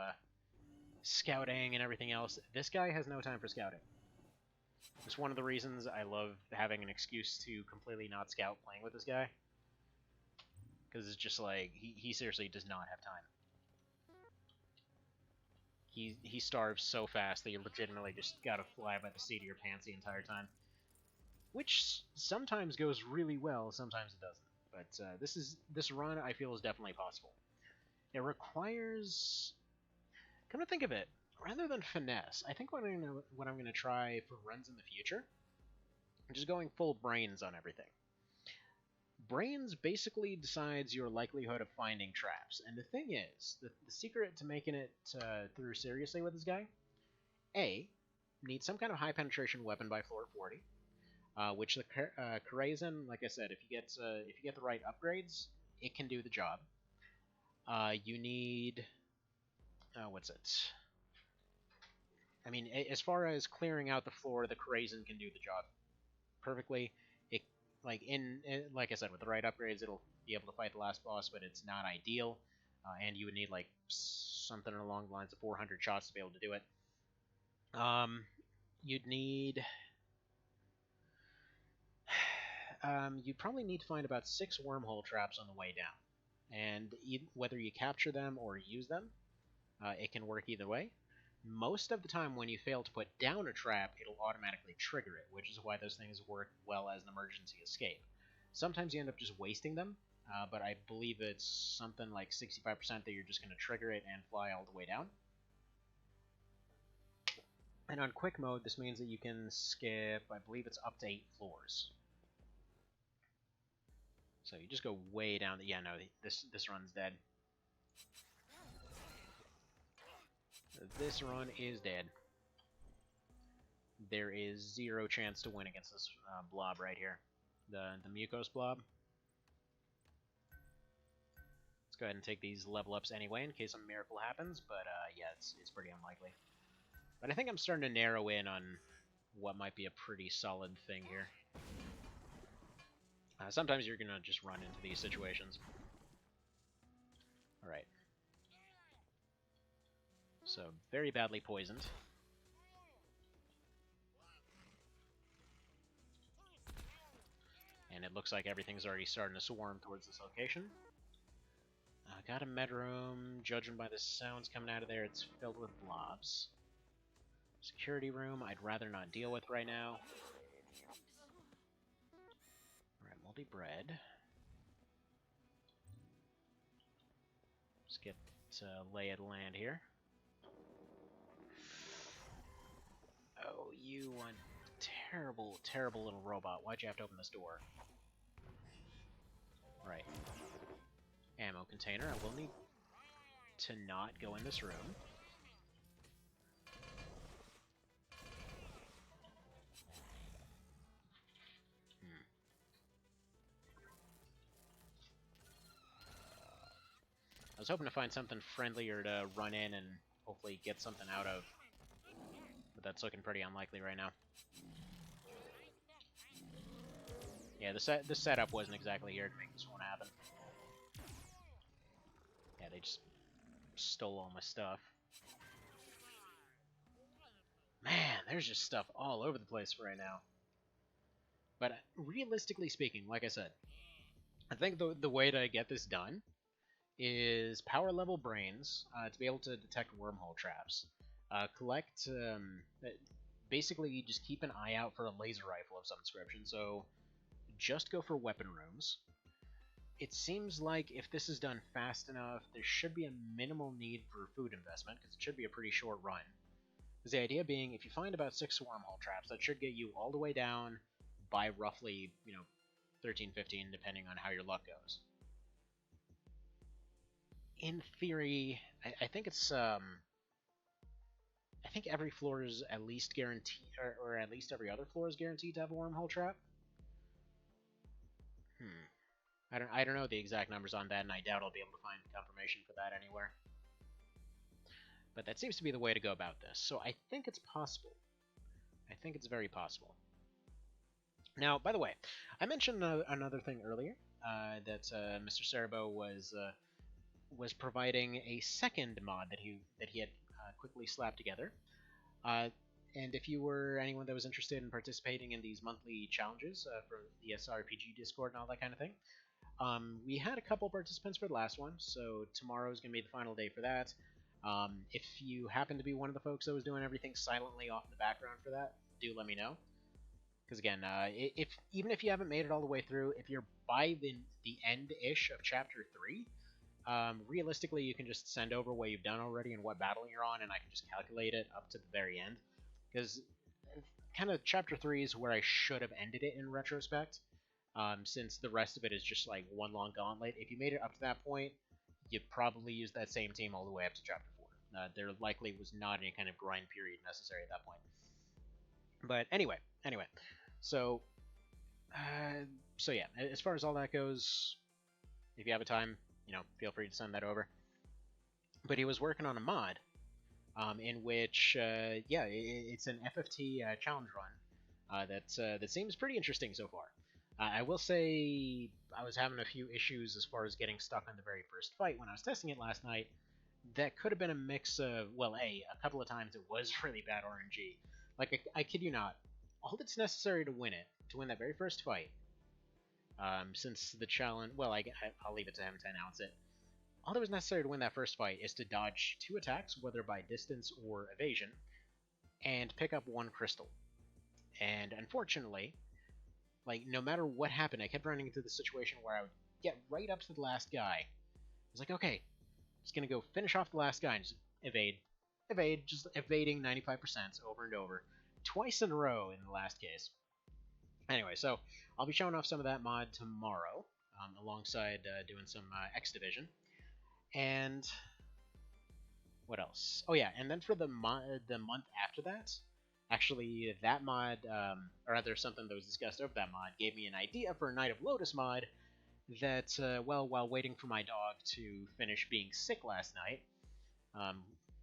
scouting and everything else? This guy has no time for scouting. It's one of the reasons I love having an excuse to completely not scout playing with this guy. Because it's just like, he seriously does not have time. He starves so fast that you legitimately just gotta fly by the seat of your pants the entire time. Which sometimes goes really well, sometimes it doesn't. But this run, I feel, is definitely possible. It requires... Come to think of it, rather than finesse, I think what I'm gonna try for runs in the future, I'm just going full brains on everything. Brains basically decides your likelihood of finding traps, and the thing is, the secret to making it through seriously with this guy, A, need some kind of high penetration weapon by floor 40, which the Karazen, like I said, if you get the right upgrades, it can do the job. You need... what's it? I mean, as far as clearing out the floor, the Karazen can do the job perfectly. It, like like I said, with the right upgrades, it'll be able to fight the last boss, but it's not ideal. And you would need like something along the lines of 400 shots to be able to do it. You'd need... you'd probably need to find about 6 wormhole traps on the way down. And whether you capture them or use them, it can work either way. Most of the time when you fail to put down a trap, it'll automatically trigger it, which is why those things work well as an emergency escape. Sometimes you end up just wasting them, but I believe it's something like 65% that you're just going to trigger it and fly all the way down. And on quick mode, this means that you can skip, I believe it's up to 8 floors. So you just go way down. Yeah, no, this run's dead. This run is dead. There is 0 chance to win against this blob right here. The Mucos blob. Let's go ahead and take these level ups anyway in case a miracle happens, but yeah, it's pretty unlikely. But I think I'm starting to narrow in on what might be a pretty solid thing here. Sometimes you're gonna just run into these situations. Alright. So, very badly poisoned. And it looks like everything's already starting to swarm towards this location. Got a med room. Judging by the sounds coming out of there, it's filled with blobs. Security room, I'd rather not deal with right now. Alright, moldy bread. Let's get lay of the land here. Oh, you one terrible, terrible little robot. Why'd you have to open this door? Right. Ammo container. I will need to not go in this room. I was hoping to find something friendlier to run in and hopefully get something out of. But that's looking pretty unlikely right now. Yeah, the setup wasn't exactly here to make this one happen. Yeah, they just stole all my stuff. Man, there's just stuff all over the place right now. But realistically speaking, like I said, I think the way to get this done is power level brains to be able to detect wormhole traps. Collect, basically you just keep an eye out for a laser rifle of some description, so just go for weapon rooms. It seems like if this is done fast enough, there should be a minimal need for food investment, because it should be a pretty short run. Because the idea being, if you find about 6 wormhole traps, that should get you all the way down by roughly, 13, 15, depending on how your luck goes. In theory, I think it's, I think every floor is at least guaranteed, or at least every other floor is guaranteed to have a wormhole trap. I don't know the exact numbers on that, and I doubt I'll be able to find confirmation for that anywhere. But that seems to be the way to go about this, so I think it's possible. I think it's very possible. Now, by the way, I mentioned another thing earlier, that Mr. Cerebo was providing a second mod that he had quickly slapped together. Uh, and if you were anyone that was interested in participating in these monthly challenges for the SRPG Discord and all that kind of thing, we had a couple participants for the last one, so tomorrow is going to be the final day for that. If you happen to be one of the folks that was doing everything silently off in the background for that, do let me know. Because again, if even if you haven't made it all the way through, if you're by the end-ish of Chapter 3, realistically, you can just send over what you've done already and what battle you're on, and I can just calculate it up to the very end. Because kind of Chapter 3 is where I should have ended it in retrospect, since the rest of it is just like one long gauntlet. If you made it up to that point, you'd probably use that same team all the way up to Chapter 4. There likely was not any kind of grind period necessary at that point. But anyway, so so yeah, as far as all that goes, if you have a time, feel free to send that over. But he was working on a mod, in which, yeah, it's an FFT challenge run that seems pretty interesting so far. I will say I was having a few issues as far as getting stuck on the very first fight when I was testing it last night. That could have been a mix of, well, a couple of times it was really bad RNG. Like, I kid you not, all that's necessary to win it, to win that very first fight, since the challenge, well, I'll leave it to him to announce it. All that was necessary to win that first fight is to dodge 2 attacks, whether by distance or evasion, and pick up 1 crystal. And unfortunately, like, no matter what happened, I kept running into the situation where I would get right up to the last guy. I was like, okay, just gonna go finish off the last guy and just evade, just evading 95% over and over, twice in a row in the last case. Anyway, so I'll be showing off some of that mod tomorrow, alongside doing some X Division. And what else? Oh yeah, and then for the month after that, actually that mod, or rather something that was discussed over that mod, gave me an idea for a Night of Lotus mod that, well, while waiting for my dog to finish being sick last night,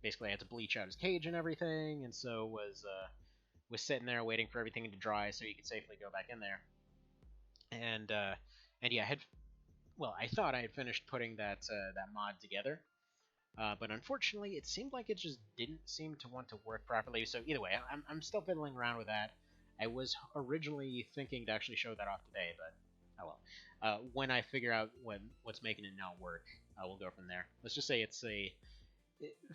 basically I had to bleach out his cage and everything, and so was sitting there waiting for everything to dry so he could safely go back in there. And yeah, I thought I had finished putting that mod together, but unfortunately it seemed like it just didn't seem to want to work properly. So either way, I'm still fiddling around with that. I was originally thinking to actually show that off today, but oh well. When I figure out what's making it not work, we'll go from there. Let's just say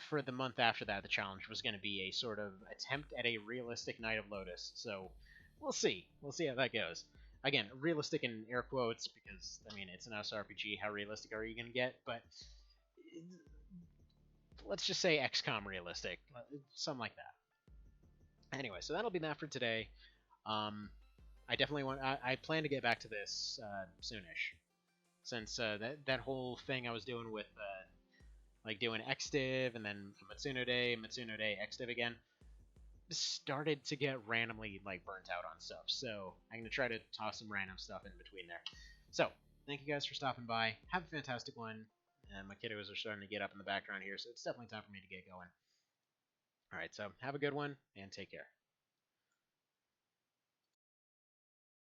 for the month after that, the challenge was going to be a sort of attempt at a realistic Night of Lotus. So we'll see. We'll see how that goes. Again, realistic in air quotes, because, I mean, it's an SRPG. How realistic are you going to get? But let's just say XCOM realistic. Something like that. Anyway, so that'll be that for today. I definitely I plan to get back to this soonish. Since that whole thing I was doing with like doing XDiv and then Matsuno Day, XDiv again, started to get randomly like burnt out on stuff. So I'm gonna try to toss some random stuff in between there. So thank you guys for stopping by. Have a fantastic one. And my kiddos are starting to get up in the background here, so it's definitely time for me to get going. All right, so have a good one and take care.